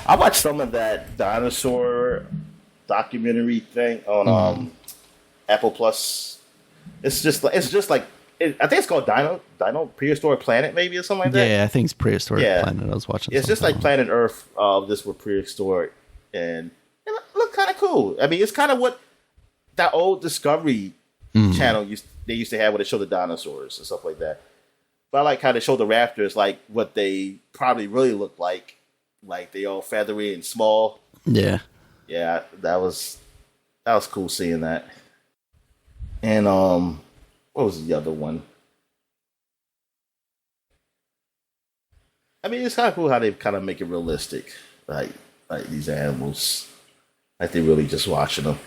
I watched some of that dinosaur documentary thing on Apple Plus. It's just like I think it's called Dino Prehistoric Planet, maybe, or something like that. Yeah, I think it's Prehistoric Planet. I was watching. It's just like Planet Earth, just with prehistoric, and it looked kind of cool. I mean, it's kind of what that old Discovery channel used to have, where they show the dinosaurs and stuff like that. But I like how they show the raptors, like what they probably really look like they all feathery and small. Yeah, that was cool seeing that. And what was the other one? I mean, it's kind of cool how they kind of make it realistic, like these animals, like they really just watching them.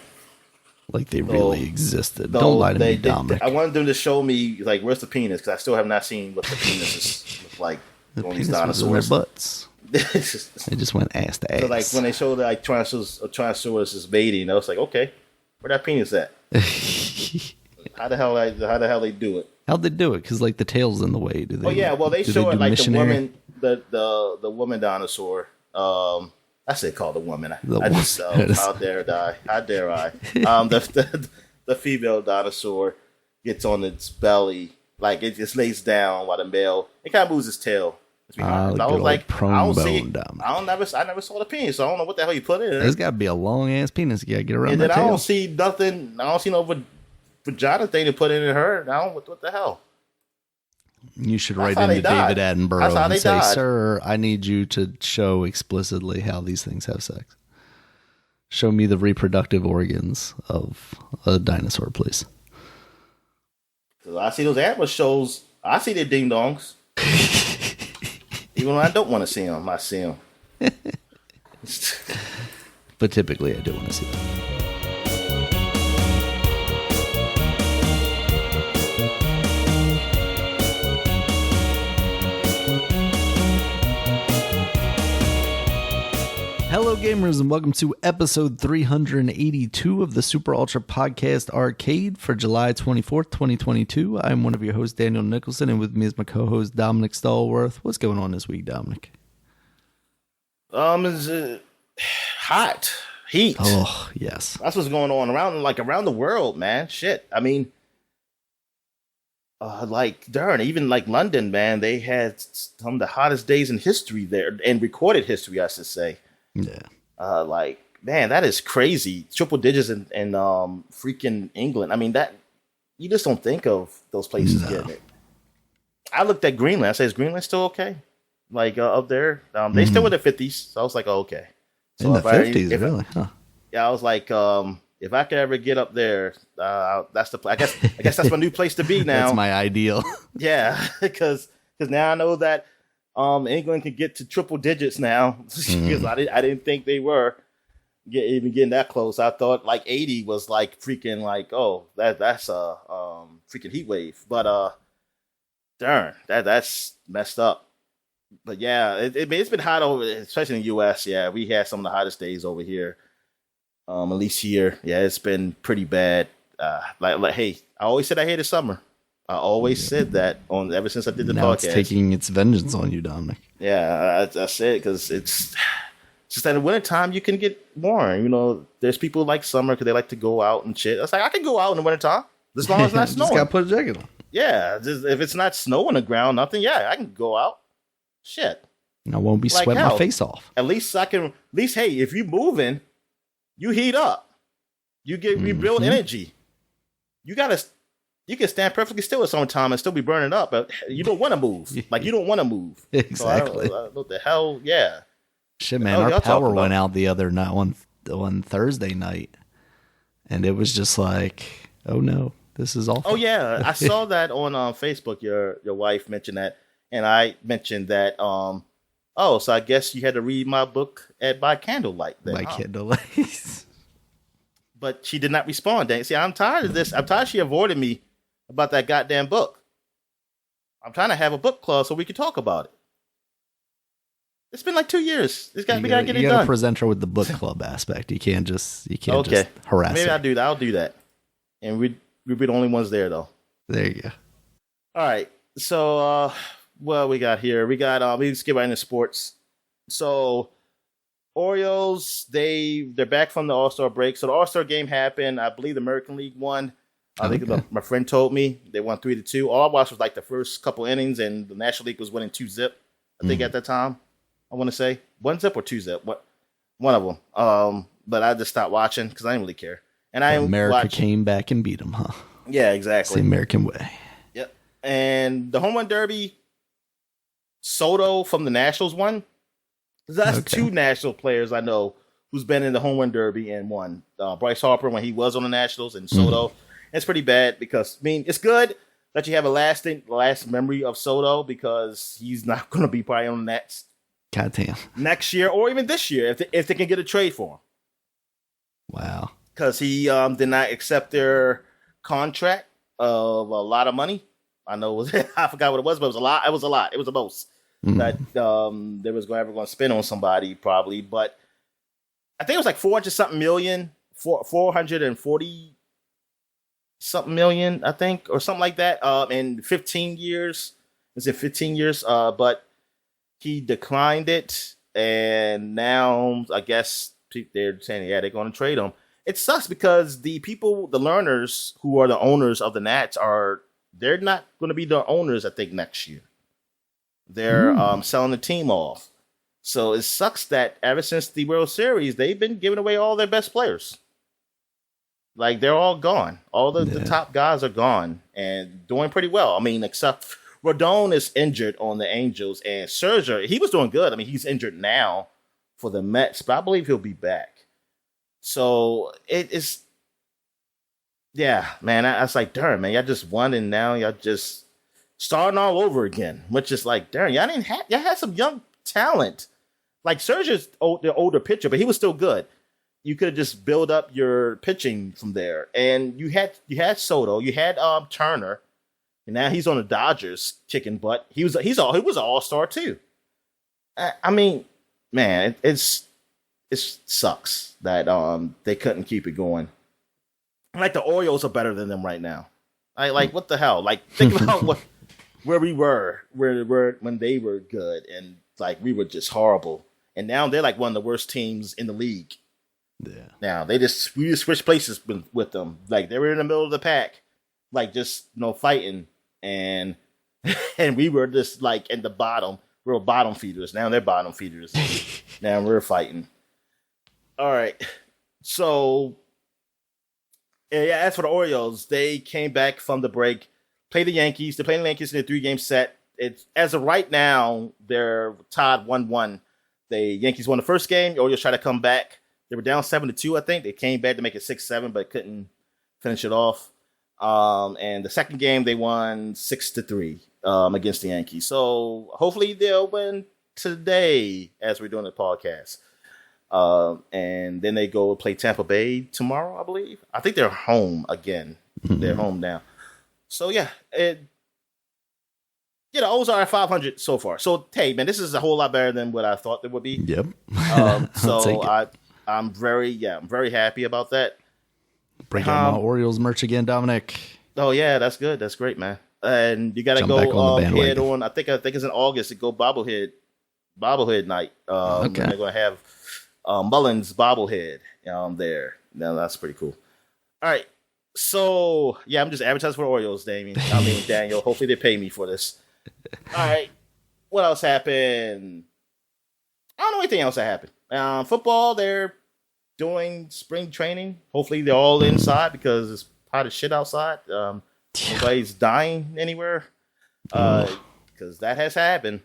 Like they really existed. Don't lie to me, Dominic. I wanted them to show me, like, where's the penis, because I still have not seen what the penises look like on these dinosaurs. Was in their butts. They just went ass to ass. So, like, when they showed like Tyrannosaurus is mating, I was like, okay, where that penis at? How the hell they do it? How'd they do it? Because like the tail's in the way. Do they? They show it like missionary? the woman dinosaur. I said call the woman. How dare I? How dare I? The female dinosaur gets on its belly, like it just lays down while the male, it kind of moves its tail. I was like, I never saw the penis, so I don't know what the hell you put in it. There's got to be a long ass penis. You got to get around. And that then tail. I don't see nothing. I don't see no vagina thing to put in her. I don't. What the hell? You should write into David Attenborough and say, "Sir, I need you to show explicitly how these things have sex. Show me the reproductive organs of a dinosaur, please." I see those animal shows. I see their ding dongs. Even when I don't want to see them, I see them. But typically, I do want to see them. Hello, gamers, and welcome to episode 382 of the Super Ultra Podcast Arcade for July 24th, 2022. I'm one of your hosts, Daniel Nicholson, and with me is my co-host, Dominic Stallworth. What's going on this week, Dominic? It's hot. Heat. Oh, yes. That's what's going on around the world, man. Shit. I mean, even like London, man, they had some of the hottest days in history there, in recorded history, I should say. Yeah. Man, that is crazy. Triple digits in freaking England. I mean, that you just don't think of those places getting it. I looked at Greenland. I said, is Greenland still okay? Like up there, they still in the 50s. So I was like, oh, okay. So in the 50s, really? Huh. Yeah, I was like, if I could ever get up there, that's the. I guess that's my new place to be now. That's my ideal. Yeah, because now I know that. England can get to triple digits now because I didn't think they were even getting that close. I thought like 80 was like freaking like, oh, that's a freaking heat wave. But darn, that's messed up. But yeah, it's been hot over, especially in the US. Yeah, we had some of the hottest days over here. At least here, yeah, it's been pretty bad. Like hey, I always said I hated summer. I always said that ever since I did the now podcast. It's taking its vengeance on you, Dominic. Yeah, I said it because it's just that in the wintertime you can get warm. You know, there's people who like summer because they like to go out and shit. I was like, I can go out in the wintertime as long as it's not snowing. Just gotta put a jacket on. Yeah, just, if it's not snow on the ground, nothing. Yeah, I can go out. Shit, I won't be sweating my face off. At least hey, if you moving, you heat up. You get rebuild energy. You can stand perfectly still at some time and still be burning up, but you don't want to move. Like, you don't want to move. Exactly. So I don't know what the hell, yeah. Shit, man, our power went out the other night, one Thursday night, and it was just like, oh no, this is awful. Oh yeah, I saw that on Facebook. Your wife mentioned that, and I mentioned that. So I guess you had to read my book by candlelight. Candlelight. But she did not respond. See, I'm tired of this. I'm tired she avoided me about that goddamn book. I'm trying to have a book club so we can talk about it. It's been like 2 years. We gotta get it done. You gotta present her with the book club aspect. You can't just harass Maybe her. I'll do that. And we'd be the only ones there though. There you go. All right. So what we got here? We got we can skip right into sports. So Orioles, they're back from the All-Star break. So the All-Star game happened. I believe the American League won. I think my friend told me they won 3-2. All I watched was like the first couple innings, and the National League was winning 2-0. I think at that time, I want to say 1-0 or 2-0. One of them. But I just stopped watching because I didn't really care. And America came back and beat them, huh? Yeah, exactly. It's the American way. Yep. And the home run derby, Soto from the Nationals won. That's two National players I know who's been in the home run derby and won. Bryce Harper when he was on the Nationals, and Soto. It's pretty bad because, I mean, it's good that you have a last memory of Soto because he's not going to be probably on the Nets. Goddamn. Next year or even this year if they can get a trade for him. Wow. Because he did not accept their contract of a lot of money. I know it was I forgot what it was, but it was a lot. It was a lot. It was the most that they was ever going to spend on somebody probably. But I think it was like 400-something million, 440 something million, I think, or something like that. In 15 years, is it 15 years? But he declined it, and now I guess they're saying, yeah, they're going to trade him. It sucks because the learners who are the owners of the Nats they're not going to be the owners, I think, next year. They're selling the team off. So it sucks that ever since the World Series, they've been giving away all their best players. Like, they're all gone. All the top guys are gone and doing pretty well. I mean, except Rodon is injured on the Angels, and Scherzer, he was doing good. I mean, he's injured now for the Mets, but I believe he'll be back. So it is, yeah, man. I was like, darn, man, y'all just won, and now y'all just starting all over again. Which is like, darn, y'all had some young talent. Like Scherzer's the older pitcher, but he was still good. You could have just build up your pitching from there, and you had Soto, you had Turner, and now he's on the Dodgers kicking butt. He was an all-star too. I mean, man, it sucks that they couldn't keep it going. Like the Orioles are better than them right now. Like what the hell? Like think about where we were when they were good, and like we were just horrible, and now they're like one of the worst teams in the league. Yeah. Now we just switched places with them. Like they were in the middle of the pack, like just fighting, and we were just like in the bottom. We were bottom feeders. Now they're bottom feeders. Now we're fighting. All right. So yeah, as for the Orioles, they came back from the break, played the Yankees. They're playing the Yankees in a 3-game set. It's as of right now, they're tied 1-1. The Yankees won the first game. The Orioles tried to come back. They were down 7-2, I think. They came back to make it 6-7, but couldn't finish it off. And the second game, they won 6-3 against the Yankees. So hopefully they'll win today as we're doing the podcast. And then they go play Tampa Bay tomorrow, I believe. I think they're home again. Mm-hmm. They're home now. So yeah, O's are at 500 so far. So hey, man, this is a whole lot better than what I thought it would be. Yep. So I'm very happy about that. Bring out my Orioles merch again, Dominic. Oh yeah, that's good. That's great, man. And you got to go head on. I think it's in August to go bobblehead night. Okay. They're gonna have Mullins bobblehead there. Now that's pretty cool. All right. So yeah, I'm just advertising for the Orioles, Daniel. Hopefully they pay me for this. All right. What else happened? I don't know anything else that happened. Football, they're doing spring training. Hopefully they're all inside because it's hot as shit outside. Nobody's dying anywhere. Because that has happened.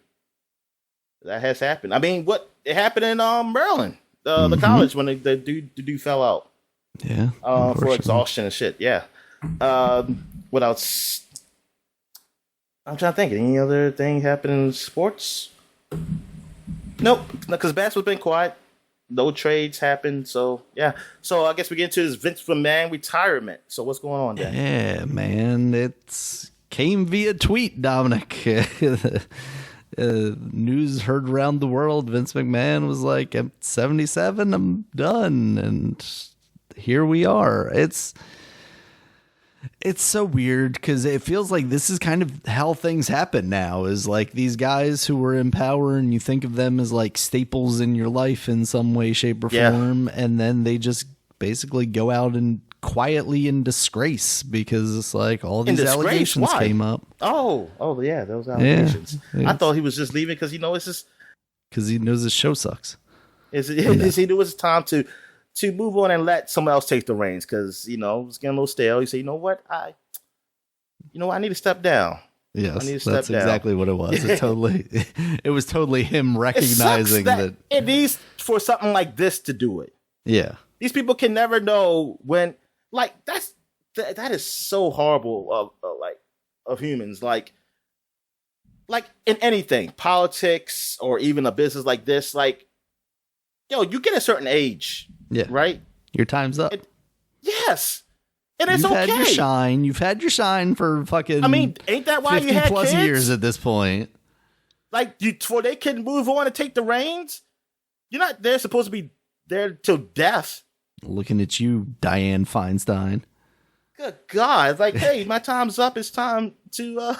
I mean, it happened in Maryland, the college when the dude fell out. Yeah. For exhaustion and shit. Yeah. What else? I'm trying to think. Any other thing happened in sports? Nope. Because basketball's been quiet. No trades happened. So, yeah. So, I guess we get into this Vince McMahon retirement. So, what's going on there? Yeah, man. It came via tweet, Dominic. News heard around the world. Vince McMahon was like, I'm 77. I'm done. And here we are. It's so weird because it feels like this is kind of how things happen now, is like these guys who are in power and you think of them as like staples in your life in some way, shape, or form. And then they just basically go out and quietly in disgrace because it's like all these allegations came up. Oh, yeah, those allegations. Yeah, I thought he was just leaving because, it's just... Because he knows his show sucks. He knew it was time to move on and let someone else take the reins because, it's getting a little stale. He said, you know what? I need to step down. Yes, that's exactly what it was. It was totally him recognizing that it needs for something like this to do it. Yeah. These people can never know when, like, that is so horrible of humans. Like in anything, politics or even a business like this, like, you get a certain age. Yeah. Right? Your time's up. Yes. And it's okay. You've had your shine for fucking ain't that why you had plus kids? Years at this point. Like, before they can move on and take the reins? You're not there supposed to be there till death. Looking at you, Dianne Feinstein. Good God. It's like, hey, my time's up. It's time to,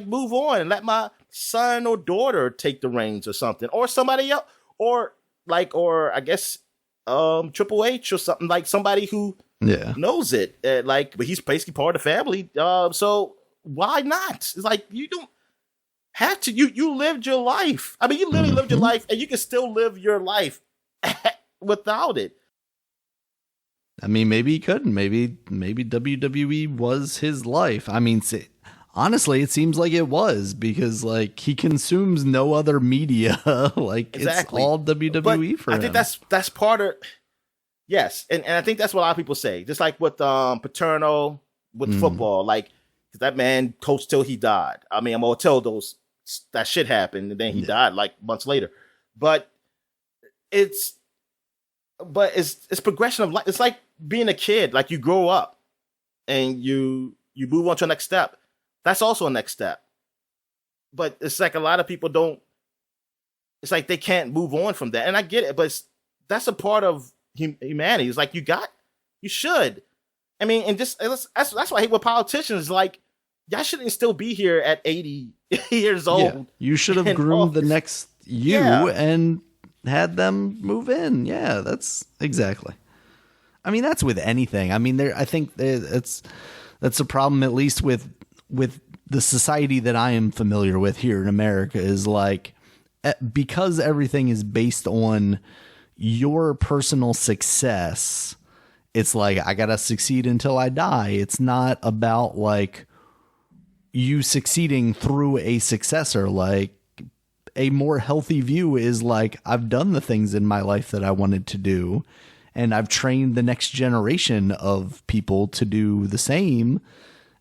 move on and let my son or daughter take the reins or something. Or somebody else. Or I guess... Triple H or something, like somebody who knows it, but he's basically part of the family. So why not? It's like, you don't have to. You lived your life. I mean, you literally lived your life, and you can still live your life without it. I mean, maybe he couldn't. Maybe WWE was his life. I mean, honestly, it seems like it was because like he consumes no other media. Like exactly. It's all WWE for him. I think that's part of yes, and I think that's what a lot of people say. Just like with Paterno with football, like that man coached till he died. I mean, I'm gonna tell that shit happened, and then he died like months later. But it's progression of life. It's like being a kid. Like you grow up and you move on to the next step. That's also a next step. But it's like a lot of people don't, it's like they can't move on from that. And I get it, but that's a part of humanity. It's like you should. I mean, and that's why I hate with politicians. Like, y'all shouldn't still be here at 80 years old. Yeah. You should have groomed the next you and had them move in. Yeah, that's exactly. I mean, that's with anything. I mean, I think that's a problem, at least with the society that I am familiar with here in America, is like, because everything is based on your personal success, it's like, I gotta succeed until I die. It's not about like you succeeding through a successor. Like, a more healthy view is like, I've done the things in my life that I wanted to do, and I've trained the next generation of people to do the same.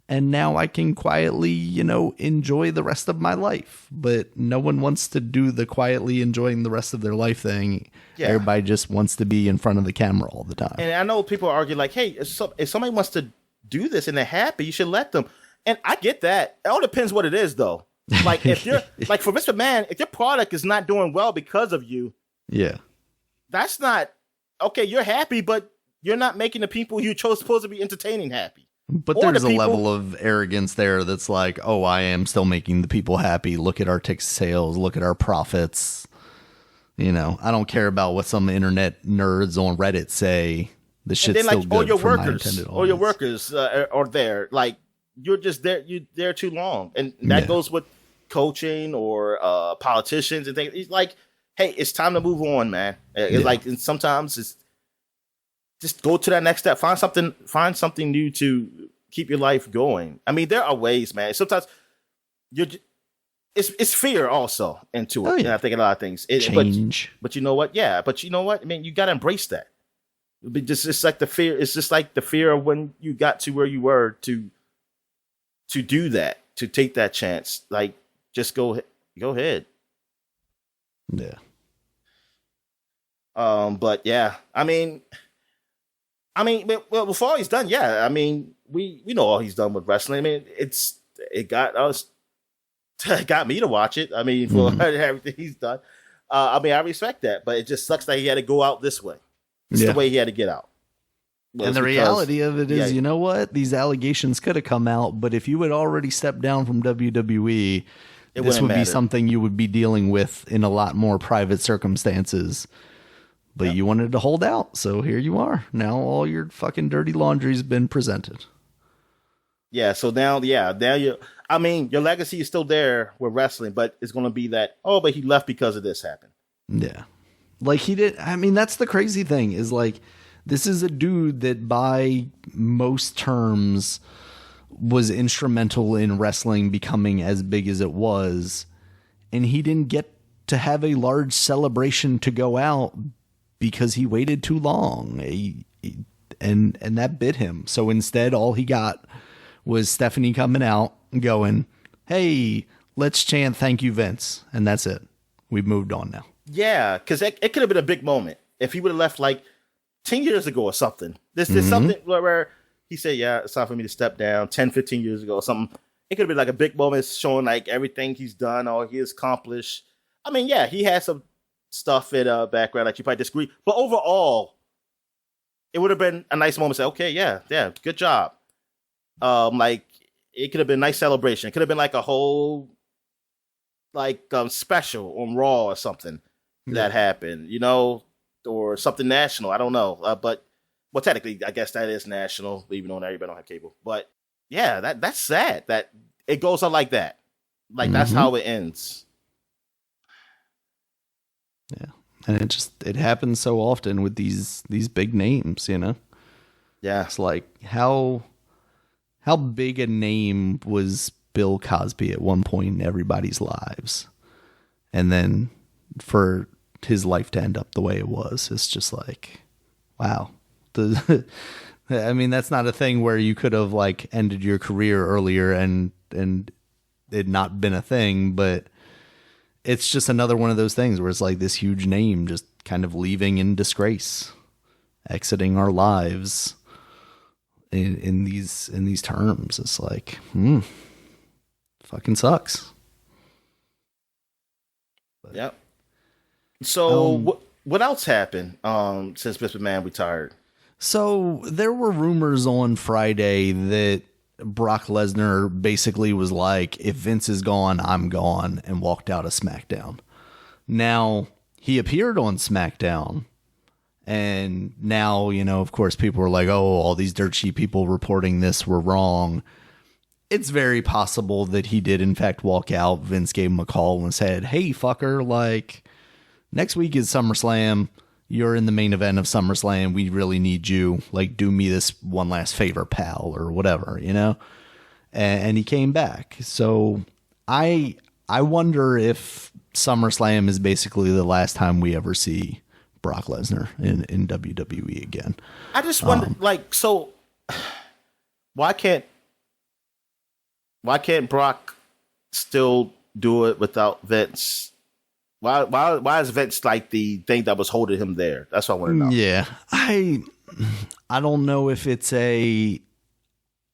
And now I can quietly, enjoy the rest of my life. But no one wants to do the quietly enjoying the rest of their life thing. Yeah. Everybody just wants to be in front of the camera all the time. And I know people argue like, hey, if somebody wants to do this and they're happy, you should let them. And I get that. It all depends what it is, though. Like, if you're, like for Mr. Man, if your product is not doing well because of you, that's not, okay, you're happy, but you're not making the people you're supposed to be entertaining happy. But there's a level of arrogance there that's like, oh, I am still making the people happy. Look at our ticket sales. Look at our profits. I don't care about what some internet nerds on Reddit say. The shit's still good for my intended audience. All your workers are there. Like, you're just there. You're there too long. And that goes with coaching or politicians and things. It's like, hey, it's time to move on, man. It's like, and sometimes it's, just go to that next step. Find something new to keep your life going. I mean, there are ways, man. Sometimes it's fear also into it. Oh, yeah. And I think a lot of things. Change. But you know what? Yeah. But you know what? I mean, you got to embrace that. It's like the fear. It's just like the fear of when you got to where you were to do that, to take that chance. Like, just go ahead. Yeah. But yeah, I mean, well, before all he's done, yeah. I mean, we know all he's done with wrestling. I mean, it got me to watch it. I mean, for everything he's done. I mean, I respect that, but it just sucks that he had to go out this way. It's the way he had to get out. And the reality of it is, you know what? These allegations could have come out, but if you had already stepped down from WWE, this would be something you would be dealing with in a lot more private circumstances. But you wanted to hold out, so here you are. Now all your fucking dirty laundry's been presented. Yeah, so now you. I mean, your legacy is still there with wrestling, but it's going to be that. Oh, but he left because of this happened. Yeah, like he did. I mean, that's the crazy thing is like this is a dude that by most terms was instrumental in wrestling becoming as big as it was, and he didn't get to have a large celebration to go out because he waited too long, and that bit him. So instead, all he got was Stephanie coming out and going, "Hey, let's chant thank you, Vince," and that's it. We've moved on now. Yeah, because it could have been a big moment if he would have left like 10 years ago or something. There's something where he said, "Yeah, it's time for me to step down." 10, 15 years ago or something. It could have been like a big moment showing like everything he's done or he has accomplished. I mean, yeah, he had some stuff in background that you probably disagree, but overall it would have been a nice moment to say, okay, yeah, good job. Like it could have been a nice celebration. It could have been like a whole like special on Raw or something that happened, you know, or something national. I don't know, but well, technically I guess that is national, even though everybody don't have cable. But yeah, that's sad that it goes on like that. Like that's how it ends. Yeah, and it happens so often with these big names, you know. Yeah, it's like how big a name was Bill Cosby at one point in everybody's lives, and then for his life to end up the way it was, it's just like, wow. I mean, that's not a thing where you could have like ended your career earlier and it not been a thing, but it's just another one of those things where it's like this huge name just kind of leaving in disgrace, exiting our lives in these terms. It's like, fucking sucks. But, yep. So what else happened since Mr. McMahon retired? So there were rumors on Friday that Brock Lesnar basically was like, if Vince is gone, I'm gone, and walked out of SmackDown. Now, he appeared on SmackDown, and now, you know, of course, people were like, oh, all these dirt sheet people reporting this were wrong. It's very possible that he did, in fact, walk out. Vince gave him a call and said, hey, fucker, like, next week is SummerSlam. You're in the main event of SummerSlam. We really need you. Like, do me this one last favor, pal, or whatever, you know? And he came back. So I wonder if SummerSlam is basically the last time we ever see Brock Lesnar in WWE again. I just wonder, like, so why can't Brock still do it without Vince? Why is Vince like the thing that was holding him there? That's what I want to know. Yeah, I don't know if it's a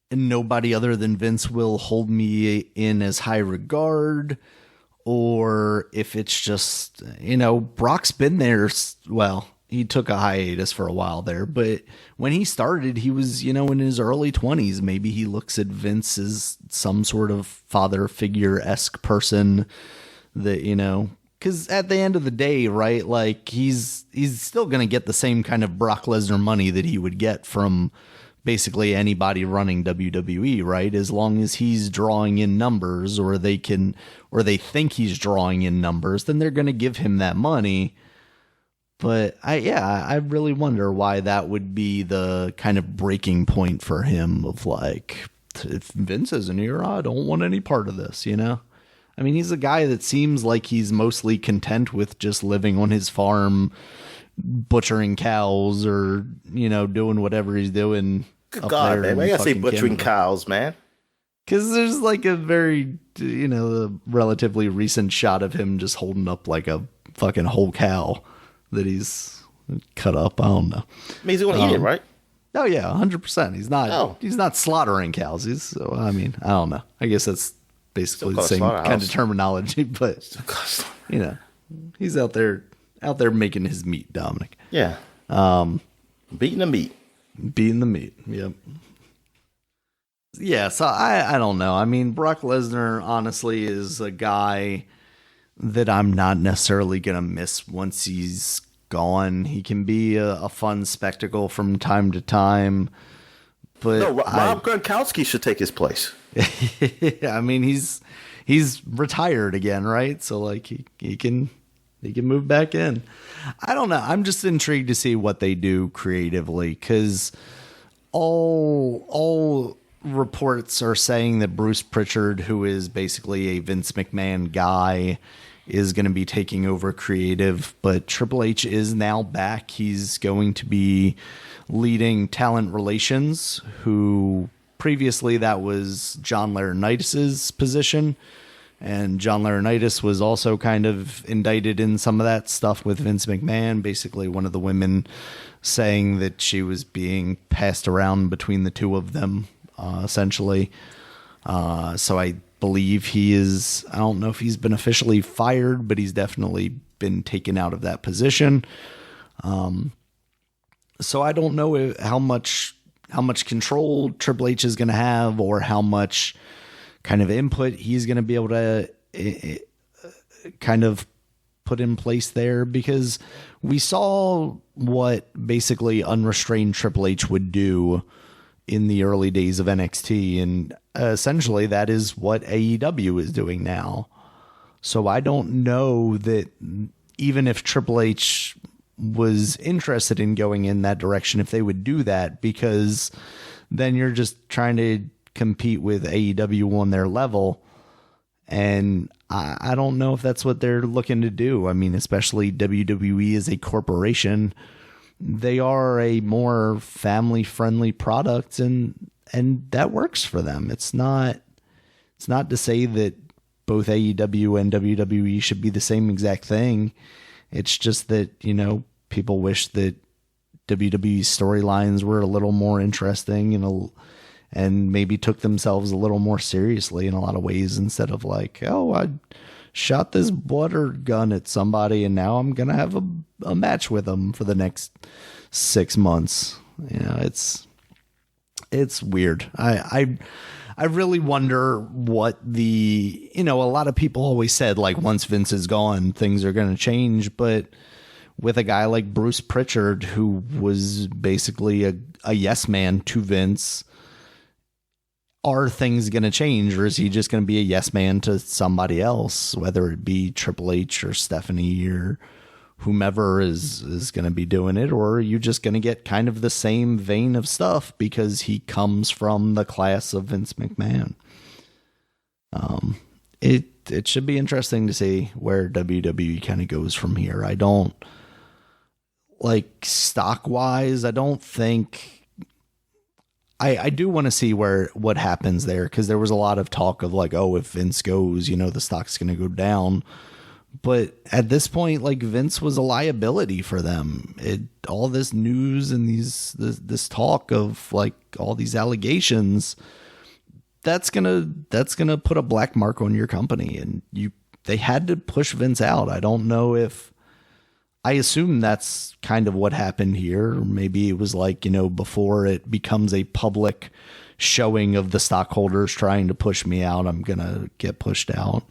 nobody other than Vince will hold me in as high regard, or if it's just, you know, Brock's been there. Well, he took a hiatus for a while there, but when he started, he was, you know, in his early 20s. Maybe he looks at Vince as some sort of father figure-esque person that, you know. Because at the end of the day, right, like he's still going to get the same kind of Brock Lesnar money that he would get from basically anybody running WWE, right? As long as he's drawing in numbers, or they think he's drawing in numbers, then they're going to give him that money. But I really wonder why that would be the kind of breaking point for him of like, if Vince isn't here, I don't want any part of this, you know? I mean, he's a guy that seems like he's mostly content with just living on his farm, butchering cows, or, you know, doing whatever he's doing. Good God, man. Why you gotta say butchering cows, man? Because there's like a very, you know, a relatively recent shot of him just holding up like a fucking whole cow that he's cut up. I don't know. I mean, he's going to eat it, right? Oh, yeah, 100%. He's not slaughtering cows. I mean, I don't know. I guess that's basically the same kind of terminology, but you know, he's out there making his meat, Dominic. Yeah. Beating the meat. Beating the meat. Yep. Yeah, so I don't know. I mean, Brock Lesnar honestly is a guy that I'm not necessarily going to miss once he's gone. He can be a fun spectacle from time to time. But no, Rob Gronkowski should take his place. I mean, he's retired again, right? So like he can move back in. I don't know. I'm just intrigued to see what they do creatively, because all reports are saying that Bruce Pritchard, who is basically a Vince McMahon guy, is going to be taking over creative, but Triple H is now back. He's going to be leading talent relations, who previously that was John Laurinaitis' position. And John Laurinaitis was also kind of indicted in some of that stuff with Vince McMahon, basically one of the women saying that she was being passed around between the two of them, essentially. So I believe he is, I don't know if he's been officially fired, but he's definitely been taken out of that position. So I don't know how much control Triple H is going to have, or how much kind of input he's going to be able to kind of put in place there, because we saw what basically unrestrained Triple H would do in the early days of NXT, and essentially that is what AEW is doing now. So I don't know that even if Triple H was interested in going in that direction, if they would do that, because then you're just trying to compete with AEW on their level. And I don't know if that's what they're looking to do. I mean, especially WWE as a corporation, they are a more family friendly product, and that works for them. It's not to say that both AEW and WWE should be the same exact thing. It's just that, you know, people wish that WWE's storylines were a little more interesting, you know, and maybe took themselves a little more seriously in a lot of ways, instead of like, oh, I shot this water gun at somebody and now I'm going to have a match with them for the next 6 months. You know, it's weird. I really wonder what the, you know, a lot of people always said, like, once Vince is gone, things are going to change. But with a guy like Bruce Pritchard, who was basically a yes man to Vince, are things going to change, or is he just going to be a yes man to somebody else, whether it be Triple H or Stephanie or whomever is going to be doing it? Or are you just going to get kind of the same vein of stuff because he comes from the class of Vince McMahon? It should be interesting to see where WWE kind of goes from here. I don't, like, stock wise, I don't think, I do want to see what happens there, because there was a lot of talk of like, oh, if Vince goes, you know, the stock's going to go down. But at this point, like, Vince was a liability for them. All this news and this talk of like all these allegations, that's gonna put a black mark on your company, and they had to push Vince out. I don't know if, I assume that's kind of what happened here. Maybe it was like, you know, before it becomes a public showing of the stockholders trying to push me out, I'm going to get pushed out.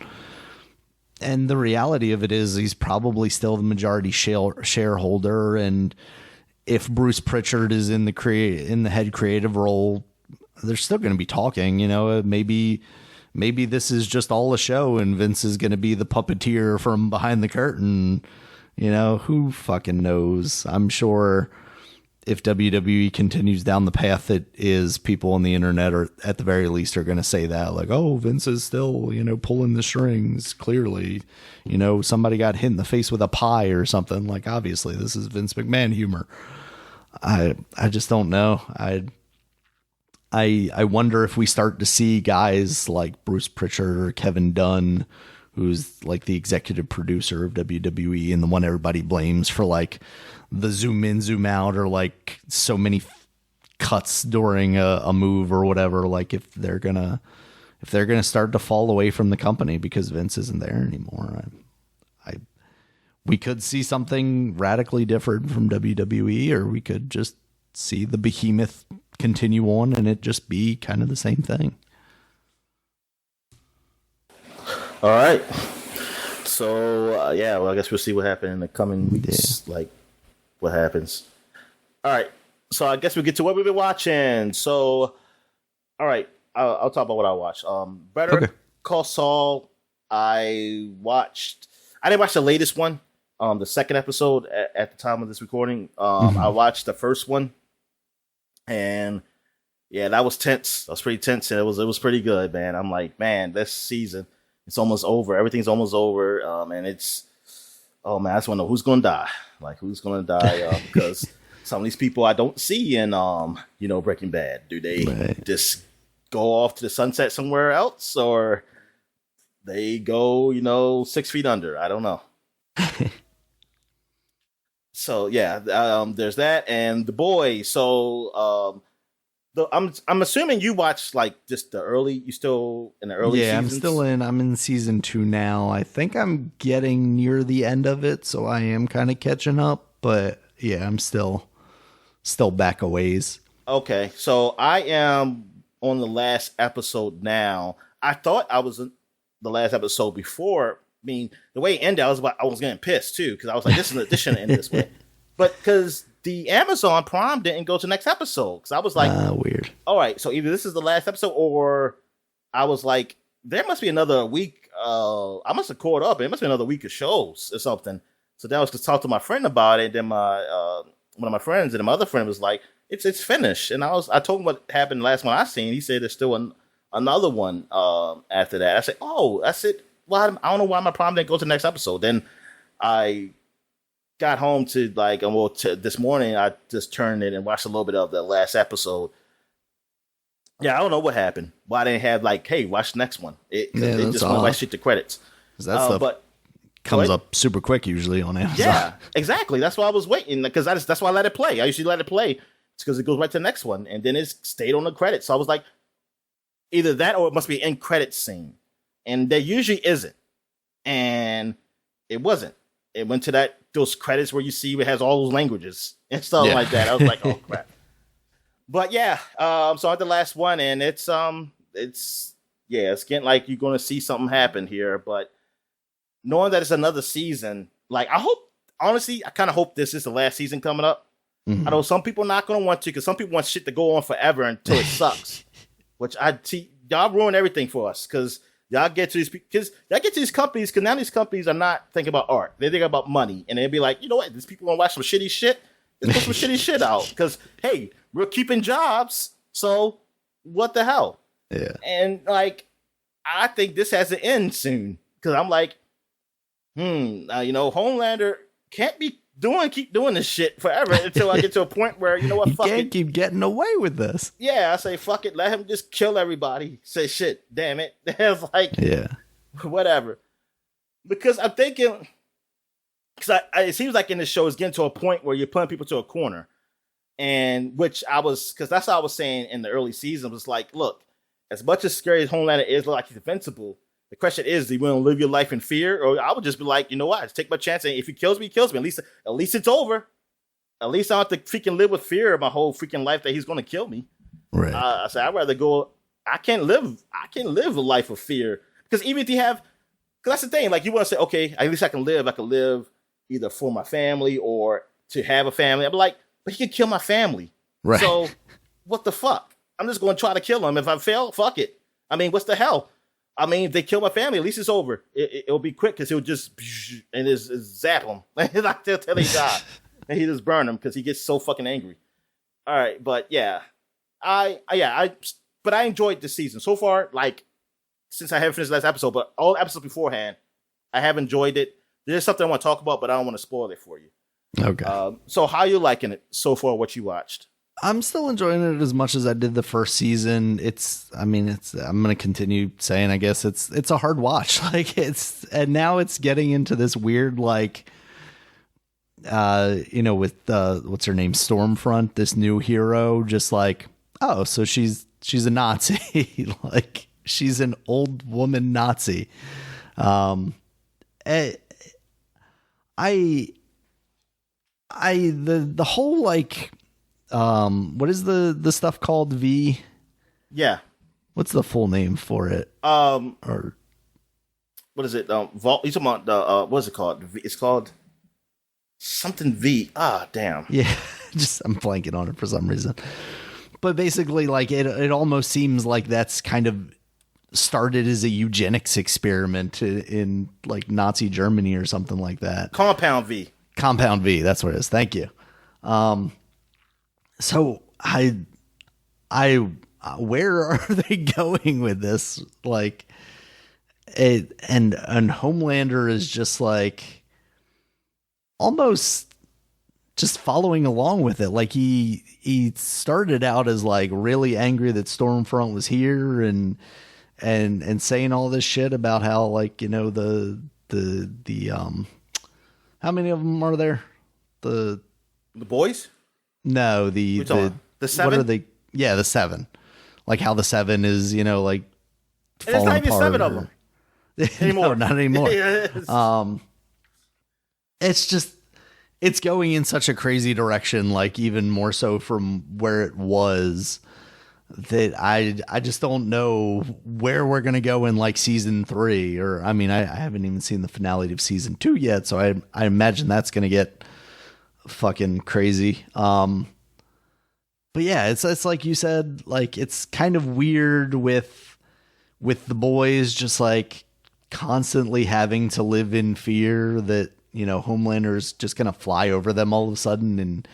And the reality of it is he's probably still the majority shareholder. And if Bruce Pritchard is in the head creative role, they're still going to be talking, you know, maybe this is just all a show and Vince is going to be the puppeteer from behind the curtain. You know, who fucking knows? I'm sure if WWE continues down the path it is, people on the internet, or at the very least, are going to say that, like, oh, Vince is still, you know, pulling the strings. Clearly, you know, somebody got hit in the face with a pie or something. Like, obviously, this is Vince McMahon humor. I just don't know. I wonder if we start to see guys like Bruce Pritchard or Kevin Dunn, who's like the executive producer of WWE and the one everybody blames for like the zoom in, zoom out, or like so many cuts during a move or whatever. Like, if they're gonna start to fall away from the company because Vince isn't there anymore, we could see something radically different from WWE, or we could just see the behemoth continue on and it just be kind of the same thing. All right. So, yeah, well, I guess we'll see what happens in the coming weeks. Yeah. Like, what happens. All right. So, I guess we'll get to what we've been watching. So, all right. I'll talk about what I watched. Better Call Saul. I didn't watch the latest one, the second episode at the time of this recording. I watched the first one. And, yeah, that was tense. That was pretty tense. And it was pretty good, man. I'm like, man, this season... It's almost over. Everything's almost over. And it's, oh man, I just want to know who's going to die. Like, who's going to die? Because some of these people I don't see in, Breaking Bad. Do they just go off to the sunset somewhere else? Or they go, 6 feet under? I don't know. So, yeah, there's that. And The Boys. So, I'm assuming you watched like just the early. You still in the early? Yeah, seasons? I'm in season 2 now. I think I'm getting near the end of it, so I am kind of catching up. But yeah, I'm still back a ways. Okay, so I am on the last episode now. I thought I was in the last episode before. I mean, the way it ended, I was getting pissed too because I was like, this shouldn't end this way. But because the Amazon Prime didn't go to the next episode. Because I was like, weird. All right, so either this is the last episode or I was like, there must be another week. I must have caught up. It must be another week of shows or something. So then I was to talk to my friend about it. Then my one of my friends and my other friend was like, it's finished. And I told him what happened last one I seen. He said there's still another one after that. I said, oh, that's it. Well, I don't know why my Prime didn't go to the next episode. Then I got home to this morning. I just turned it and watched a little bit of the last episode. Yeah, I don't know what happened. Why they didn't have hey, watch the next one? They just went right straight to credits. That stuff comes up super quick usually on Amazon. Yeah, exactly. That's why I was waiting because that's why I let it play. I usually let it play because it goes right to the next one, and then it stayed on the credits. So I was like, either that or it must be an end credits scene, and there usually isn't, and it wasn't. It went to those credits where you see it has all those languages and stuff like that. I was like, oh crap. But yeah, so at the last one, and it's getting like you're gonna see something happen here. But knowing that it's another season, like I kind of hope this is the last season coming up. I know some people not gonna want to because some people want shit to go on forever until it sucks. Which I see y'all ruin everything for us because y'all get to these companies because now these companies are not thinking about art. They're thinking about money, and they'll be like, you know what? These people want to watch some shitty shit. Let's put some shitty shit out because hey, we're keeping jobs. So what the hell? Yeah. And I think this has to end soon because I'm like, Homelander can't keep doing this shit forever until I get to a point where you know what? Fuck can't keep getting away with this. Yeah, I say fuck it. Let him just kill everybody. Say shit. Damn it. It's whatever. Because I'm thinking. Because it seems like in this show it's getting to a point where you're putting people to a corner, and because that's what I was saying in the early season was like, look, as much as scary as Homelander is, like he's invincible. The question is, do you want to live your life in fear, or I would just be like, you know what, just take my chance, and if he kills me, he kills me. At least it's over. At least I don't have to freaking live with fear my whole freaking life that he's going to kill me. Right. I said I'd rather go. I can't live a life of fear because even if you have, because that's the thing. Like you want to say, okay, at least I can live. I can live either for my family or to have a family. I'm like, but he could kill my family. Right. So what the fuck? I'm just going to try to kill him. If I fail, fuck it. I mean, what's the hell? I mean, if they kill my family, at least it's over. It'll be quick because he'll just and just zap him. Like till he die. And he just burn him because he gets so fucking angry. All right, but yeah. But I enjoyed this season. So far, since I haven't finished the last episode, but all episodes beforehand, I have enjoyed it. There's something I want to talk about, but I don't want to spoil it for you. Okay. So how you liking it so far, what you watched? I'm still enjoying it as much as I did the first season. I'm going to continue saying, I guess it's a hard watch. And now it's getting into this weird, with what's her name? Stormfront, this new hero, just so she's a Nazi. She's an old woman Nazi. The whole What is the stuff called? V? Yeah. What's the full name for it? Or what is it? Vault. You talking about the what is it called? It's called something V. Damn. Yeah, just I'm blanking on it for some reason. But basically, like it almost seems like that's kind of started as a eugenics experiment in like Nazi Germany or something like that. Compound V. Compound V. That's what it is. Thank you. So I where are they going with this? Like, and Homelander is just like almost just following along with it. Like he started out as like really angry that Stormfront was here and saying all this shit about how like, you know, the how many of them are there? The boys? No, the 7? What are they? Yeah, the 7. Like how the 7 is, you know, like falling apart. There's not even 7 of them No, anymore. not anymore. It's just it's going in such a crazy direction, like even more so from where it was, that I just don't know where we're gonna go in like season 3, or I mean I haven't even seen the finale of season 2 yet, so I imagine that's gonna get fucking crazy. But yeah, it's like you said, like it's kind of weird with the boys just like constantly having to live in fear that, you know, Homelander's just gonna fly over them all of a sudden. And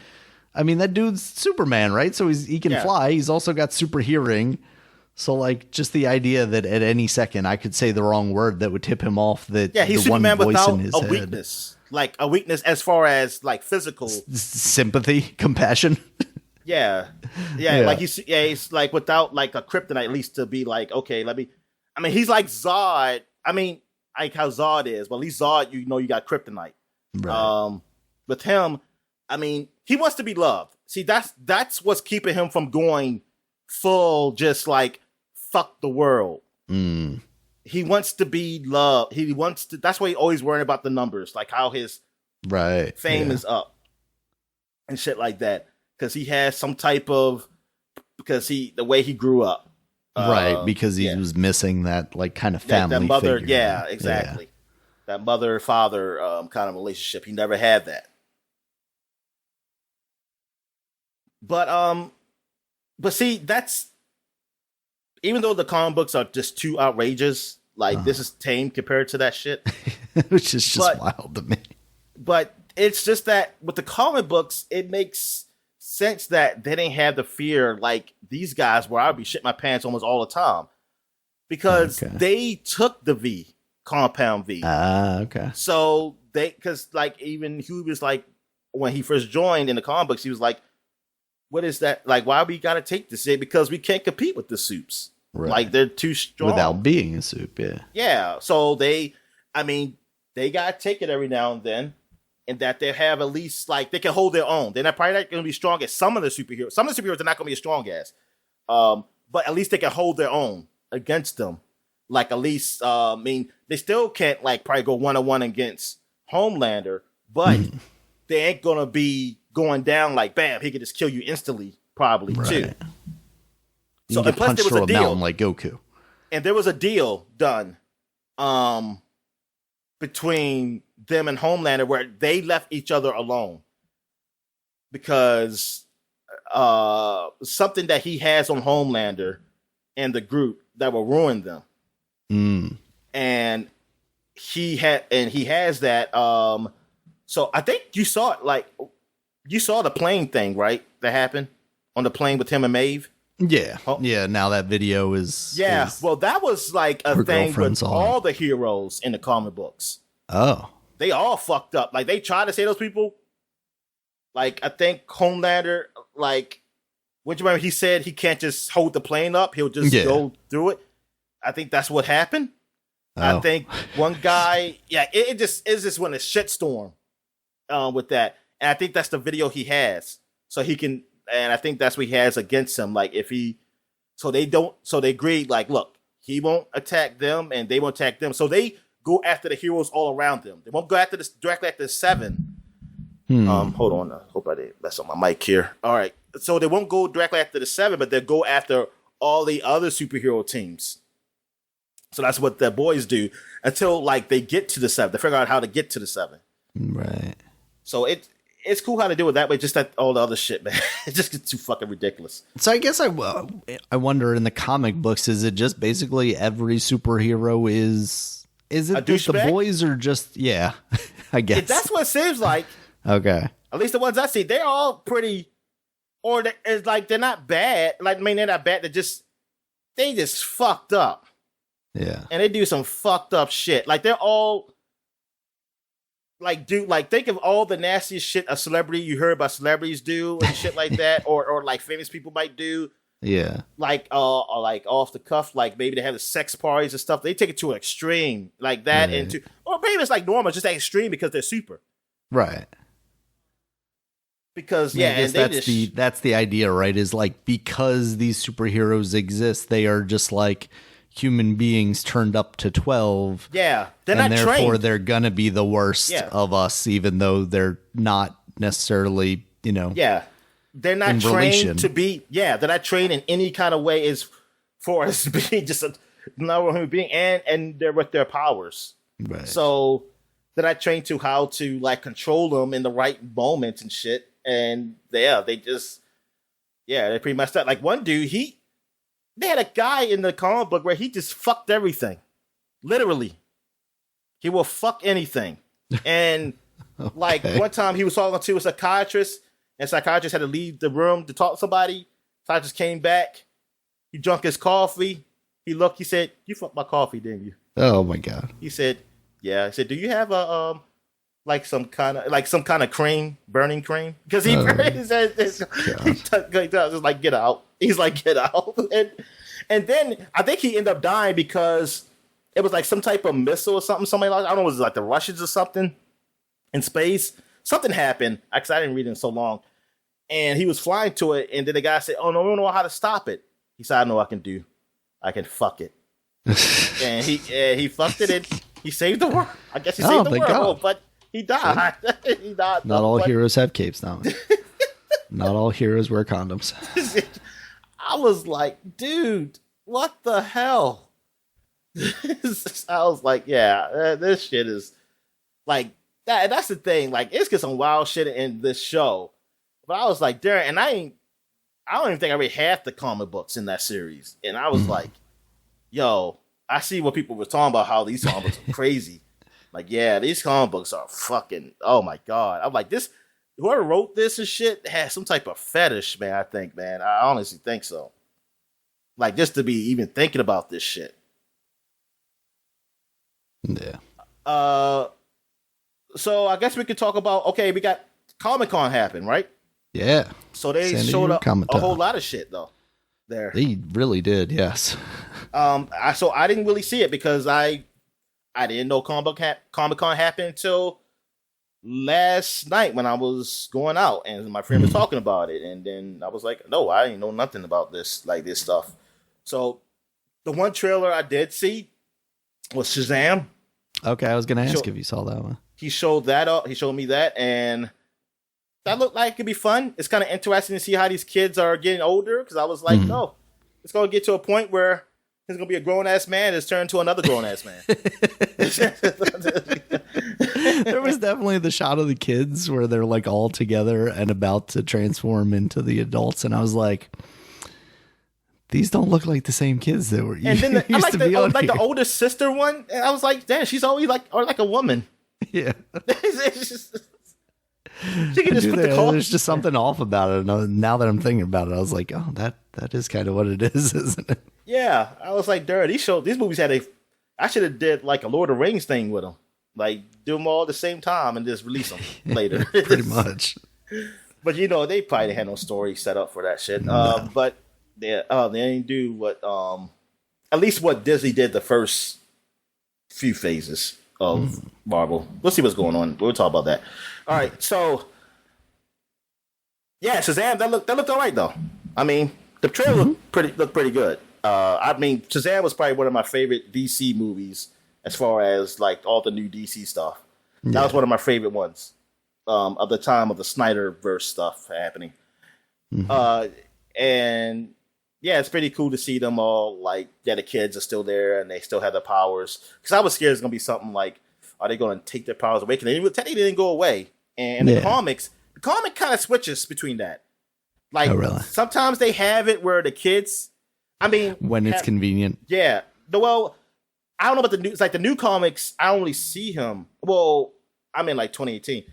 I mean, that dude's Superman, right? So he can fly. He's also got super hearing. So like just the idea that at any second I could say the wrong word that would tip him off that he's the one Superman voice without in his a head. weakness. Like a weakness as far as like physical sympathy, compassion. Yeah. Like he's like without like a kryptonite, at least to be like, okay, I mean, he's like Zod. I mean, like how Zod is, but at least Zod, you know, you got kryptonite. Right. With him, I mean, he wants to be loved. See, that's what's keeping him from going full, just like fuck the world. He wants to be loved. He wants to. That's why he's always worrying about the numbers, like how his fame is up and shit like that. Because he has some type of, the way he grew up. Right, because he was missing that like kind of family that mother, figure. yeah, exactly. Yeah. That mother-father kind of relationship. He never had that. But see, that's, even though the comic books are just too outrageous, like this is tame compared to that shit. Which is just wild to me. But it's just that with the comic books, it makes sense that they didn't have the fear like these guys where I'd be shitting my pants almost all the time. Because they took the V, Compound V. Okay. So because like even Hugh was like, when he first joined in the comic books, he was like, what is that? Like, why we got to take this? Because we can't compete with the soups. Right. Like, they're too strong. Without being a soup, yeah. Yeah. So they got to take it every now and then. And that they have at least, like, they can hold their own. They're probably not going to be strong as some of the superheroes. Some of the superheroes are not going to be as strong as. But at least they can hold their own against them. Like, at least, they still can't, like, probably go 1-on-1 against Homelander. But they ain't going to be going down like, bam, he could just kill you instantly, probably, too. You and plus there was a deal like Goku. And there was a deal done between them and Homelander where they left each other alone. Because something that he has on Homelander and the group that will ruin them. And he has that so I think you saw it, like you saw the plane thing, right? That happened on the plane with him and Maeve. Yeah. Yeah, now that video is well, that was like a thing with all the heroes in the comic books. Oh. They all fucked up. Like, they tried to say those people. Like, I think Homelander, like, what you remember? He said he can't just hold the plane up. He'll just go through it. I think that's what happened. I think one guy, it just went a shitstorm with that. And I think that's the video he has. So he can, and I think that's what he has against him. Like, so they agreed, like, look, he won't attack them and they won't attack them. So they go after the heroes all around them. They won't go after this directly after the 7. Hold on. I hope I didn't mess up my mic here. All right. so they won't go directly after the 7, but they'll go after all the other superhero teams. So that's what the boys do until like they get to the 7. They figure out how to get to the 7. Right. So it's cool how to do it that way. Just that all the other shit, man. It just gets too fucking ridiculous. So I guess I wonder in the comic books, is it just basically every superhero is it that the boys are just I guess that's what it seems like. Okay. At least the ones I see, they're all pretty, or it's like they're not bad. Like I mean, they're not bad. They just fucked up. Yeah. And they do some fucked up shit. Like they're all like think of all the nastiest shit a celebrity you heard about celebrities do and shit like that, or like famous people might do. Yeah. Like or like off the cuff, like maybe they have the sex parties and stuff. They take it to an extreme like that, or maybe it's like normal, just that extreme because they're super. Right. Because and that's the idea, right? Is like because these superheroes exist, they are just like human beings turned up to 12. Yeah, they're and not therefore trained. They're gonna be the worst of us, even though they're not necessarily, Yeah, they're not trained to be. Yeah, they're not trained in any kind of way as far as being just a normal human being, and they're with their powers. Right. So they're not trained to how to like control them in the right moments and shit. And they pretty much that. Like one dude, they had a guy in the comic book where he just fucked everything. Literally. He will fuck anything. And like one time he was talking to a psychiatrist, and psychiatrist had to leave the room to talk to somebody. Psychiatrist came back. He drank his coffee. He looked, he said, "You fucked my coffee, didn't you?" Oh my God. He said, "Yeah." He said, "Do you have a like some kind of cream, burning cream?" Because he just like, "Get out." He's like, "Get out." And then I think he ended up dying because it was like some type of missile or something. Somebody like, I don't know, was it like the Russians or something in space? Something happened because I didn't read it in so long. And he was flying to it, and then the guy said, "Oh no, we don't know how to stop it." He said, "I know what I can do. I can fuck it." And he fucked it, and he saved the world. I guess he saved the world, God. But he died. He died. Not all heroes have capes now. Not all heroes wear condoms. I was like, dude, what the hell? I was like, yeah, this shit is like that. That's the thing. Like, it's got some wild shit in this show. But I was like, Darren, and I don't even think I read half the comic books in that series. And I was like, yo, I see what people were talking about, how these comic books are crazy. Like, yeah, these comic books are fucking, oh my God. I'm like, whoever wrote this and shit has some type of fetish, man, I think, man. I honestly think so. Like, just to be even thinking about this shit. Yeah. So I guess we could talk about, okay, we got Comic-Con happen, right? Yeah. So they showed up a whole lot of shit, though. There. They really did, yes. So I didn't really see it because I didn't know Comic-Con happened until last night when I was going out and my friend was talking about it. And then I was like, no, I didn't know nothing about this, like this stuff. So the one trailer I did see was Shazam. Okay, I was going to ask if you saw that one. He showed that up. He showed me that, and that looked like it could be fun. It's kind of interesting to see how these kids are getting older, because I was like, no, it's going to get to a point where there's going to be a grown-ass man that's turned to another grown-ass man. There was definitely the shot of the kids where they're like all together and about to transform into the adults, and I was like, these don't look like the same kids that were and then used to be on here. The older sister one, and I was like, damn, she's always like a woman. Yeah. She can just put the call. There's just something off about it. And now that I'm thinking about it, I was like, oh, that is kind of what it is, isn't it? Yeah. I was like, dude, these movies I should have did like a Lord of the Rings thing with them. Like, do them all at the same time and just release them later. Pretty much. But, they probably had no story set up for that shit. No. But they didn't do what, at least what Disney did the first few phases of Marvel. We'll see what's going on. We'll talk about that. All right, so yeah, Shazam, that looked all right though. I mean, the trailer looked pretty good. I mean, Shazam was probably one of my favorite DC movies as far as like all the new DC stuff. That was one of my favorite ones of the time of the Snyderverse stuff happening. And yeah, it's pretty cool to see them all, like, the kids are still there and they still have their powers. Because I was scared it's going to be something like, are they going to take their powers away? Because they technically didn't go away. And in the comic kind of switches between that. Like, sometimes they have it where the kids, when it's convenient. Yeah. Well, I don't know about the new, it's like the new comics, I only see him. Well, I'm in like 2018.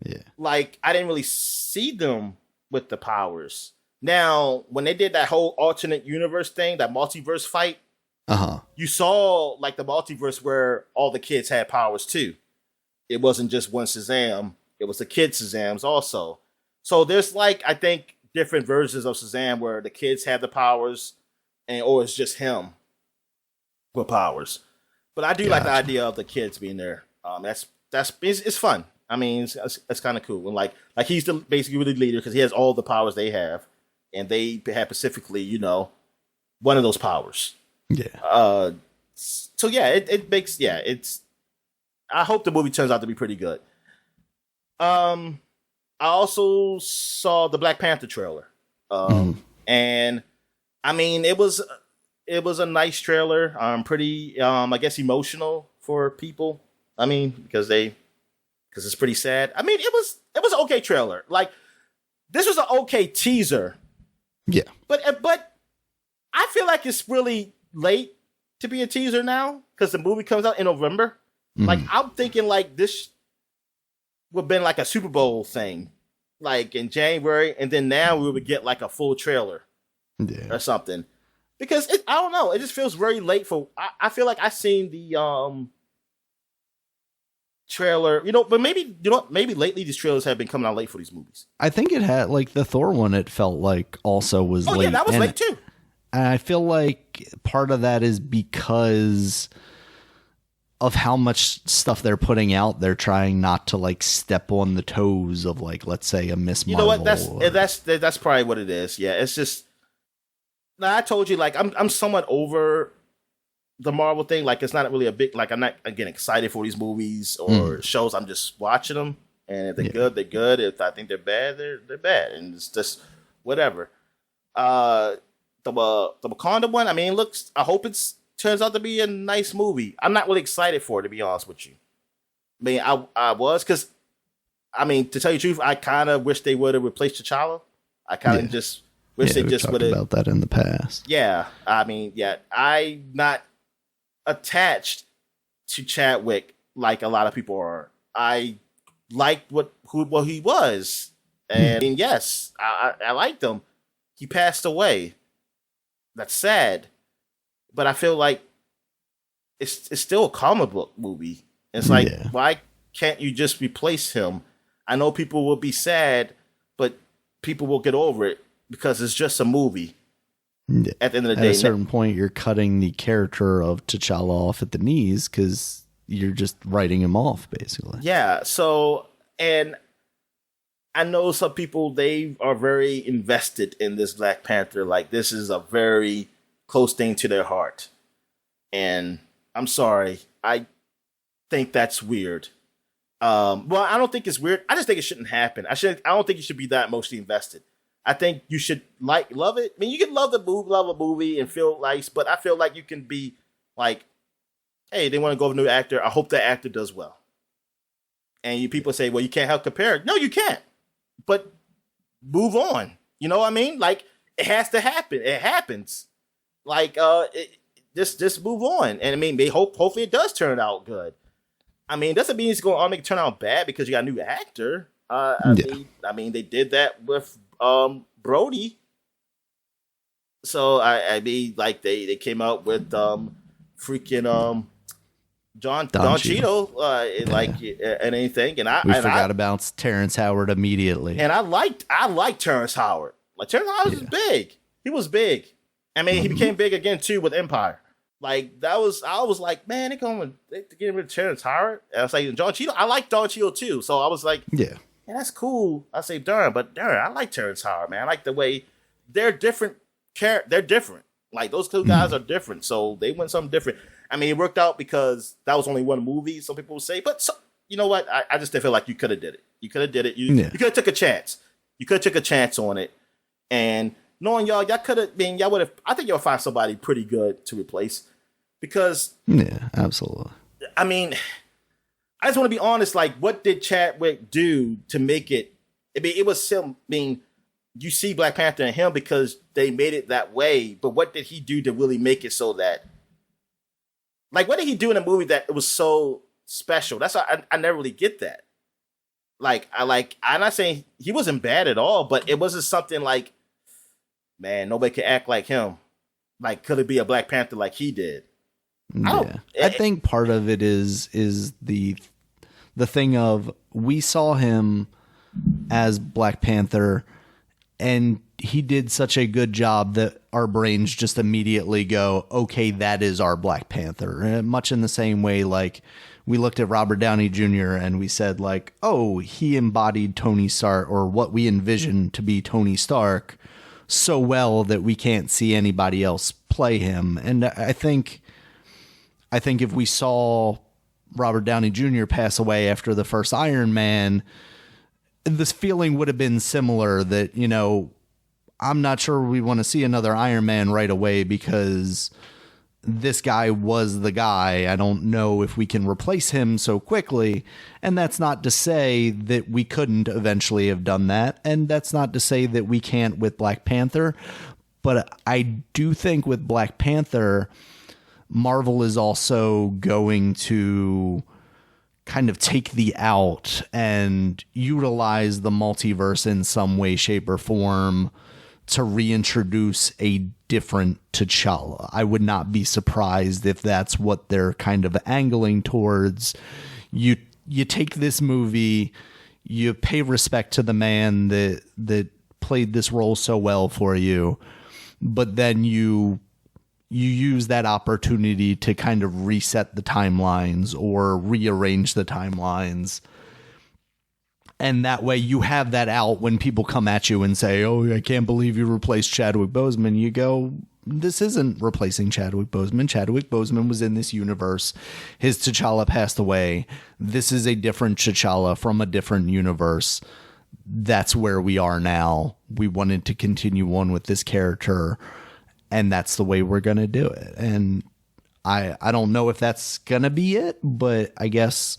Yeah. Like, I didn't really see them with the powers. Now, when they did that whole alternate universe thing, that multiverse fight, you saw like the multiverse where all the kids had powers too. It wasn't just one Shazam. It was the kid Shazams also. So there's like, I think, different versions of Shazam where the kids have the powers or it's just him with powers. But I do like the idea of the kids being there. It's fun. I mean, it's kind of cool. And like he's basically the leader because he has all the powers they have, and they have specifically, one of those powers. Yeah. So yeah, it makes it's. I hope the movie turns out to be pretty good. I also saw the Black Panther trailer, and I mean it was a nice trailer. Pretty I guess emotional for people. I mean because it's pretty sad. I mean it was an okay trailer. Like this was an okay teaser. Yeah, but I feel like it's really late to be a teaser now because the movie comes out in November. Like I'm thinking like this would have been like a Super Bowl thing, like in January, and then now we would get like a full trailer or something. Because I don't know, it just feels very late for. I feel like I seen the trailer, but maybe lately these trailers have been coming out late for these movies. I think it had like the Thor one. It felt like also was late. Yeah, that was late too. And I feel like part of that is because of how much stuff they're putting out. They're trying not to like step on the toes of like, let's say, a Miss Marvel. You know what? That's probably what it is. Yeah, it's just. Now I told you, like I'm somewhat over the Marvel thing. Like it's not really a big. Like I'm not getting excited for these movies or shows. I'm just watching them, and if they're good, they're good. If I think they're bad, they're bad, and it's just whatever. The Wakanda one. I mean, I hope turns out to be a nice movie. I'm not really excited for it, to be honest with you. I mean, I was because, I mean, to tell you the truth, I kind of wish they would have replaced T'Challa. I kind of just wish they just would have about that in the past. Yeah, I mean, I'm not attached to Chadwick like a lot of people are. I liked what he was, and yes, I liked him. He passed away. That's sad. But I feel like it's still a comic book movie. It's like, why can't you just replace him? I know people will be sad, but people will get over it because it's just a movie. Yeah. At the end of the day, at a certain point, you're cutting the character of T'Challa off at the knees because you're just writing him off, basically. Yeah. So, and I know some people, they are very invested in this Black Panther. Like, this is a very close thing to their heart. And I'm sorry, I think that's weird. Well, I don't think it's weird. I just think it shouldn't happen. I don't think you should be that emotionally invested. I think you should love it. I mean, you can love a movie and feel nice, but I feel like you can be like, hey, they want to go with a new actor. I hope that actor does well. And people say, well, you can't help compare. No, you can't. But move on. You know what I mean? Like, it has to happen. It happens. Like, just move on. And I mean, hopefully it does turn out good. I mean, doesn't mean it's going to make it turn out bad because you got a new actor. I mean, they did that with Brody. So I mean, like they came out with freaking Don Cheadle, and anything, and we forgot about Terrence Howard immediately. And I liked Terrence Howard. Like Terrence Howard was big. He was big. I mean, he became big again too with Empire. Like I was like, man, they get rid of Terrence Howard. And I was like, Don Cheadle. I like Don Cheadle too. So I was like, yeah, that's cool. I say, darn, I like Terrence Howard, man. I like the way they're different. They're different. Like those two guys are different. So they went something different. I mean, it worked out because that was only one movie. Some people would say, but you know what? I just feel like you could have did it. You could have did it. You could have took a chance. You could have took a chance on it. And knowing y'all could have been, y'all would have, I think y'all find somebody pretty good to replace. Because, yeah, absolutely. I mean, I just want to be honest. Like, what did Chadwick do to make it? I mean, it was him. I mean, you see Black Panther in him because they made it that way. But what did he do to really make it so that, like, what did he do in a movie that it was so special? That's why I never really get that. I'm not saying he wasn't bad at all, but it wasn't something like, man, nobody could act like him. Like, could it be a Black Panther like he did? Yeah, I think part of it is the thing of, we saw him as Black Panther and he did such a good job that our brains just immediately go, okay, that is our Black Panther. Much in the same way, like, we looked at Robert Downey Jr. and we said, like, oh, he embodied Tony Stark, or what we envisioned to be Tony Stark, so well that we can't see anybody else play him. And I think if we saw Robert Downey Jr. pass away after the first Iron Man, this feeling would have been similar, that, you know, I'm not sure we want to see another Iron Man right away because this guy was the guy. I don't know if we can replace him so quickly. And that's not to say that we couldn't eventually have done that. And that's not to say that we can't with Black Panther. But I do think with Black Panther, Marvel is also going to kind of take the out and utilize the multiverse in some way, shape, or form to reintroduce a different T'Challa. I would not be surprised if that's what they're kind of angling towards. You take this movie, you pay respect to the man that played this role so well for you, but then you use that opportunity to kind of reset the timelines or rearrange the timelines. And that way you have that out when people come at you and say, oh, I can't believe you replaced Chadwick Boseman. You go, this isn't replacing Chadwick Boseman. Chadwick Boseman was in this universe. His T'Challa passed away. This is a different T'Challa from a different universe. That's where we are now. We wanted to continue on with this character, and that's the way we're going to do it. And I don't know if that's going to be it, but I guess,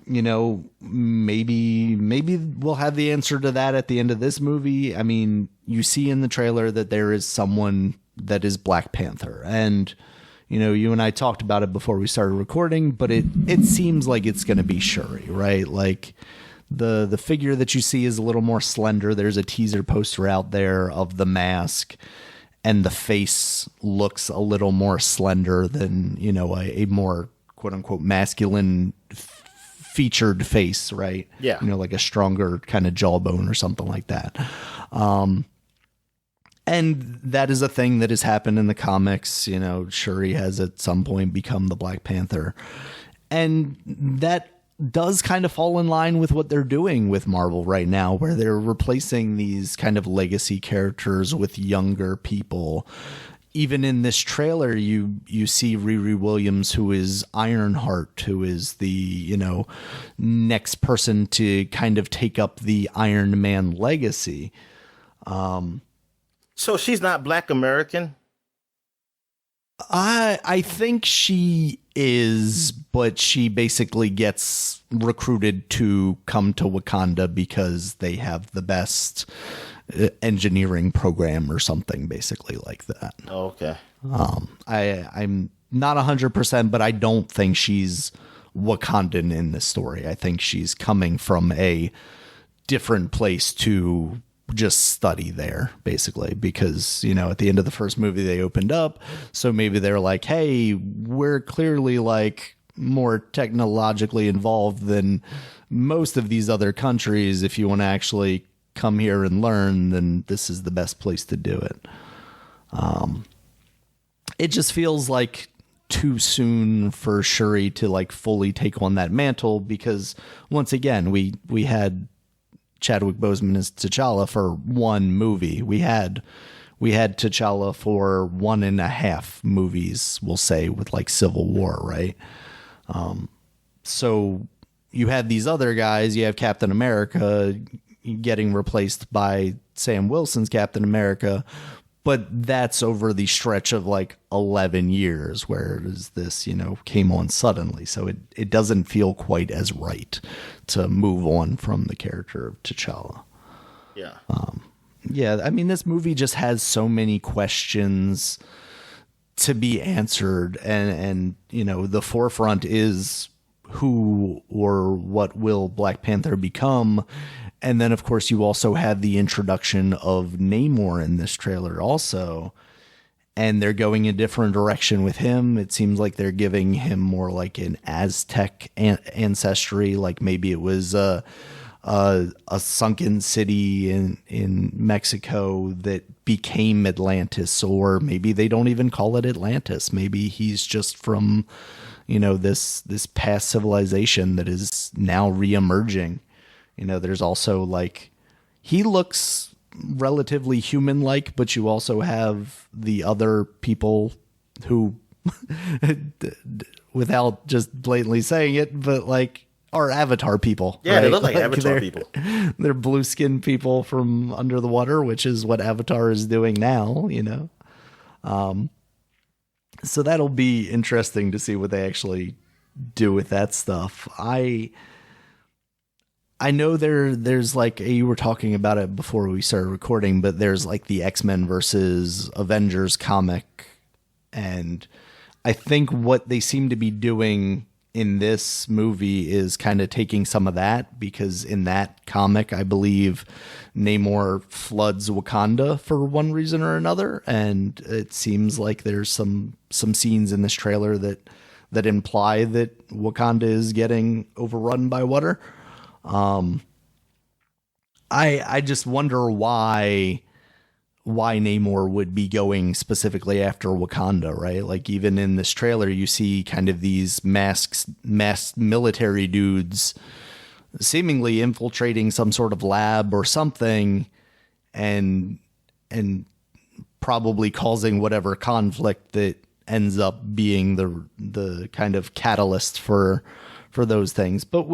you know, maybe we'll have the answer to that at the end of this movie. I mean, you see in the trailer that there is someone that is Black Panther, and, you know, you and I talked about it before we started recording, but it seems like it's going to be Shuri, right? Like, the figure that you see is a little more slender. There's a teaser poster out there of the mask, and the face looks a little more slender than, you know, a more quote unquote masculine featured face, right? Yeah. You know, like a stronger kind of jawbone or something like that. And that is a thing that has happened in the comics. You know, Shuri has at some point become the Black Panther. And that does kind of fall in line with what they're doing with Marvel right now, where they're replacing these kind of legacy characters with younger people. Even in this trailer, you see Riri Williams, who is Ironheart, who is the, you know, next person to kind of take up the Iron Man legacy. So she's not Black American? I think she is, but she basically gets recruited to come to Wakanda because they have the best engineering program or something basically like that. Oh, okay. I'm not 100%, but I don't think she's Wakandan in this story. I think she's coming from a different place to just study there, basically, because, you know, at the end of the first movie they opened up, so maybe they're like, hey, we're clearly like more technologically involved than most of these other countries. If you want to actually come here and learn, then this is the best place to do it. It just feels like too soon for Shuri to like fully take on that mantle, because once again, we had Chadwick Boseman as T'Challa for one movie. We had T'Challa for 1.5 movies, we'll say, with like Civil War, right? So you had these other guys, you have Captain America, getting replaced by Sam Wilson's Captain America, but that's over the stretch of like 11 years, whereas this, came on suddenly. So it doesn't feel quite as right to move on from the character of T'Challa. Yeah. Yeah, I mean, this movie just has so many questions to be answered, and the forefront is who or what will Black Panther become. And then, of course, you also had the introduction of Namor in this trailer also, and they're going a different direction with him. It seems like they're giving him more like an Aztec ancestry, like maybe it was a sunken city in Mexico that became Atlantis, or maybe they don't even call it Atlantis. Maybe he's just from, this past civilization that is now reemerging. There's also like, he looks relatively human-like, but you also have the other people who, without just blatantly saying it, but like, are Avatar people. Yeah, right? they look like Avatar people. They're blue skin people from under the water, which is what Avatar is doing now, So that'll be interesting to see what they actually do with that stuff. I know there's like, you were talking about it before we started recording, but there's like the X-Men versus Avengers comic. And I think what they seem to be doing in this movie is kind of taking some of that, because in that comic, I believe Namor floods Wakanda for one reason or another. And it seems like there's some scenes in this trailer that imply that Wakanda is getting overrun by water. I just wonder why Namor would be going specifically after Wakanda, right? Like, even in this trailer, you see kind of these masked military dudes seemingly infiltrating some sort of lab or something, and probably causing whatever conflict that ends up being the kind of catalyst for those things. But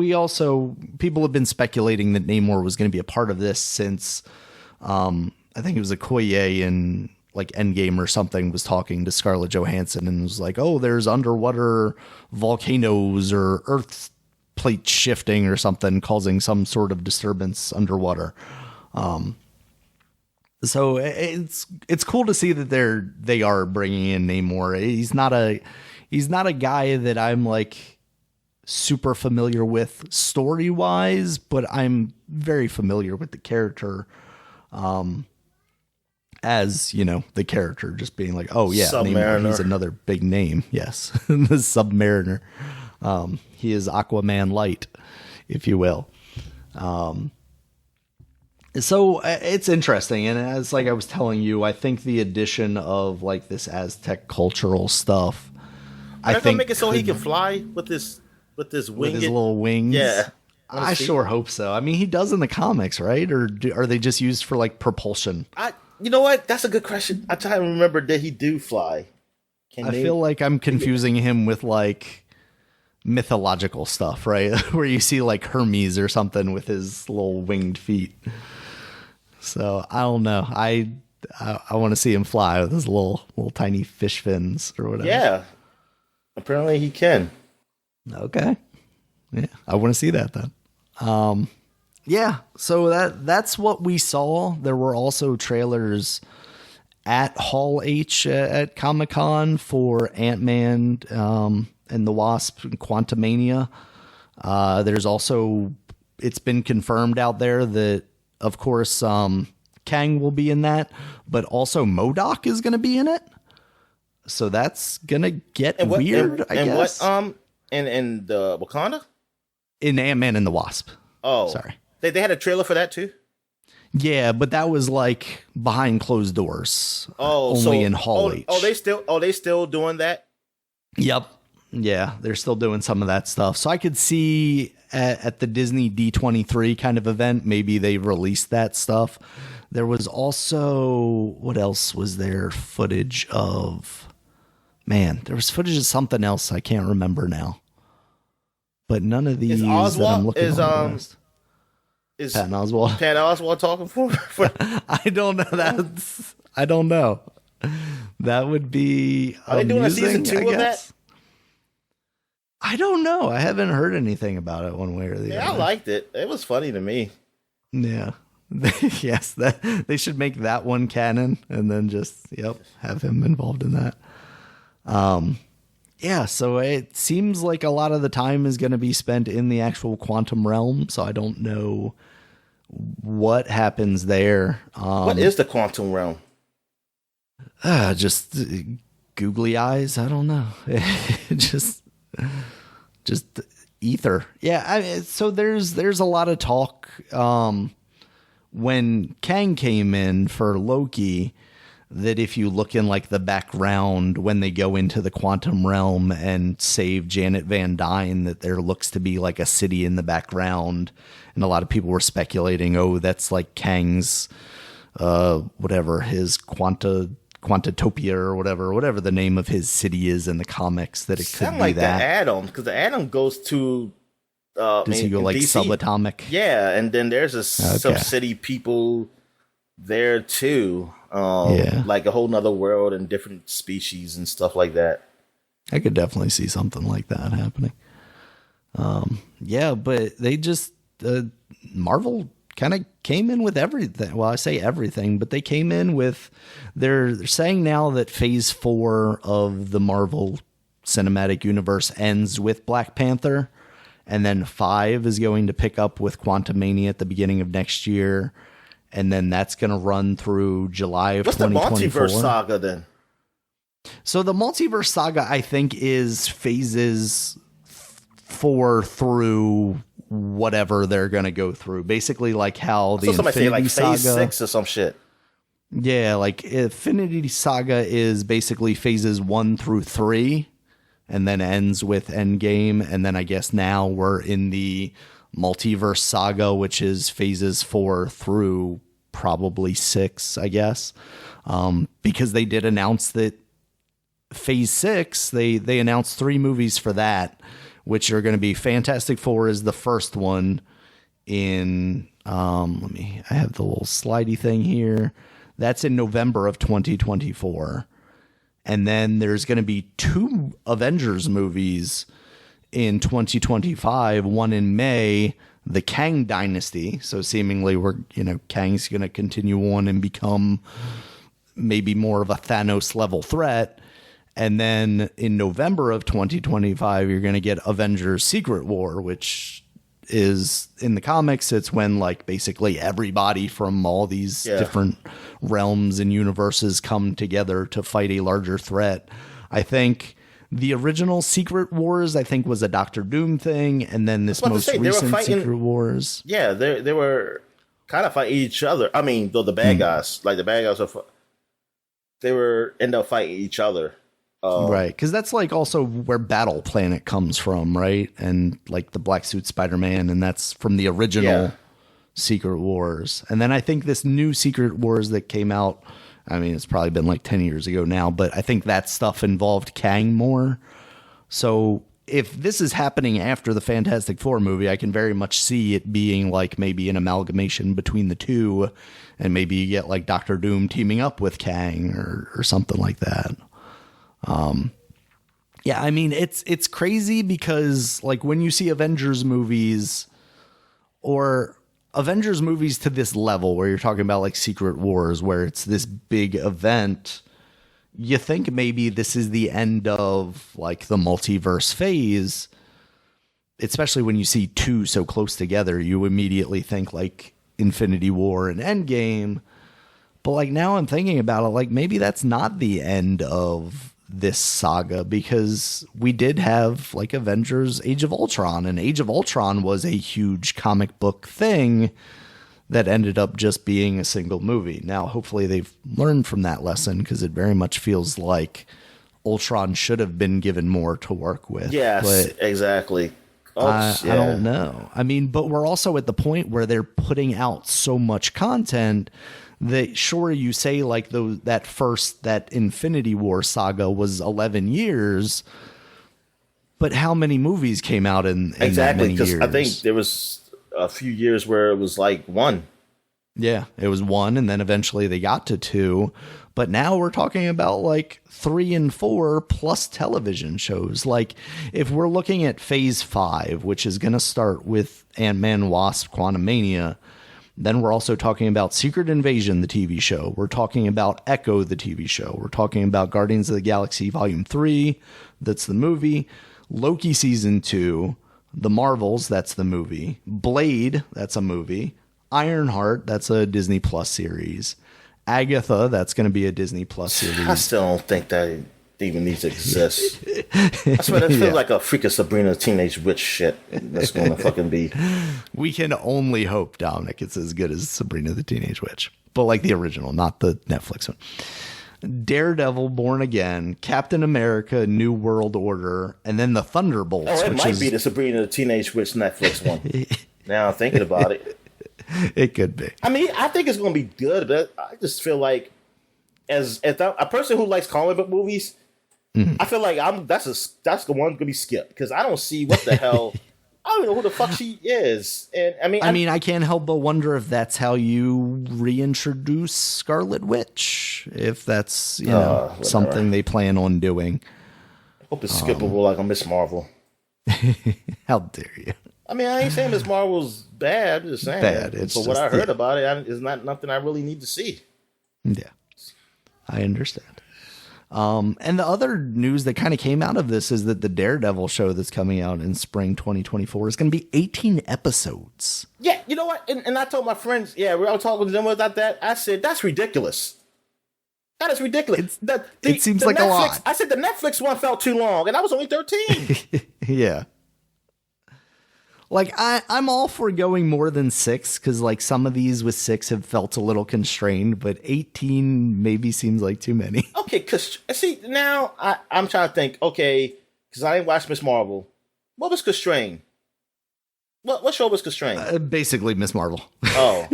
people have been speculating that Namor was going to be a part of this since, I think it was Okoye in like Endgame or something was talking to Scarlett Johansson and was like, oh, there's underwater volcanoes or earth plate shifting or something causing some sort of disturbance underwater. So it's cool to see that they are bringing in Namor. He's not a guy that I'm like super familiar with story wise, but I'm very familiar with the character. As the character just being like, oh yeah, Namor, he's another big name. Yes. The Submariner. He is Aquaman light, if you will. So it's interesting. And as like I was telling you, I think the addition of like this Aztec cultural stuff, I think make it so he can fly with his winged, with his little wings. Yeah. I sure hope so. I mean, he does in the comics, right? Or are they just used for like propulsion? You know what? That's a good question. I try to remember, did he do fly? I feel like I'm confusing him with like mythological stuff, right? Where you see like Hermes or something with his little winged feet. So I don't know. I want to see him fly with his little tiny fish fins or whatever. Yeah. Apparently he can. Okay. Yeah, I want to see that then. Yeah, so that's what we saw. There were also trailers at Hall H at Comic-Con for Ant-Man and the Wasp and Quantumania. There's also, it's been confirmed out there that, of course, Kang will be in that, but also MODOK is going to be in it. So that's going to get weird, I guess. And the Wakanda? In Ant-Man and the Wasp. Oh. Sorry. They had a trailer for that too? Yeah, but that was like behind closed doors. Oh, only in Hall H. They still doing that? Yep. Yeah, they're still doing some of that stuff. So I could see at the Disney D23 kind of event, maybe they released that stuff. There was also, what else was there? Footage of, there was footage of something else I can't remember now. But none of these that I'm looking at. Is Patton Oswalt. Patton Oswalt talking for? I don't know. I don't know. That would be. Are they doing a season 2 of that? I don't know. I haven't heard anything about it one way or the other. I liked it. It was funny to me. Yeah. Yes, they should make that one canon and then just have him involved in that. Yeah, so it seems like a lot of the time is going to be spent in the actual quantum realm, so I don't know what happens there. What is the quantum realm? Just googly eyes. I don't know. just ether. Yeah. So there's a lot of talk. When Kang came in for Loki, that if you look in like the background when they go into the quantum realm and save Janet Van Dyne, that there looks to be like a city in the background, and a lot of people were speculating, that's like Kang's whatever his Quantatopia or whatever the name of his city is in the comics, that it could sound be like that. The atom, because the atom goes to does he go like DC? Subatomic? Yeah, and then there's some city people there too. Like a whole nother world and different species and stuff like that. I could definitely see something like that happening. But they just Marvel kind of came in with everything. Well, I say everything, but they came in with, they're saying now that phase 4 of the Marvel Cinematic Universe ends with Black Panther, and then 5 is going to pick up with Quantumania at the beginning of next year, and then that's going to run through July of 2024. What's the multiverse saga then? So the multiverse saga, I think, is phases 4 through whatever they're going to go through. Basically, like how the Infinity Saga, phase 6 or some shit. Yeah, like Infinity Saga is basically phases 1 through 3, and then ends with Endgame. And then I guess now we're in the multiverse saga, which is phases 4 through probably 6, I guess. Because they did announce that phase 6, they announced 3 movies for that, which are going to be Fantastic Four is the first one in, I have the little slidey thing here. That's in November of 2024. And then there's going to be 2 Avengers movies in 2025, one in May, the Kang Dynasty. So seemingly Kang's going to continue on and become maybe more of a Thanos level threat. And then in November of 2025, you're going to get Avengers Secret War, which is in the comics. It's when like basically everybody from all these different realms and universes come together to fight a larger threat. I think the original Secret Wars, was a Doctor Doom thing. And then this most recent Secret Wars. Yeah, they were kind of fighting each other. I mean, though the bad guys, like the bad guys, they were end up fighting each other. Right, because that's like also where Battle Planet comes from, right? And like the Black Suit Spider-Man, and that's from the original Secret Wars. And then I think this new Secret Wars that came out, it's probably been like 10 years ago now, but I think that stuff involved Kang more. So if this is happening after the Fantastic Four movie, I can very much see it being like maybe an amalgamation between the two, and maybe you get like Doctor Doom teaming up with Kang or something like that. It's crazy because like when you see Avengers movies or Avengers movies to this level where you're talking about like Secret Wars, where it's this big event, you think maybe this is the end of like the multiverse phase, especially when you see 2 so close together. You immediately think like Infinity War and Endgame. But like now I'm thinking about it, like maybe that's not the end of this saga, because we did have like Avengers Age of Ultron, and Age of Ultron was a huge comic book thing that ended up just being a single movie. Now, hopefully they've learned from that lesson, because it very much feels like Ultron should have been given more to work with. Yes, but exactly. I don't know. But we're also at the point where they're putting out so much content that sure, you say like that Infinity War saga was 11 years, but how many movies came out in that many years? I think there was a few years where it was like 1. Yeah, it was 1, and then eventually they got to 2. But now we're talking about like 3 and 4 plus television shows. Like if we're looking at Phase 5, which is going to start with Ant-Man Wasp Quantumania, then we're also talking about Secret Invasion, the TV show. We're talking about Echo, the TV show. We're talking about Guardians of the Galaxy Volume 3, that's the movie. Loki Season 2, The Marvels, that's the movie. Blade, that's a movie. Ironheart, that's a Disney Plus series. Agatha, that's going to be a Disney Plus series. I still don't think that even needs to exist. I swear that feels like a freaking Sabrina Teenage Witch shit that's going to fucking be. We can only hope, Dominic, it's as good as Sabrina the Teenage Witch. But like the original, not the Netflix one. Daredevil, Born Again, Captain America, New World Order, and then the Thunderbolts. Oh, it might be the Sabrina the Teenage Witch Netflix one. Now I'm thinking about it. It could be. I mean, I think it's going to be good, but I just feel like as a person who likes comic book movies, I feel like that's the one going to be skipped because I don't see what the hell. I don't even know who the fuck she is. And I mean, I can't help but wonder if that's how you reintroduce Scarlet Witch, if that's something they plan on doing. I hope it's skippable like a Miss Marvel. How dare you? I mean, I ain't saying Miss Marvel's bad. I'm just saying. Bad. It's but what I heard about it is not nothing I really need to see. Yeah, I understand. And the other news that kind of came out of this is that the Daredevil show that's coming out in spring 2024 is going to be 18 episodes. Yeah, you know what? And I told my friends, we were talking to them about that. I said, that's ridiculous. That is ridiculous. It seems like Netflix, a lot. I said the Netflix one felt too long, and I was only 13. Yeah. Like, I'm all for going more than 6, because, like, some of these with 6 have felt a little constrained, but 18 maybe seems like too many. Okay, because, see, now I'm trying to think, okay, because I didn't watch Miss Marvel. What was constrained? What show was constrained? Basically, Miss Marvel. Oh.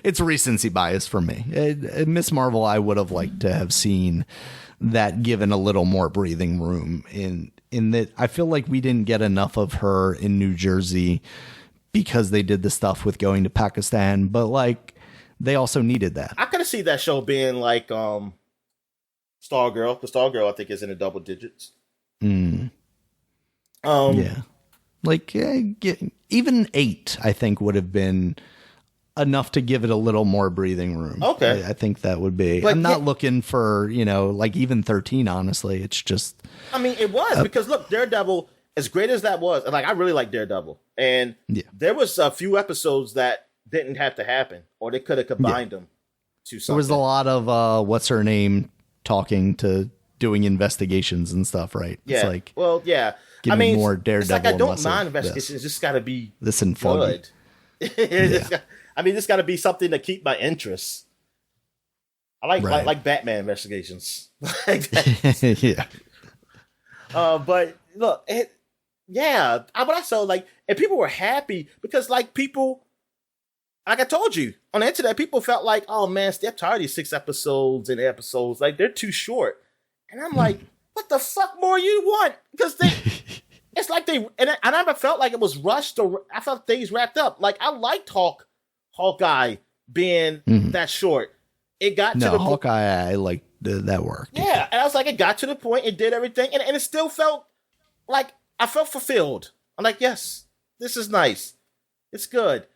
It's recency bias for me. Miss Marvel, I would have liked to have seen that given a little more breathing room in that I feel like we didn't get enough of her in New Jersey because they did the stuff with going to Pakistan, but like they also needed that. I could have seen that show being like Stargirl. The Stargirl I think is in the double digits. Yeah. Like even 8 I think would have been enough to give it a little more breathing room. Okay. I think that would be. But I'm not looking for, like even 13, honestly. It's just. I mean, it was because look, Daredevil, as great as that was, like I really like Daredevil. And there was a few episodes that didn't have to happen, or they could have combined them to something. There was a lot of what's her name talking to doing investigations and stuff, right? Yeah. It's like, well, yeah. Give me more Daredevil. It's like I don't mind investigations. It's just got to be this and good. It's got to be something to keep my interest. I like Batman investigations. Yeah. But look, but I saw like, and people were happy because like people, like I told you on the internet, people felt like, oh man, they're tired of these 6 episodes and episodes, like they're too short. And I'm like, what the fuck more you want? Because it's like I never felt like it was rushed or I felt things wrapped up. Like I liked Hawkeye being that short. It got to the Hawkeye, I like that work. Yeah, and I was like, it got to the point, it did everything, and it still felt like I felt fulfilled. I'm like, yes, this is nice. It's good.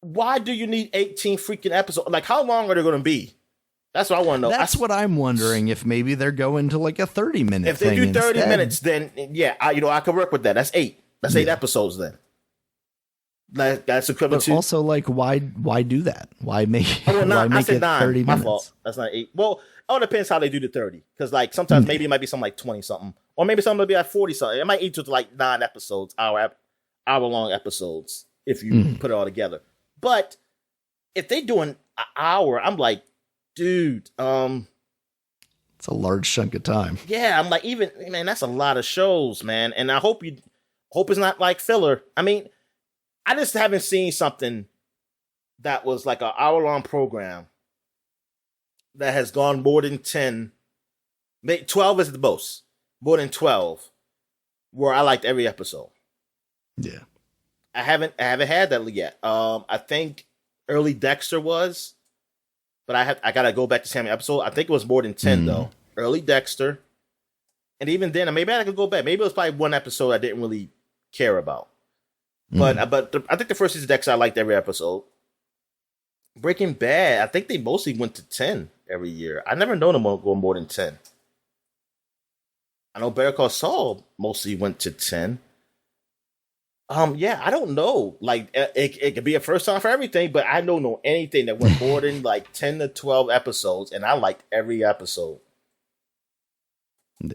Why do you need 18 freaking episodes? Like, how long are they going to be? That's what I want to know. That's what I'm wondering, if maybe they're going to like a 30-minute If they do 30 instead. minutes, then I could work with that. That's 8. That's 8 episodes then. That's equivalent to. Also, like, why do that? Why make? Oh, well, why make it 9. 30 My minutes? fault. That's not 8. Well, it all depends how they do the 30. Because like sometimes maybe it might be something like 20 something, or maybe something will be like 40 something. It might eat to like 9 episodes, hour long episodes if you put it all together. But if they doing an hour, I'm like, dude, it's a large chunk of time. Yeah, I'm like, man, that's a lot of shows, man. And I hope it's not like filler. I mean, I just haven't seen something that was like an hour-long program that has gone more than 10, 12 is the most, more than 12, where I liked every episode. Yeah. I haven't had that yet. I think early Dexter was, but I gotta go back to see how many episodes. I think it was more than 10 though. Early Dexter, and even then, maybe I could go back. Maybe it was probably one episode I didn't really care about. But I think the first season of Dexter I liked every episode. Breaking Bad, I think they mostly went to 10 every year. I never known them go more than 10. I know Better Call Saul mostly went to 10. Yeah, I don't know. Like, it could be a first time for everything, but I don't know anything that went more than like 10 to 12 episodes, and I liked every episode. Yeah.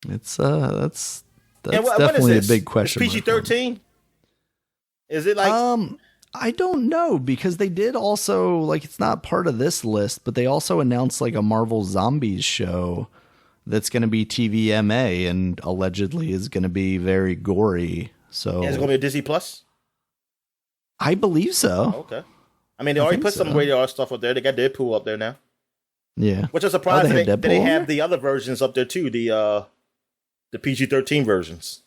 That's definitely a big question. PG-13? Is it like I don't know, because they did also, like, it's not part of this list, but they also announced like a Marvel Zombies show that's going to be TVMA and allegedly is going to be very gory. So is it going to be a Disney Plus? I believe so. Okay. I mean, they already put some rated R stuff up there. They got Deadpool up there now. Yeah. Which is surprising. They have the other versions up there too. The PG-13 versions.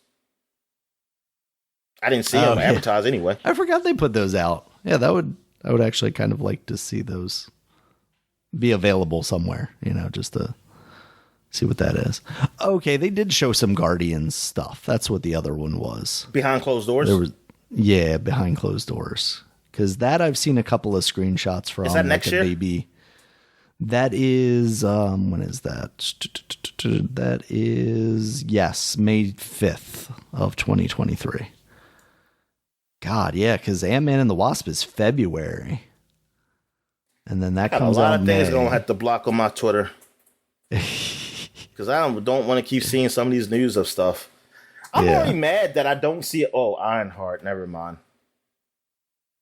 I didn't see them advertised anyway. I forgot they put those out. Yeah, I would actually kind of like to see those be available somewhere, just to see what that is. Okay, they did show some Guardians stuff. That's what the other one was. Behind closed doors? Behind closed doors. Because that I've seen a couple of screenshots from. Is that next year? Baby. That is, when is that? That is, yes, May 5th of 2023. God, yeah, because Ant-Man and the Wasp is February. And then that comes out a lot of May. things going to have to block on my Twitter. Because I don't want to keep seeing some of these news of stuff. I'm already mad that I don't see it. Oh, Ironheart, never mind.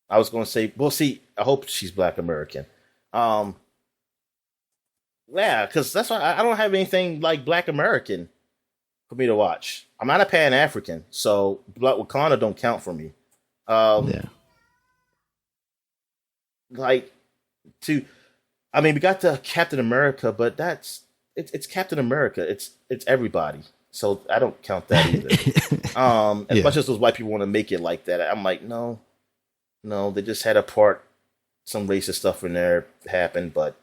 I was going to say, well, see, I hope she's Black American. Yeah, because that's why I don't have anything like Black American for me to watch. I'm not a Pan-African, so Black Wakanda don't count for me. Like, we got the Captain America, but it's Captain America. It's everybody, so I don't count that either. As much as those white people want to make it like that, I'm like, no, they just had some racist stuff in there happen, but.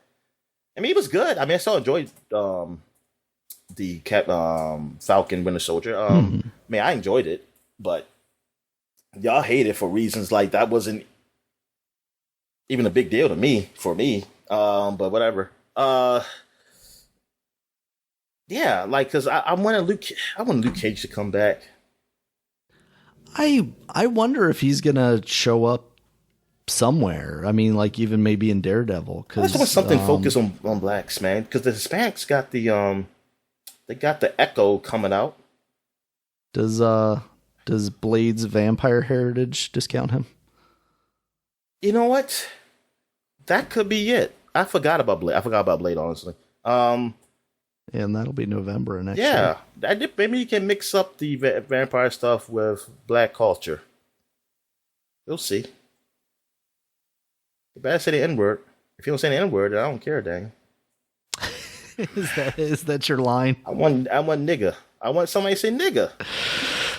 I mean, it was good. I mean, I still enjoyed the Falcon Winter Soldier. I mean, I enjoyed it, but y'all hate it for reasons like that wasn't even a big deal to me. But whatever. Yeah, like because I want Luke Cage to come back. I wonder if he's gonna show up somewhere. I mean, like even maybe in Daredevil. I just want something focused on blacks, man. Because the Hispanics got the Echo coming out. Does Blade's vampire heritage discount him? You know what? That could be it. I forgot about Blade, honestly. And that'll be November next year. Yeah, maybe you can mix up the vampire stuff with black culture. We'll see. You better say the N-word. If you don't say the N-word, I don't care, dang. Is that your line? I want nigga. I want somebody to say nigga.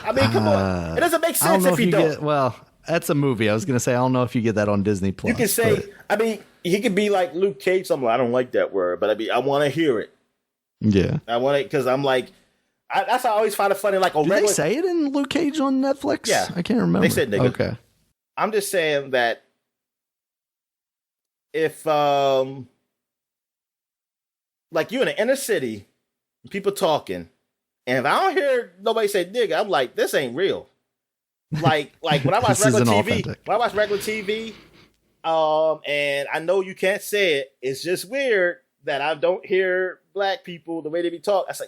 I mean, come on. It doesn't make sense if you don't. Well, that's a movie. I was going to say, I don't know if you get that on Disney Plus. You can say, I mean, he could be like Luke Cage. I'm like, I don't like that word, but I want to hear it. Yeah. I want it because I'm like, that's how I always find it funny. Like, did they say it in Luke Cage on Netflix? Yeah. I can't remember. They said nigga. Okay. I'm just saying that if like you in the inner city, people talking, and if I don't hear nobody say nigga, I'm like, this ain't real. Like when I watch regular TV, and I know you can't say it, it's just weird that I don't hear black people the way they be talking. I say,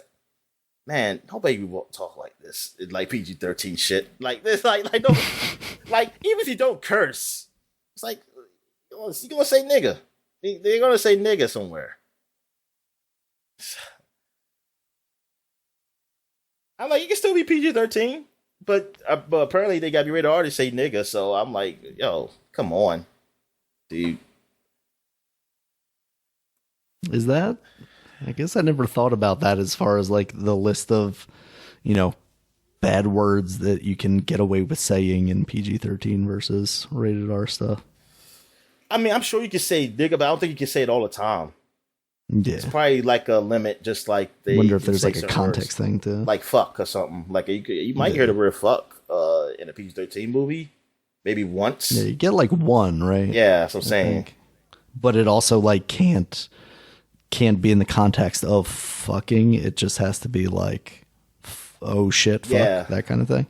man, nobody won't talk like this, like PG-13 shit, like this, like no, like even if you don't curse, it's like you're gonna say nigga. They're gonna say nigga somewhere. I'm like, you can still be PG-13, but apparently they got to be rated R to say nigga. So I'm like, yo, come on, dude. Is that? I guess I never thought about that as far as like the list of, bad words that you can get away with saying in PG-13 versus rated R stuff. I mean, I'm sure you can say nigga, but I don't think you can say it all the time. Yeah. It's probably like a limit, just like they wonder if there's like a certain context words, thing too. like fuck or something. Like you might hear the word fuck in a PG-13 movie, maybe once. Yeah, you get like one, right? Yeah, that's what I'm saying. But it also like can't be in the context of fucking. It just has to be like, oh shit, fuck, that kind of thing.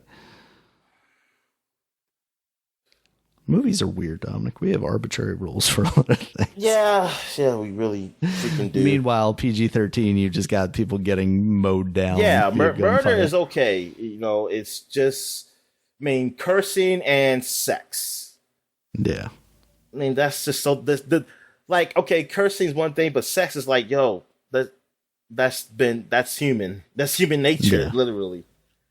Movies are weird, Dominic. We have arbitrary rules for a lot of things. Yeah, we really freaking do. Meanwhile, PG-13, you've just got people getting mowed down. Yeah, murder is okay. You know, it's just, I mean, cursing and sex. Yeah. I mean, that's just so, like, okay, cursing is one thing, but sex is like, yo, that's human. That's human nature, literally.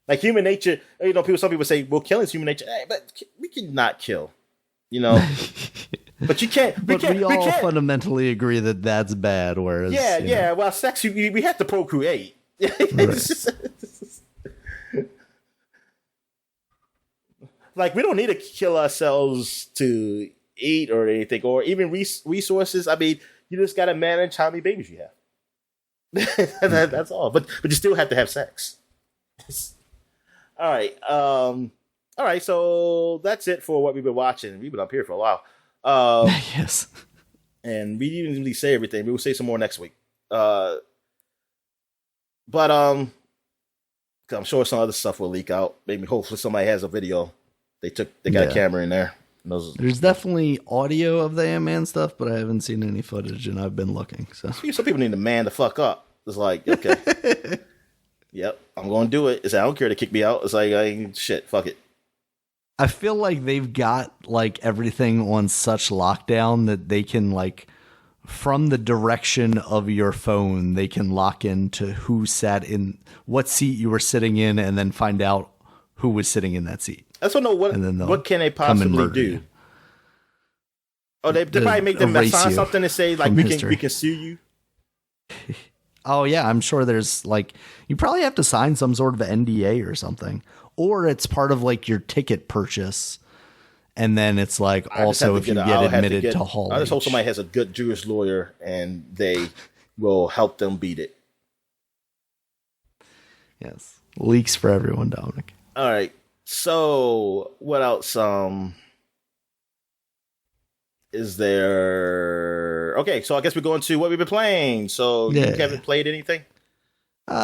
Like, human nature, you know, some people say, well, killing is human nature. Hey, but we can not kill. You know, but you can't. We all fundamentally agree that that's bad. Whereas, yeah. Well, sex, we have to procreate. Right. Like, we don't need to kill ourselves to eat or anything, or even resources. I mean, you just got to manage how many babies you have. That's all. But you still have to have sex. All right. All right, so that's it for what we've been watching. We've been up here for a while. Yes. And we didn't really say everything. We will say some more next week. But I'm sure some other stuff will leak out. Maybe hopefully somebody has a video. They got a camera in there. There's definitely audio of the Ant-Man stuff, but I haven't seen any footage, and I've been looking. So some people need to man the fuck up. It's like, okay, yep, I'm going to do it. It's like, I don't care to kick me out. It's like, shit, fuck it. I feel like they've got like everything on such lockdown that they can like from the direction of your phone, they can lock into who sat in what seat you were sitting in and then find out who was sitting in that seat. I just don't know what can they possibly do? You. Oh, they probably make them sign something and say like we can sue you. Oh yeah, I'm sure there's like you probably have to sign some sort of NDA or something. Or it's part of like your ticket purchase, and then it's like also if you get admitted to Hall. I just hope somebody has a good Jewish lawyer and they will help them beat it. Yes, leaks for everyone, Dominic. All right, so what else? Is there? Okay, so I guess we're going to what we've been playing. So you haven't played anything?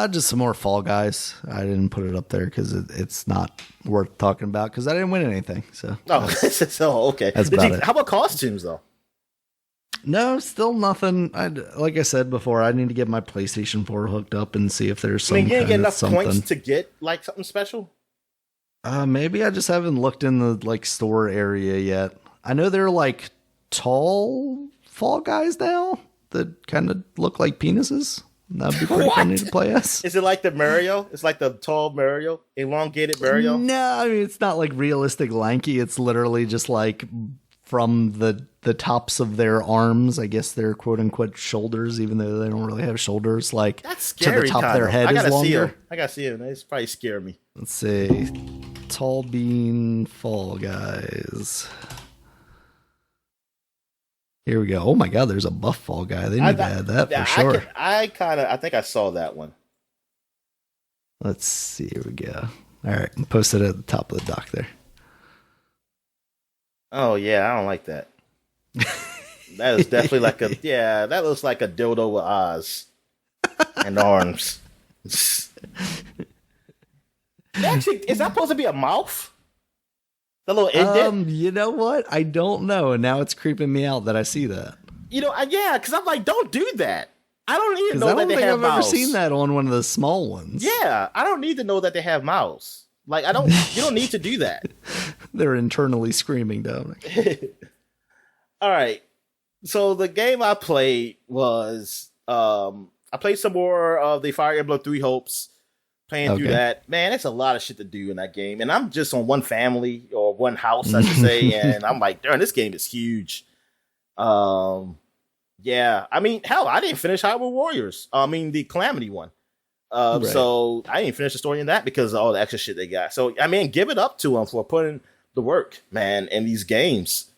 Just some more Fall Guys. I didn't put it up there because it's not worth talking about because I didn't win anything. So okay. That's about it. How about costumes though? No, still nothing. Like I said before, I need to get my PlayStation 4 hooked up and see if there's some. You didn't get enough points to get like something special. Maybe I just haven't looked in the like store area yet. I know they're like tall Fall Guys now that kind of look like penises. That'd be pretty funny to play as. Is it like the Mario? It's like the tall Mario, elongated Mario? No, I mean, it's not like realistic lanky. It's literally just like from the tops of their arms, I guess they're quote unquote shoulders, even though they don't really have shoulders. Like that's scary, to the top of their head is longer. I gotta see it. It's probably scare me. Let's see. Tall Bean Fall Guys. Here we go. Oh my God, there's a buff Fall Guy. They need to add that for sure. I think I saw that one. Let's see. Here we go. All right, post it at the top of the dock there. Oh yeah, I don't like that. That is definitely like that looks like a dildo with eyes and arms. Actually, is that supposed to be a mouth? The little indent? You know what? I don't know, and now it's creeping me out that I see that. You know, because I'm like, don't do that. I don't need to know that they have mouths. I've ever seen that on one of the small ones. Yeah, I don't need to know that they have mouths. Like, you don't need to do that. They're internally screaming, Dominic. All right. So the game I played was, I played some more of the Fire Emblem 3 Hopes. Playing through that, man, it's a lot of shit to do in that game. And I'm just on one family or one house, I should say. And I'm like, darn, this game is huge. Yeah. I mean, hell, I didn't finish Hyrule Warriors. I mean, the Calamity one. Right. So I didn't finish the story in that because of all the extra shit they got. So I mean, give it up to them for putting the work, man, in these games.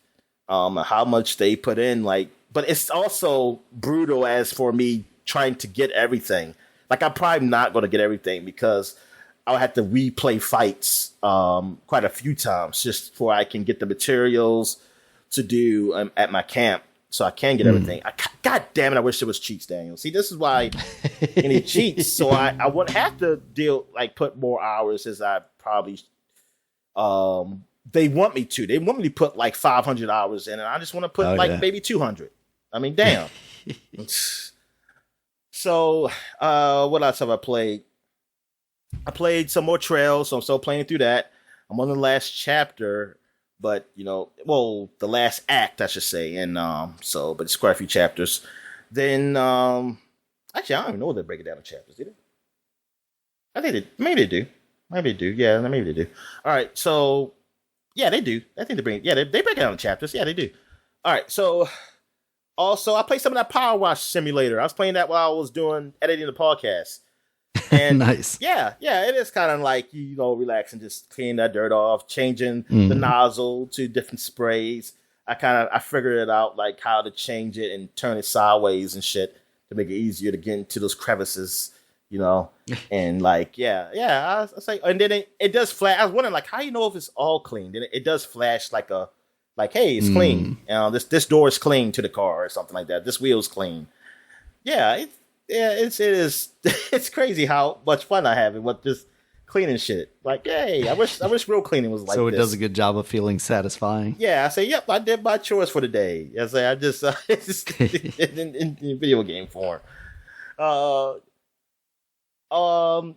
How much they put in, like, but it's also brutal as for me trying to get everything. Like, I'm probably not going to get everything because I'll have to replay fights quite a few times just before I can get the materials to do at my camp, so I can get everything. God damn it! I wish there was cheats, Daniel. See, this is why you need cheats. So I would have to put more hours as I probably. They want me to. They want me to put like 500 hours in, and I just want to put maybe 200. I mean, damn. So, what else have I played? I played some more Trails, so I'm still playing through that. I'm on the last chapter, but the last act, I should say, and but it's quite a few chapters. Then, actually, I don't even know if they break it down in chapters, do they? I think maybe they do. Maybe they do. Yeah, maybe they do. All right, so. Yeah, they do. I think they break it down in chapters. Yeah, they do. All right, so also I played some of that Power Wash Simulator. I was playing that while I was editing the podcast. And nice. Yeah, it is kind of like relax and just clean that dirt off, changing the nozzle to different sprays. I figured it out like how to change it and turn it sideways and shit to make it easier to get into those crevices. And I was like, and then it does flash. I was wondering, like, how you know if it's all clean? Then it does flash like hey, it's clean. This door is clean to the car or something like that. This wheel's clean. It is. It's crazy how much fun I have with just cleaning shit. Like, hey, I wish real cleaning was like this. So it does a good job of feeling satisfying. Yeah, I say, yep, I did my chores for the day. I say, I just in video game form. I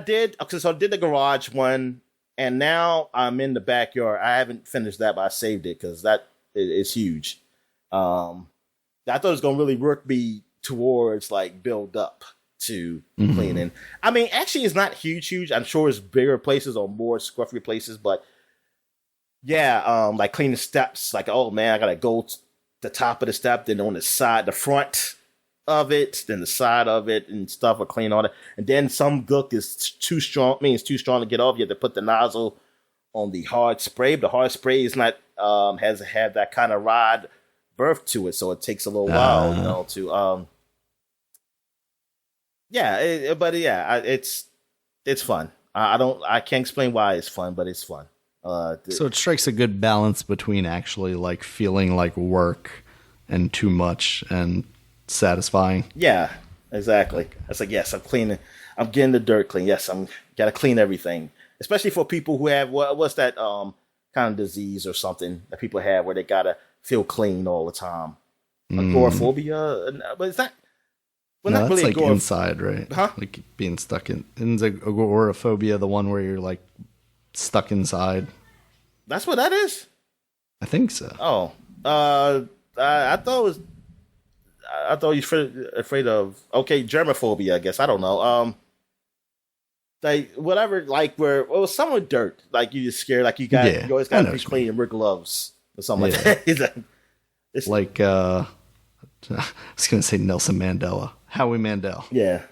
did. So I did the garage one, and now I'm in the backyard. I haven't finished that, but I saved it because that is huge. I thought it was gonna really work me towards like build up to cleaning. I mean, actually, it's not huge. I'm sure it's bigger places or more scruffy places, but like cleaning steps. Like, oh man, I gotta go to the top of the step, then on the side, the front of it, then the side of it and stuff, or clean all that. And then some gook is too strong. It's too strong to get off. You have to put the nozzle on the hard spray. The hard spray is not has that kind of rod birth to it, so it takes a little while, to it's fun. I can't explain why it's fun, but it's fun. So it strikes a good balance between actually like feeling like work and too much and satisfying. Yeah, exactly. It's like, yes, I'm cleaning. I'm getting the dirt clean. Yes, I'm gotta clean everything, especially for people who have what's that kind of disease or something that people have where they gotta feel clean all the time. Agoraphobia, but it's not. Well, no, not that's really like inside, right? Huh? Like being stuck in agoraphobia, the one where you're like stuck inside. That's what that is. I think so. Oh, I thought it was. I thought you're afraid of germophobia. I guess I don't know. Like whatever, like where it was some with dirt. Like you just scared. Like you always got to be clean and wear gloves or something like that. It's like I was gonna say Nelson Mandela, Howie Mandel. Yeah.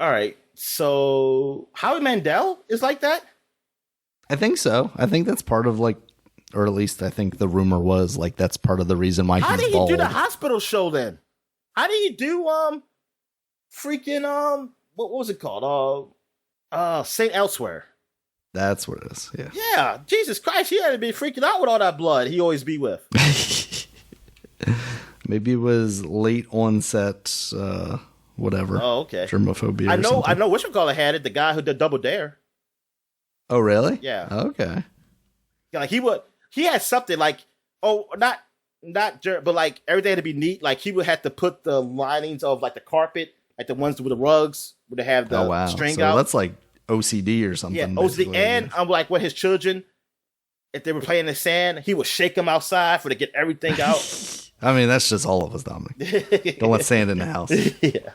All right. So Howie Mandel is like that. I think so. I think that's part of like. Or at least I think the rumor was like that's part of the reason why he's bald. How did he do the hospital show then? How did he do what was it called? Saint Elsewhere. That's what it is. Yeah. Yeah. Jesus Christ, he had to be freaking out with all that blood he always be with. Maybe it was late onset whatever. Oh, okay. Germophobia. I know whatchamacallit had it, the guy who did Double Dare. Oh really? Yeah. Okay. Yeah, like he had something like, not but like everything had to be neat. Like he would have to put the linings of like the carpet, like the ones with the rugs, would have the string out. That's like OCD or something. Yeah, OCD. And I'm like, when his children, if they were playing in the sand, he would shake them outside to get everything out. I mean, that's just all of us, Dominic. Don't let sand in the house. Yeah.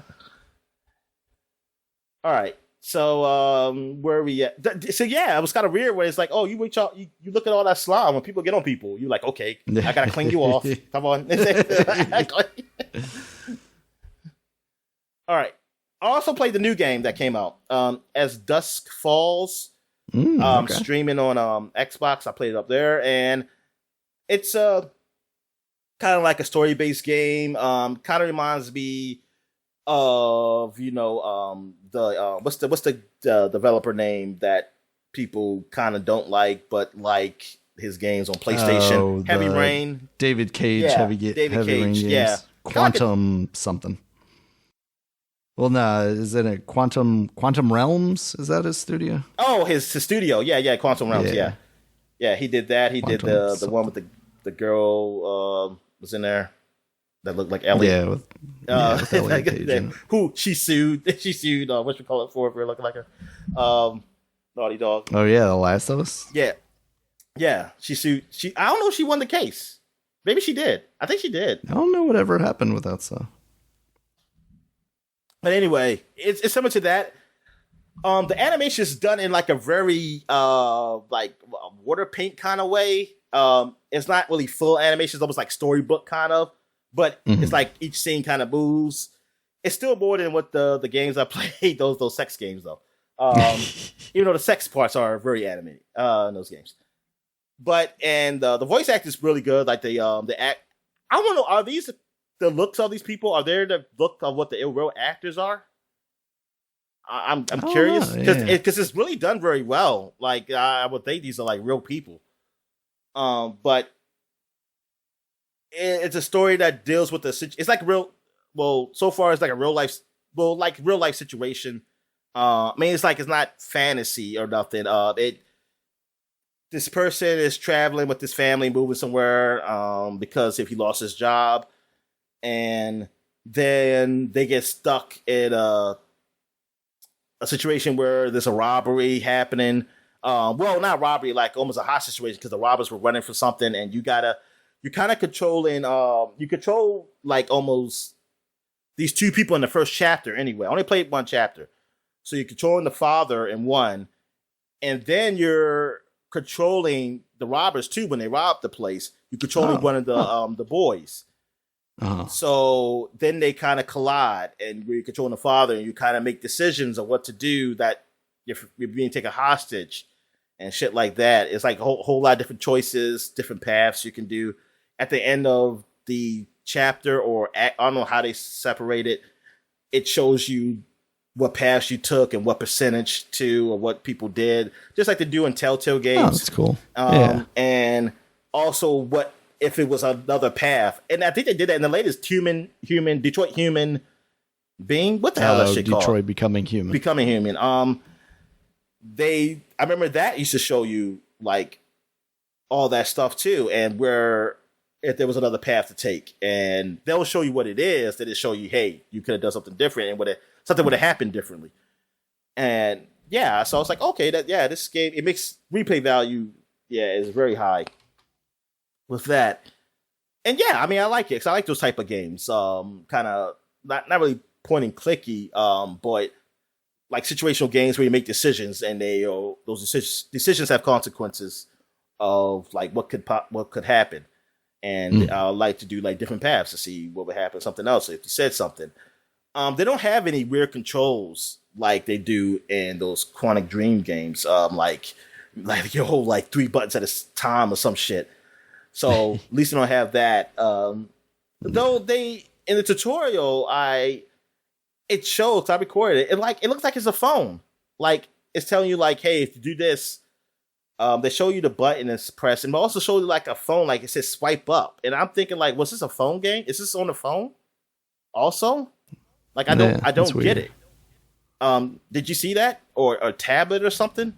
All right. So where are we at? So yeah, it was kind of weird where it's like, oh, you look at all that slime when people get on people. You're like, okay, I gotta clean you off. Come on. All right. I also played the new game that came out. As Dusk Falls. Okay. Streaming on Xbox. I played it up there, and it's kind of like a story-based game. Kind of reminds me of the what's the developer name that people kind of don't like, but like his games on PlayStation. Heavy Rain. David Cage. Yeah, Heavy David Rain Cage. games. Yeah. Quantum something. Well, no, is it a Quantum Realms? Is that his studio? Oh, his studio. Yeah, Quantum Realms. Yeah. He did that. He Quantum did the one with the girl was in there that looked like Ellie. Yeah, with Ellie Page in it. Who she sued? She sued. What you call it for looking like her? Naughty Dog. Oh yeah, The Last of Us. Yeah. She sued. I don't know if she won the case. Maybe she did. I think she did. I don't know whatever happened with that stuff. But anyway, it's similar to that. The animation is done in like a very like water paint kind of way. It's not really full animation; it's almost like storybook kind of. But it's like each scene kind of moves. It's still more than what the games I played. Those sex games though. Even though the sex parts are very animated in those games. But the voice acting is really good. Like the act. I don't know. Are these the looks of these people? Are they the look of what the real actors are? I'm curious because it's really done very well. Like I would think these are like real people. But it's a story that deals with it's like real. Well, so far it's like a real life situation. I mean, it's not fantasy or nothing. This person is traveling with his family, moving somewhere because if he lost his job. And then they get stuck in a situation where there's a robbery happening. Well, not robbery, like almost a hostage situation because the robbers were running for something, and you're kind of controlling. You control like almost these two people in the first chapter. Anyway, I only played one chapter, so you're controlling the father in one, and then you're controlling the robbers too when they rob the place. You're controlling one of the boys. So then they kind of collide, and you're controlling the father, and you kind of make decisions of what to do that you're being taken hostage and shit like that. It's like a whole lot of different choices, different paths you can do. At the end of the chapter, or I don't know how they separate it, it shows you what paths you took and what percentage to, or what people did, just like they do in Telltale games. Oh, that's cool. And also what if it was another path. And I think they did that in the latest Detroit Human Being. What the hell is that shit called? Detroit Becoming Human. Becoming Human. I remember that used to show you like all that stuff too, and where if there was another path to take, and they'll show you what it is. Then it show you, hey, you could have done something different, and something would have happened differently. And yeah, so I was like, okay, this game, it makes replay value, is very high with that. And yeah, I mean, I like it because I like those type of games. Kind of not really point and clicky, but like situational games where you make decisions, and those decisions have consequences of like what could happen. And I like to do like different paths to see what would happen, something else if you said something. They don't have any weird controls like they do in those Quantic Dream games. Like your whole like 3 buttons at a time or some shit. So at least they don't have that. Though they in the tutorial, it shows I recorded it. It looks like it's a phone. Like it's telling you like, hey, if you do this, they show you the button it's pressed, and they also show you like a phone, like it says swipe up. And I'm thinking like, was this a phone game? Is this on the phone? Also, like I don't get it. Did you see that or a tablet or something?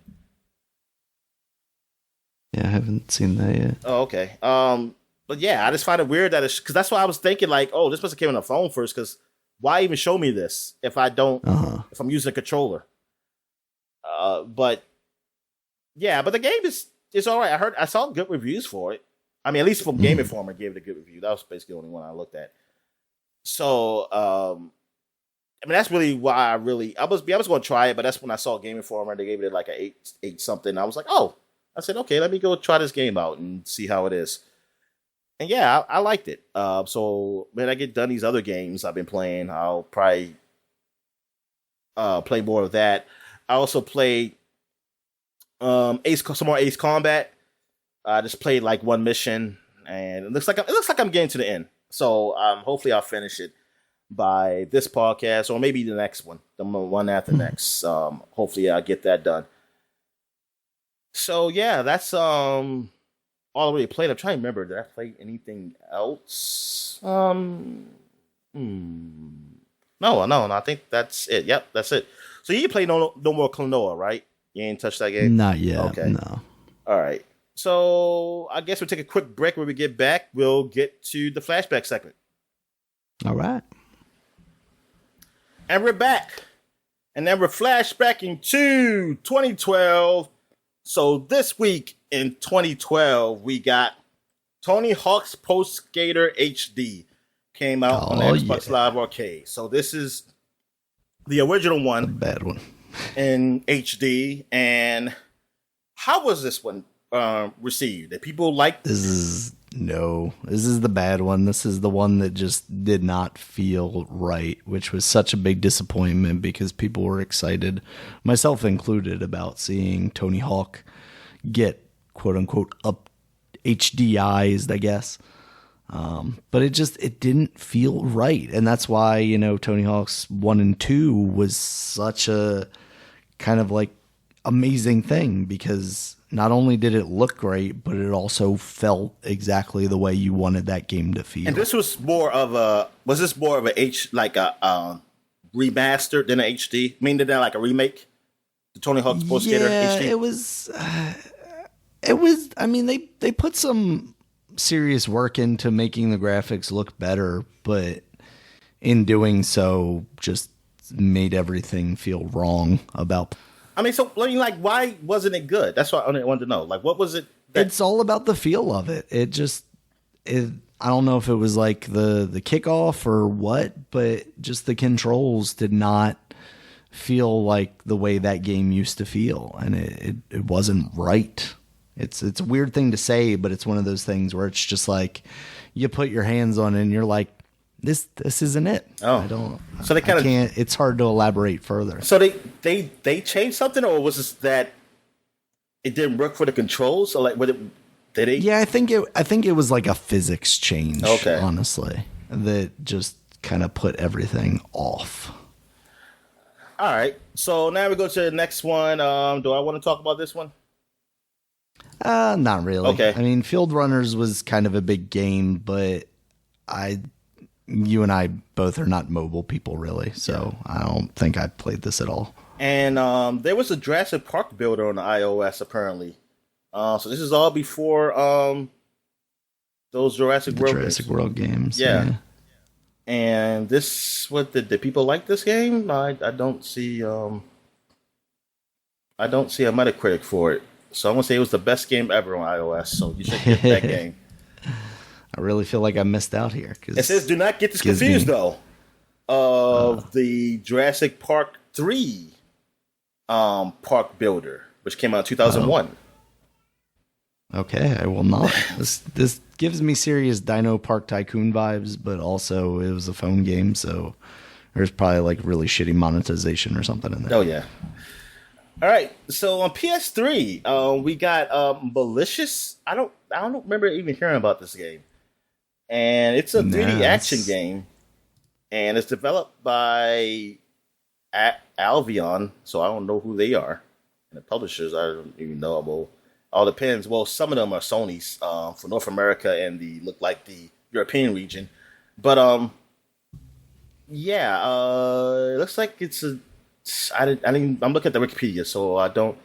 Yeah, I haven't seen that yet. Oh, okay. But yeah, I just find it weird that it's because that's why I was thinking like, oh, this must have came on a phone first. Because why even show me this if I don't if I'm using a controller? But yeah, but the game is all right. I saw good reviews for it. I mean, at least from Game Informer gave it a good review. That was basically the only one I looked at. So, I mean, that's really why I was going to try it, but that's when I saw Game Informer. They gave it like a 8 something. I was like, oh, I said, okay, let me go try this game out and see how it is. And yeah, I liked it. So when I get done these other games I've been playing, I'll probably play more of that. I also played some more Ace Combat. I just played like one mission, and it looks like I'm getting to the end. So hopefully I'll finish it by this podcast, or maybe the next one, the one after next. Hopefully I'll get that done. So yeah, that's all I really played. I'm trying to remember, did I play anything else? No, I think that's it. Yep, that's it. So you play no more Klonoa, right? You ain't touched that game? Not yet. Okay. No. All right. So I guess we'll take a quick break. When we get back, we'll get to the flashback segment. All right. And we're back. And then we're flashbacking to 2012. So this week in 2012, we got Tony Hawk's Pro Skater HD. Came out on Xbox Live Arcade. So this is the original one. The bad one. In HD. And how was this one received? Did people like this? Is the bad one. This is the one that just did not feel right, which was such a big disappointment because people were excited, myself included, about seeing Tony Hawk get quote unquote up HDized, I guess. But it didn't feel right. And that's why, Tony Hawk's 1 and 2 was such a kind of like amazing thing, because not only did it look great, but it also felt exactly the way you wanted that game to feel. And this was more of a remastered than an HD? I mean, than like a remake? The Tony Hawk's Pro Skater HD? It was, I mean, they put some serious work into making the graphics look better, but in doing so, just made everything feel wrong about. I mean, so why wasn't it good? That's what I wanted to know. Like, what was it? It's all about the feel of it. I don't know if it was like the kickoff or what, but just the controls did not feel like the way that game used to feel, and it wasn't right. It's a weird thing to say, but it's one of those things where it's just like you put your hands on it and you're like, this isn't it. Oh, it's hard to elaborate further. So they changed something, or was it that it didn't work for the controls? So did it? Yeah, I think it was like a physics change. Okay, honestly, that just kind of put everything off. All right, so now we go to the next one. Do I want to talk about this one? Not really. Okay. I mean, Field Runners was kind of a big game, but you and I both are not mobile people, really, so I don't think I played this at all. And there was a Jurassic Park builder on the iOS, apparently. So this is all before those Jurassic World games. Yeah. And this, did people like this game? I don't see a Metacritic for it. So I'm gonna say it was the best game ever on iOS. So you should get that game. I really feel like I missed out here. It says, do not get this confused, though, of the Jurassic Park 3 park builder, which came out in 2001. Okay, I will not. This gives me serious Dino Park Tycoon vibes, but also it was a phone game, so there's probably like really shitty monetization or something in there. Oh, yeah. All right, so on PS3, we got Malicious. I don't remember even hearing about this game. And it's a 3D action game, and it's developed by Albion, so I don't know who they are. And the publishers, I don't even know. Well, all depends. Well, some of them are Sony's for North America and the European region. But it looks like it's a. I'm looking at the Wikipedia, so I don't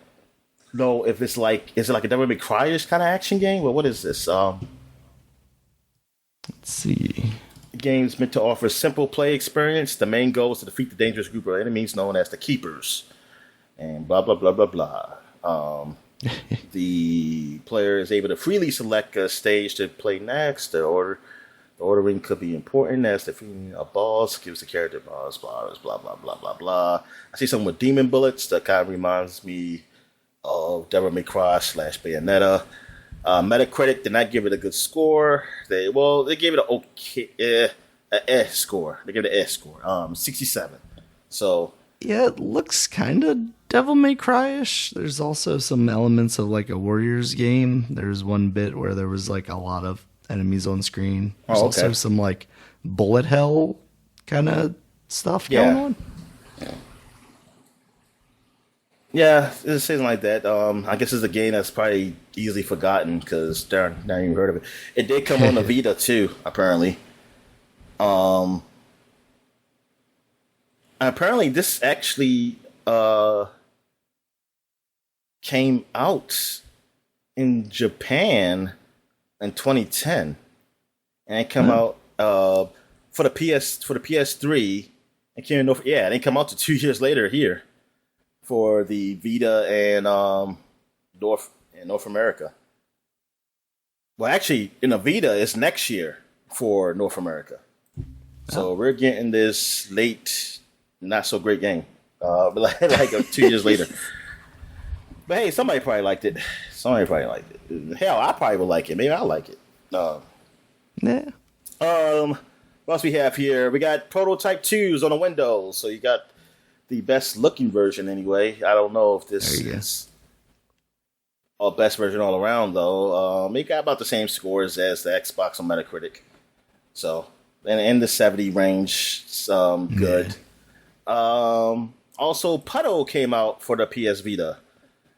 know if is it like a Devil May Cry-ish kind of action game? Well, what is this? Let's see. The game's meant to offer a simple play experience. The main goal is to defeat the dangerous group of enemies known as the Keepers. And blah, blah, blah, blah, blah. The player is able to freely select a stage to play next. The ordering could be important, as defeating a boss gives the character blah, blah, blah, blah, blah, blah, blah. I see something with demon bullets that kind of reminds me of Devil May Cry / Bayonetta. Metacritic did not give it a good score. They gave it an okay, score. They gave it an S score, 67. So Yeah, it looks kind of Devil May Cry-ish. There's also some elements of like a Warriors game. There's one bit where there was like a lot of enemies on screen. There's also some like bullet hell kind of stuff going on. Yeah, it's something like that. I guess it's a game that's probably easily forgotten because they're not even heard of it. It did come on the Vita too, apparently. Apparently, this actually came out in Japan in 2010, and it came out for the PS3. It came in, it didn't come out to 2 years later here for the Vita and North America. Well, actually, in the Vita, it's next year for North America. So we're getting this late, not so great game, like 2 years later. But hey, somebody probably liked it. Hell, I probably would like it. Maybe I'll like it. Yeah. What else we have here? We got Prototype 2s on the Windows. So you got the best looking version anyway. I don't know if this is a best version all around though. It got about the same scores as the Xbox on Metacritic. So, and in the 70 range, good. Also, Puddle came out for the PS Vita.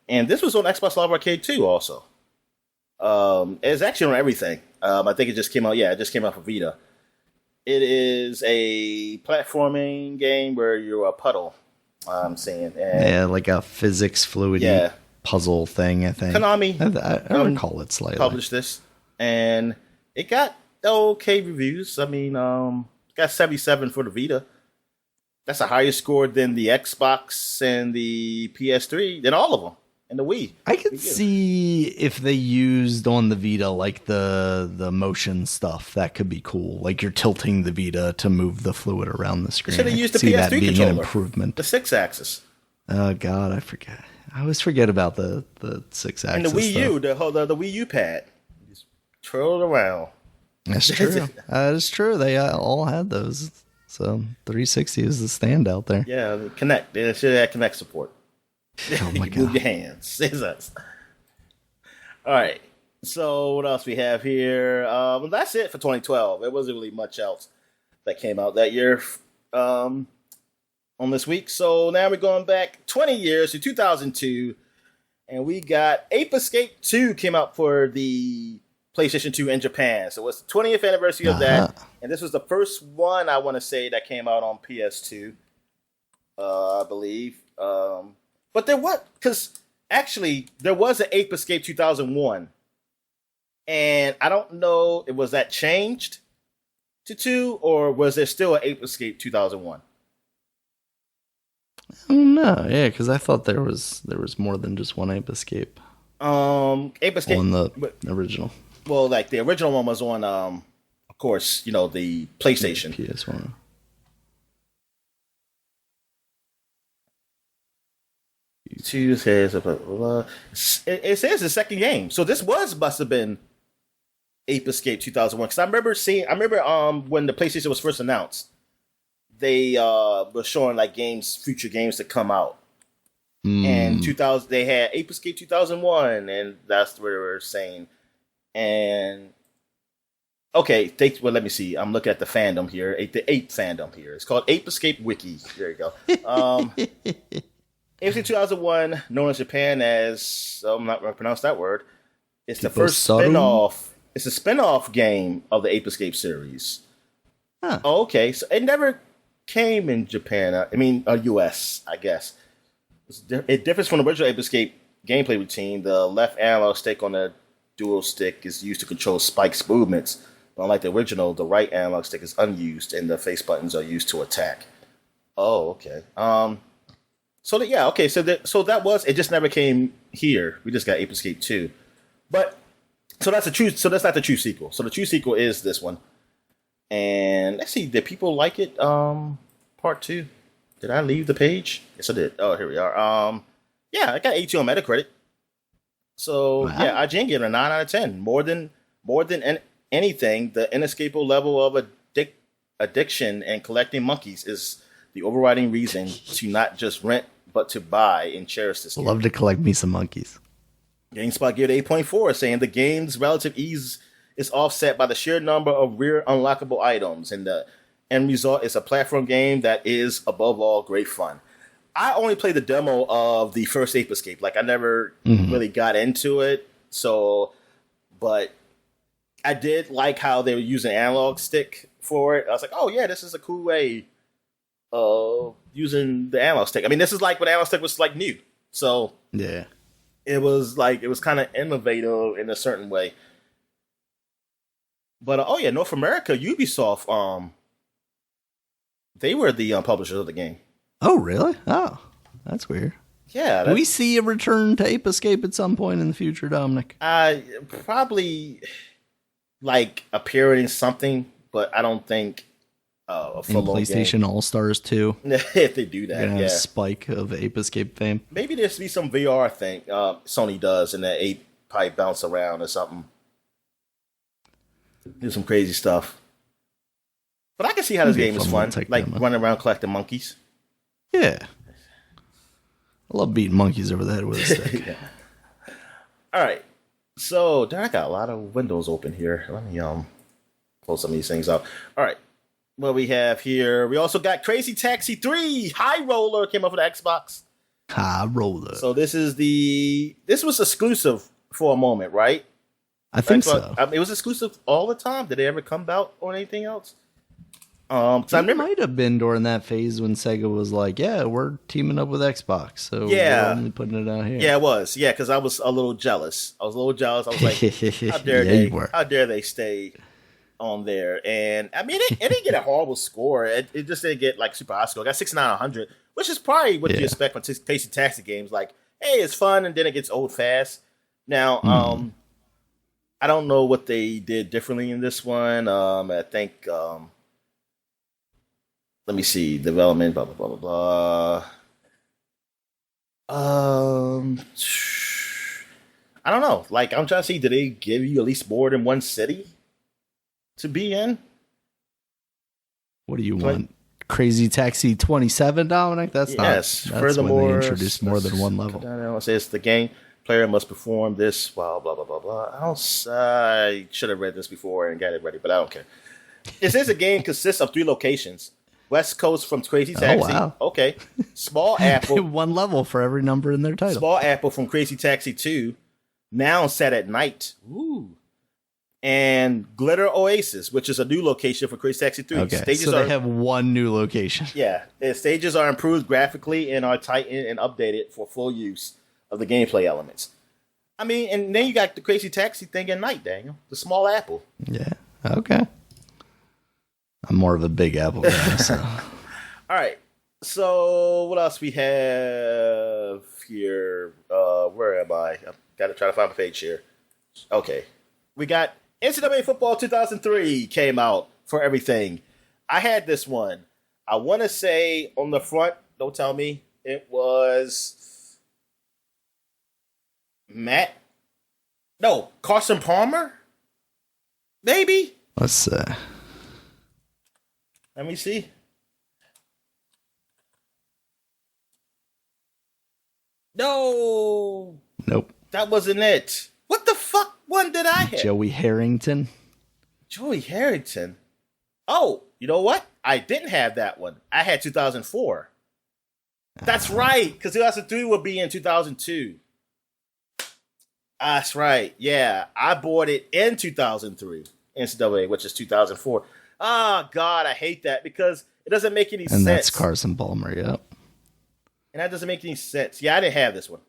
And this was on Xbox Live Arcade too also. It's actually on everything. I think it just came out. Yeah, it just came out for Vita. It is a platforming game where you're a puddle. I'm saying, like a physics fluid puzzle thing. I think Konami. I recall it slightly. Published this, and it got okay reviews. I mean, it got 77 for the Vita. That's a higher score than the Xbox and the PS3, than all of them. And the Wii. I could see if they used on the Vita like the motion stuff. That could be cool. Like you're tilting the Vita to move the fluid around the screen. Should have used the PS3 that being controller. An improvement. The 6-axis. Oh God, I forget. I always forget about the 6-axis. And the Wii U, the Wii U pad. Just twirl it around. That's true. That is true. They all had those. So 360 is the standout there. Yeah, Connect. They should have Connect support. Oh my God. Move your hands. All right. So what else we have here? That's it for 2012. There wasn't really much else that came out that year on this week. So now we're going back 20 years to 2002, and we got Ape Escape 2 came out for the PlayStation 2 in Japan. So it's the 20th anniversary of that, and this was the first one I want to say that came out on PS2, I believe. But there was, because actually there was an Ape Escape 2001, and I don't know, was that changed to 2, or was there still an Ape Escape 2001? I don't know. Yeah, because I thought there was more than just one Ape Escape. Ape Escape on the original. Well, like the original one was on, of course, the PlayStation. PS1. Two says it says the second game, so this must have been Ape Escape 2001. Because I remember when the PlayStation was first announced, they were showing like future games to come out. And 2000 they had Ape Escape 2001, and that's what they were saying. And okay, let me see. I'm looking at the fandom here, the Ape fandom here. It's called Ape Escape Wiki. There you go. Ape Escape 2001, known in Japan as, I'm not going to pronounce that word. It's the first spin-off. It's a spin-off game of the Ape Escape series. Huh. Oh, okay. So it never came in Japan. US, I guess. It differs from the original Ape Escape gameplay routine. The left analog stick on the dual stick is used to control Spike's movements. But unlike the original, the right analog stick is unused, and the face buttons are used to attack. Oh, okay. So that was it. Just never came here. We just got Ape Escape 2, but that's not the true sequel. So the true sequel is this one. And let's see, did people like it? Part 2. Did I leave the page? Yes, I did. Oh, here we are. Yeah, I got 82 on Metacritic. So yeah, IGN gave it a 9 out of 10. More than anything, the inescapable level of addiction and collecting monkeys is the overriding reason to not just rent, but to buy and cherish this game. Love to collect me some monkeys. GameSpot gave it 8.4, saying the game's relative ease is offset by the sheer number of rare unlockable items, and the end result is a platform game that is, above all, great fun. I only played the demo of the first Ape Escape. Like, I never really got into it, but I did like how they were using analog stick for it. I was like, oh yeah, this is a cool way of using the analog stick. I mean, this is like when analog stick was like new. So yeah, it was kind of innovative in a certain way. But North America, Ubisoft, they were the publishers of the game. Oh really? Oh, that's weird. Yeah. Do we see a return to Ape Escape at some point in the future, Dominic? Probably like appearing in something, but I don't think a full PlayStation All Stars 2. If they do that, a spike of Ape Escape fame. Maybe there's be some VR thing Sony does, and that ape pipe bounce around or something. Do some crazy stuff. But I can see how this game is fun, like running around collecting monkeys. Yeah, I love beating monkeys over the head with a stick. Yeah. All right, so I got a lot of windows open here. Let me close some of these things up. All right. What we have here, we also got Crazy Taxi 3 High Roller came up for the Xbox. High Roller. So this was exclusive for a moment, right? I think so. It was exclusive all the time. Did it ever come out on anything else? It might have been during that phase when Sega was like, "Yeah, we're teaming up with Xbox, so we're only putting it out here." Yeah, it was. Yeah, because I was a little jealous. I was like, how dare they stay on there? And I mean, it didn't get a horrible score. It just didn't get like super high score. It got 69/100, which is probably what you expect from Crazy Taxi games. Like, hey, it's fun, and then it gets old fast. Now, I don't know what they did differently in this one. I think, let me see, development, blah blah blah blah blah. I don't know. Like, I'm trying to see, did they give you at least more than one city to be in? What do you want? Crazy Taxi 27, Dominic? That's furthermore, when they introduced more than one level. It says the game player must perform this while blah blah blah blah. I should have read this before and got it ready, but I don't care. It says the game consists of 3 locations. West Coast from Crazy Taxi. Oh, wow. Okay. Small Apple. One level for every number in their title. Small Apple from Crazy Taxi 2. Now set at night. Ooh. And Glitter Oasis, which is a new location for Crazy Taxi 3. Okay, so they have one new location. Yeah. The stages are improved graphically and are tightened and updated for full use of the gameplay elements. I mean, and then you got the Crazy Taxi thing at night, Daniel. The Small Apple. Yeah. Okay. I'm more of a Big Apple guy. So. All right. So what else we have here? Where am I? I've got to try to find my page here. Okay. We got NCAA Football 2003 came out for everything. I had this one. I want to say on the front, don't tell me, it was Carson Palmer? Maybe? Let's see. Let me see. No. Nope. That wasn't it. What the fuck one did I have? Joey Harrington. Joey Harrington. Oh, you know what? I didn't have that one. I had 2004. That's right, because 2003 would be in 2002. That's right. Yeah, I bought it in 2003. NCAA, which is 2004. Oh, God, I hate that because it doesn't make any sense. And that's Carson Palmer, yep. And that doesn't make any sense. Yeah, I didn't have this one.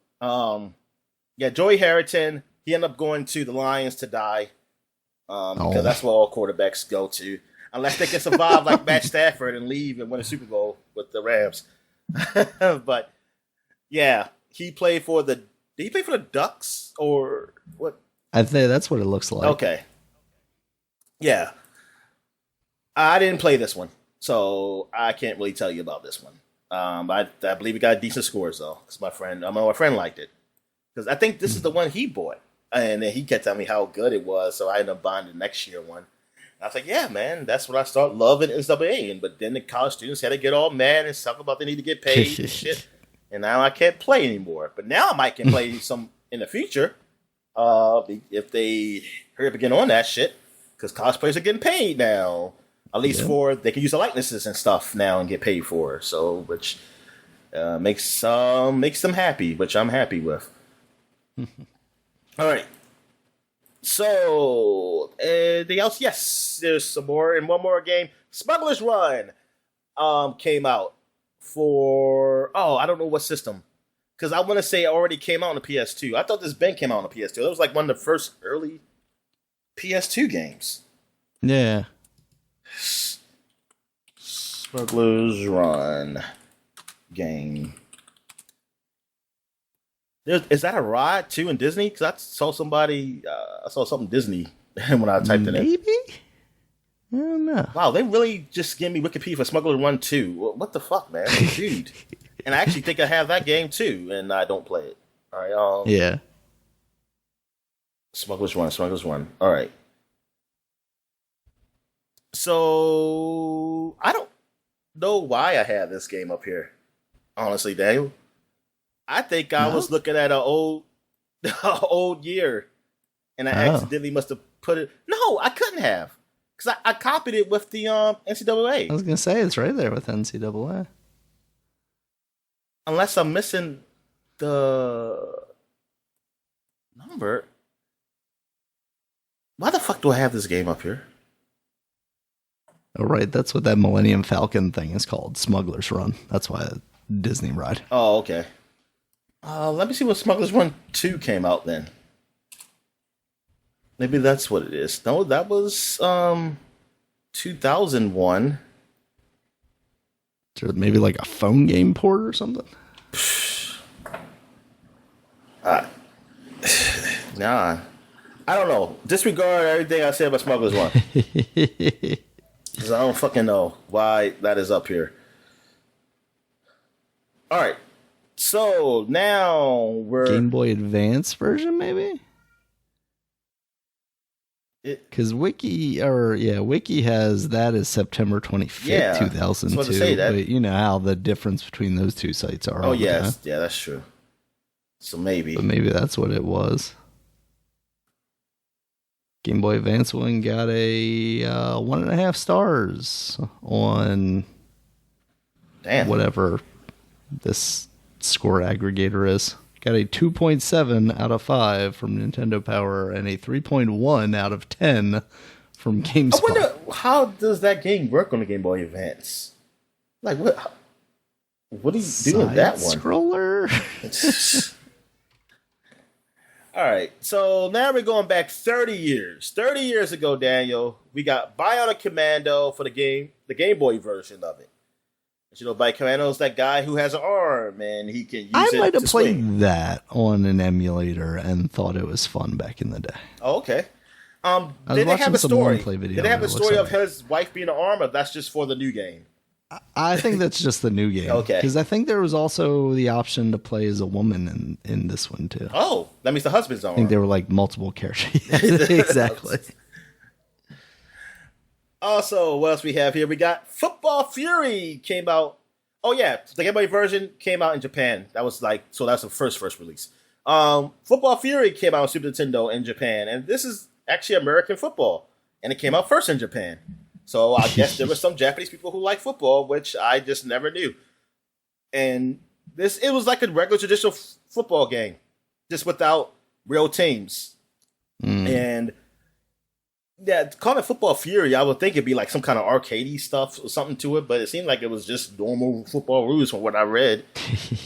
Yeah, Joey Harrington, he ended up going to the Lions to die because that's where all quarterbacks go to. Unless they can survive like Matt Stafford and leave and win a Super Bowl with the Rams. But, yeah, he played for the... Did he play for the Ducks or what? I think that's what it looks like. Okay. Yeah. I didn't play this one, so I can't really tell you about this one. I believe it got decent scores, though, because my friend liked it. Because I think this is the one he bought, and then he kept telling me how good it was, so I ended up buying the next year one. I was like, yeah, man, that's when I started loving NCAA. But then the college students had to get all mad and talk about they need to get paid and shit. And now I can't play anymore. But now I might can play some in the future if they hurry up and get on that shit. Because college players are getting paid now. At least they can use the likenesses and stuff now and get paid for. So, which makes them happy, which I'm happy with. All right. So, anything else? Yes, there's some more. And one more game. Smuggler's Run came out for, I don't know what system. Because I want to say it already came out on the PS2. I thought this Ben came out on the PS2. That was like one of the first early PS2 games. Yeah. Smuggler's Run game. Is that a ride too in Disney? Because I saw I saw something Disney when I typed it in. Maybe? I don't know. Wow, they really just gave me Wikipedia for Smuggler's Run 2. What the fuck, man? Dude. And I actually think I have that game too, and I don't play it. All right. Yeah. Smuggler's Run. All right. So, I don't know why I have this game up here. Honestly, Daniel. I think I was looking at an old year, and I accidentally must have put it. No, I couldn't have, because I copied it with the NCAA. I was gonna say it's right there with NCAA. Unless I'm missing the number. Why the fuck do I have this game up here? Oh, right. That's what that Millennium Falcon thing is called. Smuggler's Run. That's why Disney ride. Oh, okay. Let me see what Smuggler's Run 2 came out then. Maybe that's what it is. No, that was 2001. Maybe like a phone game port or something? Nah. I don't know. Disregard everything I said about Smuggler's Run. Because I don't fucking know why that is up here. Alright. So, now we're... Game Boy Advance version, maybe? Because Wiki has that as September 25th, 2002. I was to say that. But you know how the difference between those two sites are. Oh, yes. Yeah, that's true. So maybe. But maybe that's what it was. Game Boy Advance one got a 1.5 stars on whatever this score aggregator is. Got a 2.7 out of 5 from Nintendo Power and a 3.1 out of 10 from GameSpot. I wonder, how does that game work on the Game Boy Advance? Like, what do you do with that one? Scroller? All right, so now we're going back 30 years. 30 years ago, Daniel, we got Bionic Commando for the Game Boy version of it. You know, Bionic Commando is that guy who has an arm and he can use it to swing. I might have played that on an emulator and thought it was fun back in the day. Oh, okay. Did they have a story? Did they have a story of his wife being an arm, or that's just for the new game? I think that's just the new game. Okay. Because I think there was also the option to play as a woman in this one, too. Oh, that means the husband's arm. I think there were like multiple characters. Exactly. Also, what else we have here? We got Football Fury came out. Oh, yeah. The Game Boy version came out in Japan. That was that's the first release. Football Fury came out on Super Nintendo in Japan. And this is actually American football. And it came out first in Japan. So I guess there were some Japanese people who like football, which I just never knew. And it was like a regular traditional football game, just without real teams. And yeah, calling it Football Fury, I would think it'd be like some kind of arcadey stuff or something to it, but it seemed like it was just normal football rules from what I read.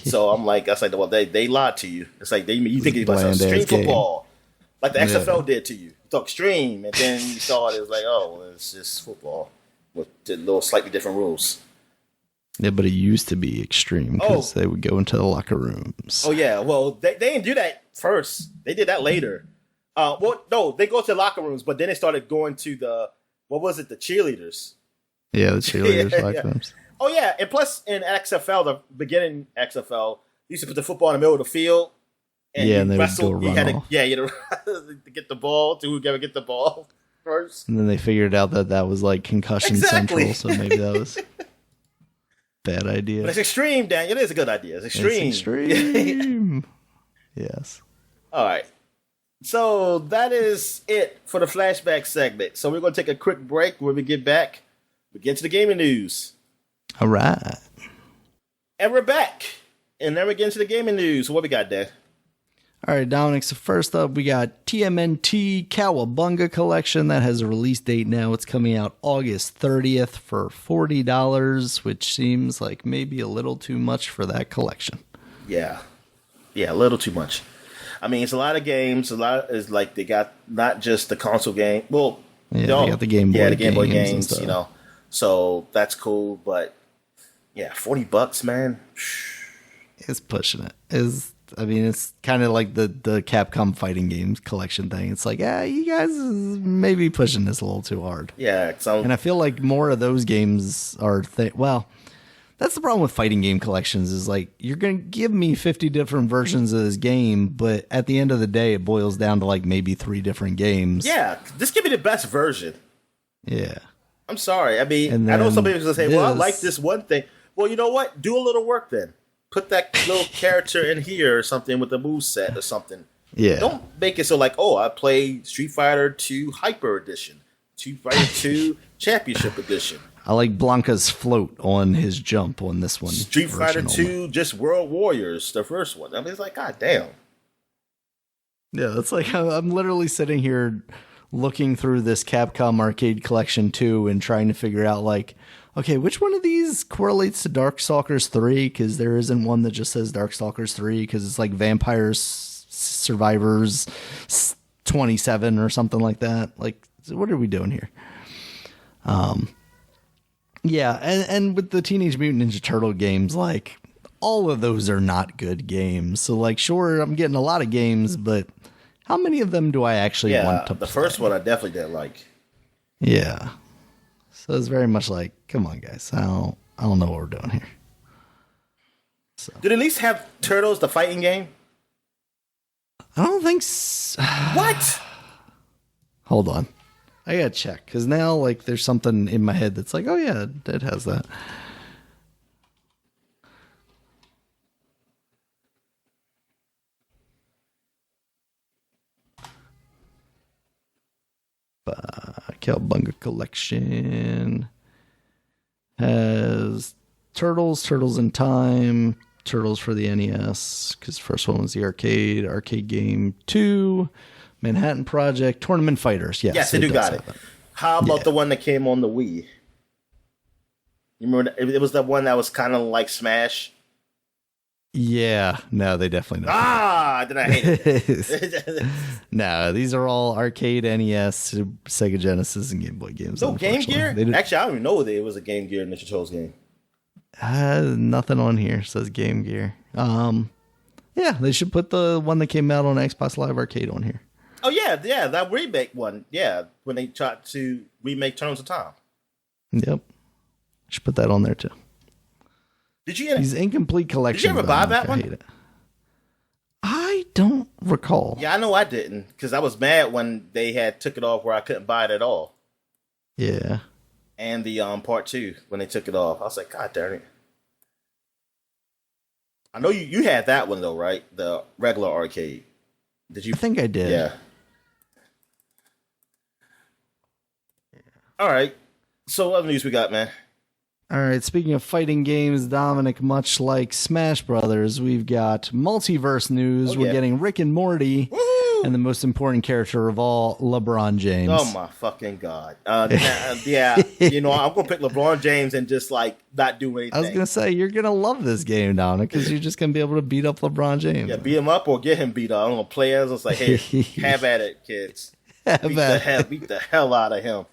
So I'm like, well, they lied to you. It's like you think it was like extreme football, like the XFL did to you. Talk extreme, and then you saw it was like, oh, well, it's just football with little slightly different rules. Yeah, but it used to be extreme because they would go into the locker rooms. Oh yeah, well they didn't do that first. They did that later. They go to the locker rooms, but then they started going to the the cheerleaders. Yeah, the cheerleaders locker rooms. Oh yeah, and plus in XFL, the beginning XFL, you used to put the football in the middle of the field. And and they wrestled, would go run you had to get the ball to whoever get the ball. first. And then they figured out that was like Concussion Exactly. Central, so maybe that was bad idea. But it's extreme, Daniel. It is a good idea. It's extreme. It's extreme. Yes. All right. So that is it for the flashback segment. So we're going to take a quick break. When we get back, we get to the gaming news. All right. And we're back. And then we get into the gaming news. So what we got there? All right, Dominic. So first up, we got TMNT Cowabunga Collection. That has a release date now. It's coming out August 30th for $40, which seems like maybe a little too much for that collection. Yeah. Yeah, a little too much. I mean, it's a lot of games. A lot is like they got not just the console game. Well, yeah, they got the Game Boy. Yeah, the Game Boy games, games. You know, so that's cool. But yeah, $40, man. It's pushing it. It's kind of like the Capcom fighting games collection thing. It's like, you guys maybe pushing this a little too hard. Yeah, and I feel like more of those games are well. That's the problem with fighting game collections is like you're going to give me 50 different versions of this game, but at the end of the day, it boils down to like maybe 3 different games. Yeah, just give me the best version. Yeah. I'm sorry. I mean, I know some people are going to say, well, I like this one thing. Well, you know what? Do a little work then. Put that little character in here or something with the moveset or something. Yeah. Don't make it so like, oh, I play Street Fighter 2 Hyper Edition, Street Fighter 2 Championship Edition. I like Blanca's float on his jump on this one. Street Fighter 2, just World Warriors, the first one. I mean, it's like, god damn. Yeah, it's like I'm literally sitting here looking through this Capcom Arcade Collection 2 and trying to figure out, like, okay, which one of these correlates to Darkstalkers 3? Because there isn't one that just says Darkstalkers 3, because it's like Vampires Survivors 27 or something like that. Like, what are we doing here? Yeah, and with the Teenage Mutant Ninja Turtle games, like, all of those are not good games. So, like, sure, I'm getting a lot of games, but how many of them do I actually want to play? The first one I definitely didn't like. Yeah. So it's very much like, come on, guys. I don't know what we're doing here. So. Did at least have Turtles, the fighting game? I don't think so. What? Hold on. I gotta check, because now, like, there's something in my head that's like, oh, yeah, it has that. Cowabunga Collection has Turtles in Time, Turtles for the NES, because the first one was the arcade game 2, Manhattan Project, Tournament Fighters. Yes, they do got it. How about the one that came on the Wii? You remember it was the one that was kind of like Smash? Yeah, no, they definitely don't. Then I hate it. No, these are all arcade NES, Sega Genesis, and Game Boy games. No Game Gear? Actually, I don't even know that it was a Game Gear Ninja Turtles game. Nothing on here says Game Gear. Yeah, they should put the one that came out on Xbox Live Arcade on here. Oh, yeah, that remake one. Yeah, when they tried to remake Turtles of Time. Yep. Should put that on there, too. Did you? These incomplete collections. Did you ever buy that one? I hate it. I don't recall. Yeah, I know I didn't, because I was mad when they had took it off where I couldn't buy it at all. Yeah. And the part 2 when they took it off, I was like, God darn it! I know you had that one though, right? The regular arcade. Did you? I think I did. Yeah. All right. So what other news we got, man? All right, speaking of fighting games, Dominic, much like Smash Brothers, we've got multiverse news. We're getting Rick and Morty. Woo! And the most important character of all, LeBron James. Oh my fucking God. Yeah, I'm going to pick LeBron James and just like not do anything. I was going to say, you're going to love this game, Dominic, because you're just going to be able to beat up LeBron James. Yeah, beat him up or get him beat up. I'm going to play as. It's like, hey, have at it, kids. Beat the hell out of him.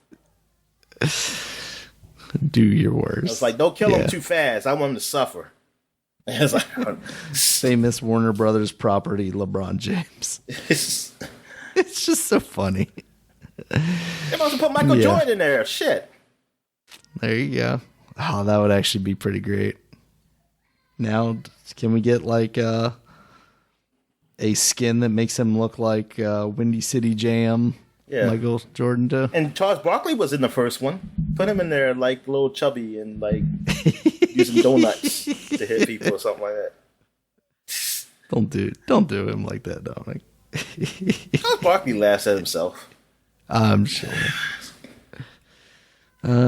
Do your worst. It's like, don't kill him too fast. I want him to suffer. It's like, famous Warner Brothers property, LeBron James. It's just so funny. They must have put Michael Jordan in there. Shit. There you go. Oh, that would actually be pretty great. Now, can we get like a skin that makes him look like Windy City Jam Yeah. Michael Jordan too. And Charles Barkley was in the first one. Put him in there like a little chubby and like using donuts to hit people or something like that. Don't do him like that, Dominic. Charles Barkley laughs at himself. I'm sure.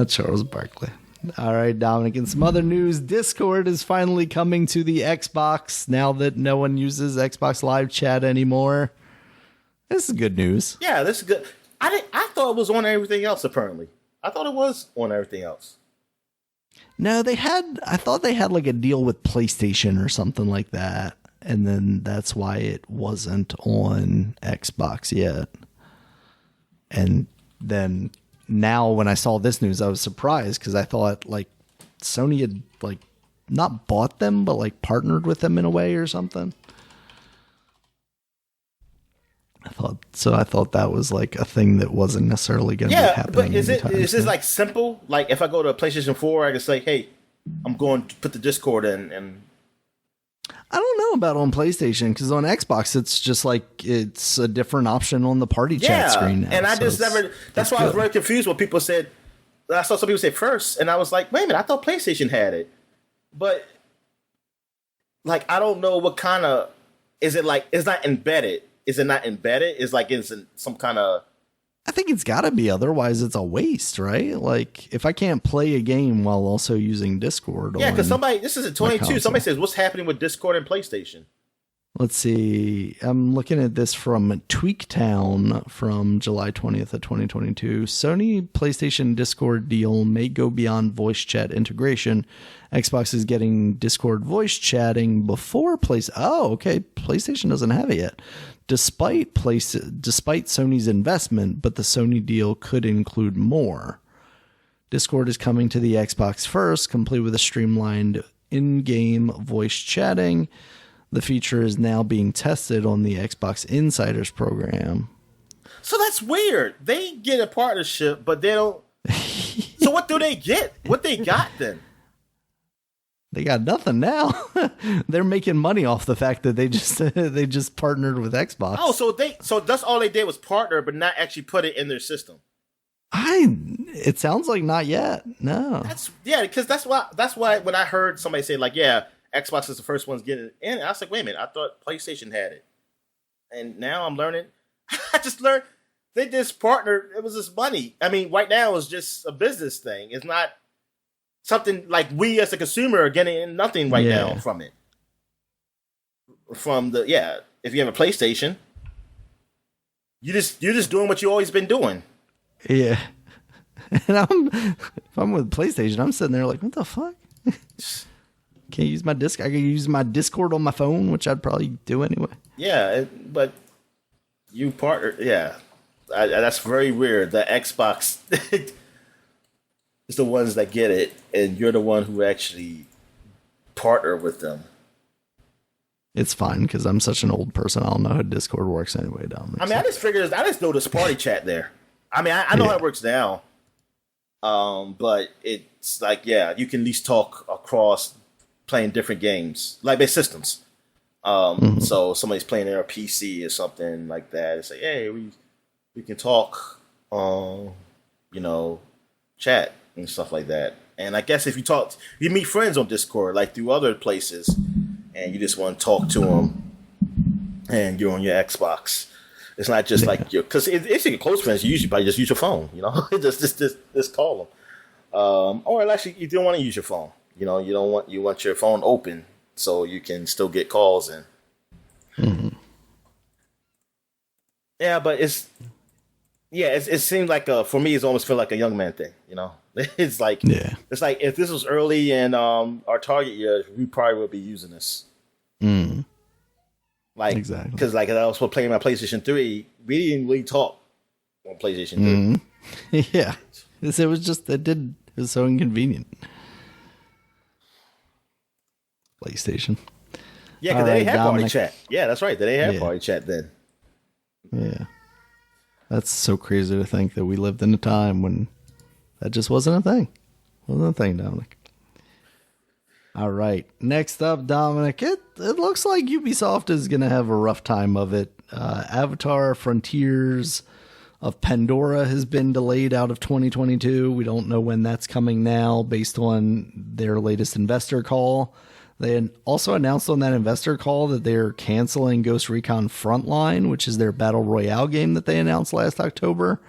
Charles Barkley. All right, Dominic. In some other news, Discord is finally coming to the Xbox now that no one uses Xbox Live Chat anymore. This is good news. Yeah, this is good. I thought it was on everything else, apparently. I thought it was on everything else. No, I thought they had like a deal with PlayStation or something like that. And then that's why it wasn't on Xbox yet. And then now when I saw this news, I was surprised because I thought like Sony had like not bought them, but like partnered with them in a way or something. I thought that was like a thing that wasn't necessarily going to be happening. Yeah, but is this like simple? Like if I go to a PlayStation 4, I can say, hey, I'm going to put the Discord in and... I don't know about on PlayStation because on Xbox it's just like it's a different option on the party chat screen now. And I just never. That's why I was very confused when people said. I saw some people say first, and I was like, wait a minute, I thought PlayStation had it, but like I don't know what kind of is it like? It's not embedded. Is it not embedded? Is like it's in some kind of. I think it's got to be, otherwise it's a waste, right? Like if I can't play a game while also using Discord. Yeah, because this is a 22. Somebody says, what's happening with Discord and PlayStation? Let's see. I'm looking at this from Tweaktown from July 20th of 2022. Sony PlayStation Discord deal may go beyond voice chat integration. Xbox is getting Discord voice chatting before Oh, okay. PlayStation doesn't have it yet. Despite Sony's investment, but the Sony deal could include more. Discord is coming to the Xbox first, complete with a streamlined in-game voice chatting. The feature is now being tested on the Xbox Insiders program. So that's weird. They get a partnership, but they don't. So what do they get? What they got then? They got nothing now. They're making money off the fact that they just partnered with Xbox. Oh, so that's all they did was partner, but not actually put it in their system. It sounds like not yet. No. Because that's why when I heard somebody say like, yeah, Xbox is the first ones getting it in, I was like, wait a minute, I thought PlayStation had it, and now I'm learning. I just learned they just partnered. It was just money. I mean, right now it's just a business thing. It's not something like we as a consumer are getting nothing right now from it. If you have a PlayStation, you're just doing what you always been doing. Yeah. And if I'm with PlayStation, I'm sitting there like, what the fuck? Can't use my disc. I can use my Discord on my phone, which I'd probably do anyway. Yeah, but you partner. Yeah, that's very weird. The Xbox is the ones that get it, and you're the one who actually partner with them. It's fine because I'm such an old person. I don't know how Discord works anyway, Dominic. I mean, I just know there's party chat there. I mean, I know how it works now. But it's like, you can at least talk across playing different games, like their systems. So somebody's playing their PC or something like that, and say, hey, we can talk, chat and stuff like that. And I guess if you meet friends on Discord, like through other places, and you just want to talk to them, and you're on your Xbox. It's not just like because if you're close friends, you usually probably just use your phone, just call them. Or actually, you don't want to use your phone. You want your phone open so you can still get calls in. Mm-hmm. Yeah, but it seems like for me, it's almost feel like a young man thing. It's like if this was early in our target years, we probably would be using this. Mm. Like exactly because like I was playing my PlayStation 3, we didn't really talk on PlayStation 3. Mm-hmm. Yeah, it was so inconvenient. PlayStation. Yeah, because they didn't have party chat. Yeah, that's right. They didn't have party chat then. Yeah. That's so crazy to think that we lived in a time when that just wasn't a thing. Wasn't a thing, Dominic. All right. Next up, Dominic, it looks like Ubisoft is going to have a rough time of it. Avatar Frontiers of Pandora has been delayed out of 2022. We don't know when that's coming now based on their latest investor call. They also announced on that investor call that they're canceling Ghost Recon Frontline, which is their battle royale game that they announced last October.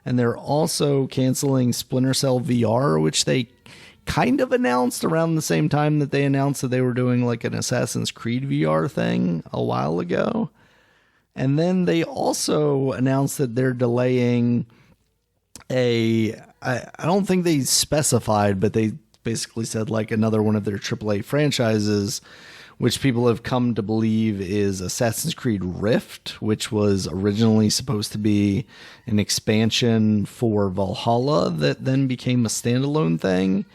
And they're also canceling Splinter Cell VR, which they kind of announced around the same time that they announced that they were doing like an Assassin's Creed VR thing a while ago. And then they also announced that they're delaying I don't think they specified, but they basically said like another one of their AAA franchises, which people have come to believe is Assassin's Creed Rift, which was originally supposed to be an expansion for Valhalla that then became a standalone thing.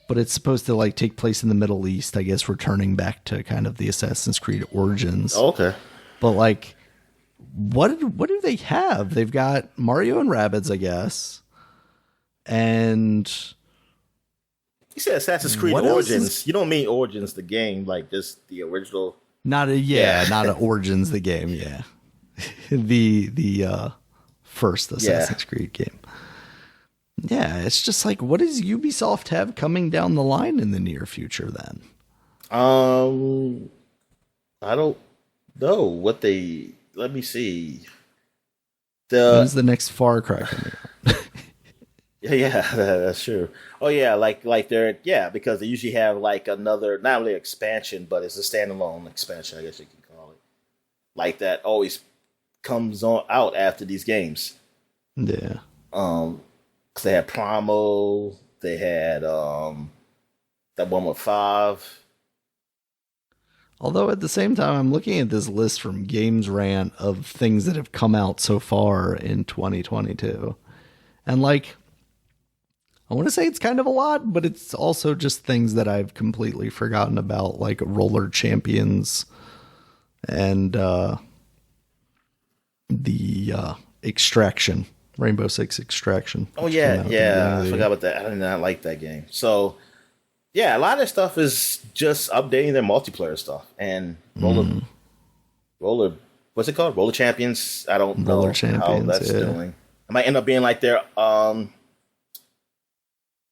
But it's supposed to like take place in the Middle East, I guess, returning back to kind of the Assassin's Creed origins. Okay. But like, what do they have? They've got Mario and Rabbids, I guess. And You said Assassin's Creed Origins. You don't mean Origins, the game, like just the original. Not a Origins, the game. Yeah. the first Assassin's Creed game. Yeah, it's just like, what does Ubisoft have coming down the line in the near future then? I don't know what they. Let me see. When's the next Far Cry coming out? Yeah, that's true. Oh yeah, like they're because they usually have like another, not really expansion, but it's a standalone expansion, I guess you can call it. Like that always comes out after these games. Yeah. 'Cause they had Promo, they had that one with 5. Although at the same time, I'm looking at this list from Games Rant of things that have come out so far in 2022. And like, I want to say it's kind of a lot, but it's also just things that I've completely forgotten about, like Roller Champions and the Extraction, Rainbow Six Extraction. Oh yeah, I forgot about that. I did not like that game. So yeah, a lot of their stuff is just updating their multiplayer stuff and roller. What's it called? Roller Champions. I don't know how that's doing. It might end up being like their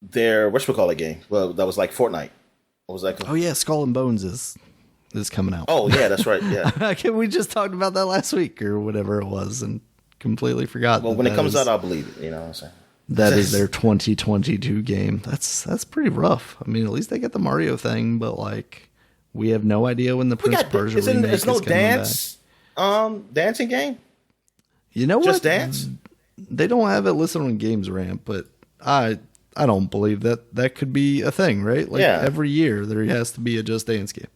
whatchamacallit game. Well, that was like Fortnite. What was that called? Oh yeah, Skull and Bones is coming out. Oh yeah, that's right. Yeah. We just talked about that last week or whatever it was and completely forgot. Well, when it comes out, I'll believe it. You know what I'm saying? That is their 2022 game. That's pretty rough. I mean, at least they get the Mario thing, but like, we have no idea when the Prince of Persia remake is coming back. Dancing game. You know what? Just Dance. They don't have it listed on Games Rant, but I don't believe that could be a thing, right? Like every year there has to be a Just Dance game.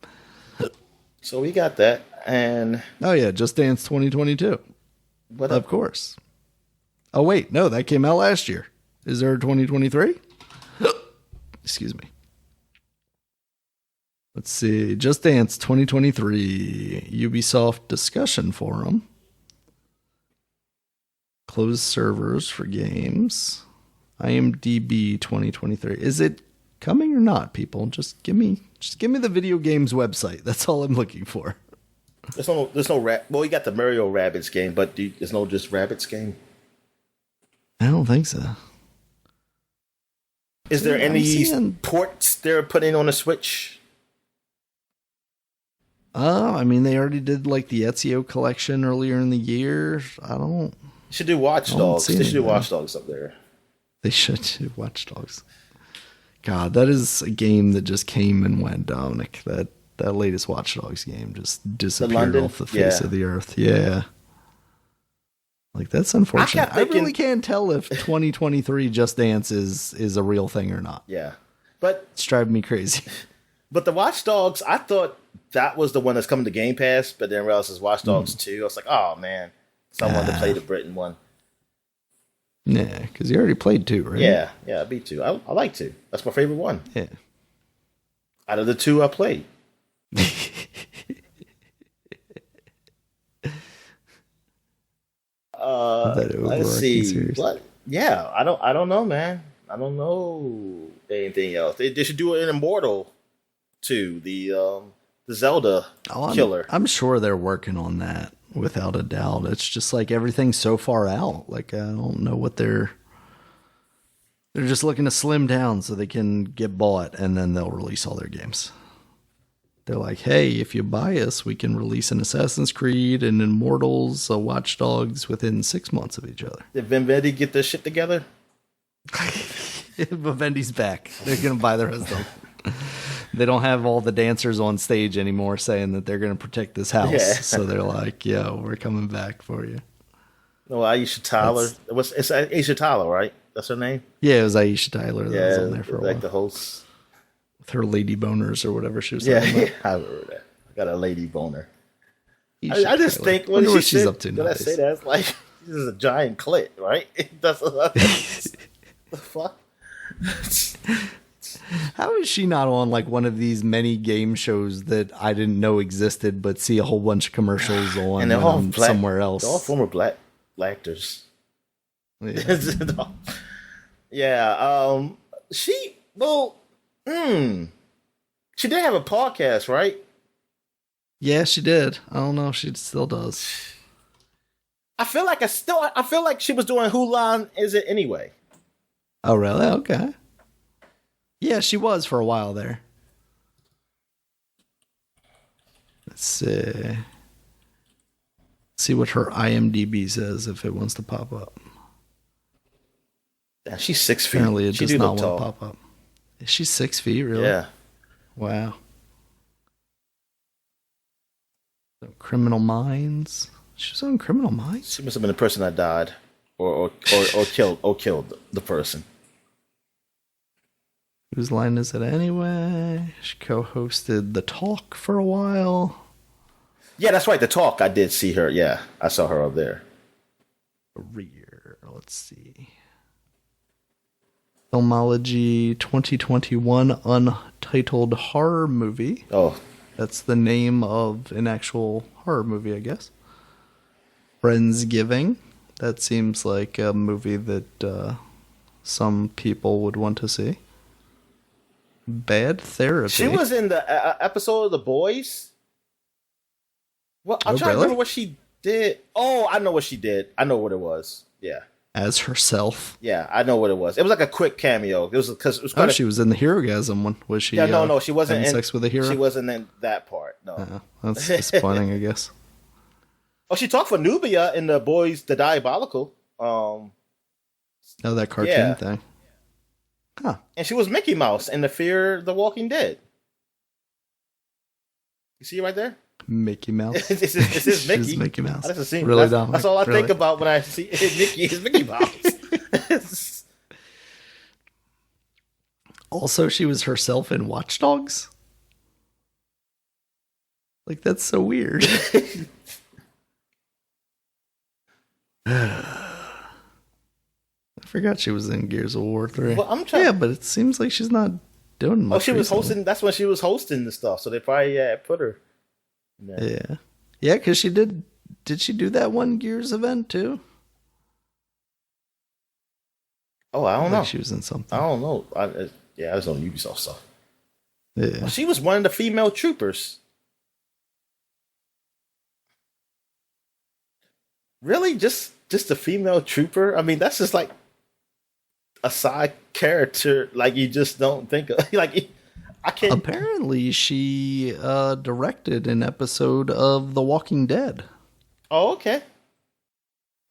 So we got that, and oh yeah, Just Dance 2022. Of course. Oh, wait. No, that came out last year. Is there a 2023? Excuse me. Let's see. Just Dance 2023. Ubisoft discussion forum. Closed servers for games. IMDb 2023. Is it coming or not, people? Just give me the video games website. That's all I'm looking for. There's no well, you got the Mario Rabbids game, but there's no just Rabbids game. I don't think so. Is there any ports they're putting on the Switch? I mean, they already did like the Ezio collection earlier in the year. You should do Watch Dogs. They should do Watch Dogs up there. They should do Watch Dogs. God, that is a game that just came and went, Dominic. That latest Watch Dogs game just disappeared off the face of the earth. Yeah. Like, that's unfortunate. I really can't tell if 2023 Just Dance is a real thing or not. Yeah. But it's driving me crazy. But the Watch Dogs, I thought that was the one that's coming to Game Pass, but then realized it's Watch Dogs 2. I was like, oh, man. Someone to play the Britain one. Yeah, because you already played 2, right? Yeah, beat 2. I like 2. That's my favorite one. Yeah. Out of the 2 I played. Let's see. What? Yeah, I don't know, man. I don't know anything else. They should do an Immortal too. The Zelda killer. I'm sure they're working on that without a doubt. It's just like everything's so far out. Like I don't know what they're just looking to slim down so they can get bought, and then they'll release all their games. They're like, hey, if you buy us, we can release an Assassin's Creed and Immortals, Watch Dogs within 6 months of each other. Did Vivendi get their shit together? Vivendi's back. They're going to buy the rest of them. They don't have all the dancers on stage anymore saying that they're going to protect this house. Yeah. So they're like, yo, we're coming back for you. No, Aisha Tyler. It's Aisha Tyler, right? That's her name? Yeah, it was Aisha Tyler that was on there for a while. Like the host. With her lady boners or whatever she was saying. Yeah, I remember that. I got a lady boner. I just think when she's up to. When I say that, it's like this is a giant clit, right? That's the fuck. How is she not on like one of these many game shows that I didn't know existed, but see a whole bunch of commercials on and they're all black, somewhere else? They're all former black actors. Yeah. Yeah. She did have a podcast, right? Yeah, she did. I don't know if she still does. I feel like she was doing Who Line Is It Anyway? Oh, really? Okay. Yeah, she was for a while there. Let's see what her IMDb says if it wants to pop up. Yeah, she's 6 feet. Apparently it does not want to pop up. Is she 6 feet, really? Yeah. Wow. So, Criminal Minds. She was on Criminal Minds? She must have been the person that died. Or killed the person. Whose line is it anyway? She co-hosted The Talk for a while. Yeah, that's right. The Talk. I did see her. Yeah, I saw her up there. Career. Let's see. Filmology 2021 Untitled Horror Movie. Oh. That's the name of an actual horror movie, I guess. Friendsgiving. That seems like a movie that some people would want to see. Bad Therapy. She was in the episode of The Boys. Well, I'm trying to remember what she did. Oh, I know what she did. I know what it was. Yeah. As herself. Yeah, I know what it was. It was like a quick cameo. It was because it was. She was in the Herogasm one. Was she? Yeah, no, she wasn't in sex with a hero. She wasn't in that part. No, that's disappointing, I guess. Oh, she talked for Nubia in The Boys, The Diabolical. That cartoon thing. Huh. And she was Mickey Mouse in The Fear the Walking Dead. You see it right there? Mickey Mouse. This is Mickey. She's Mickey Mouse. That's all I think about when I see Mickey is Mickey Mouse. Also, she was herself in Watch Dogs. Like, that's so weird. I forgot she was in Gears of War 3. Well, yeah, but it seems like she's not doing much. Oh, she was hosting. That's when she was hosting the stuff. So they probably put her. Yeah, because she did. Did she do that one Gears event too? Oh, I don't know. She was in something. I don't know. I was on Ubisoft stuff. Yeah, well, she was one of the female troopers. Really, just a female trooper? I mean, that's just like a side character. Like you just don't think of. Like I can't. Apparently, she directed an episode of The Walking Dead. Oh, okay.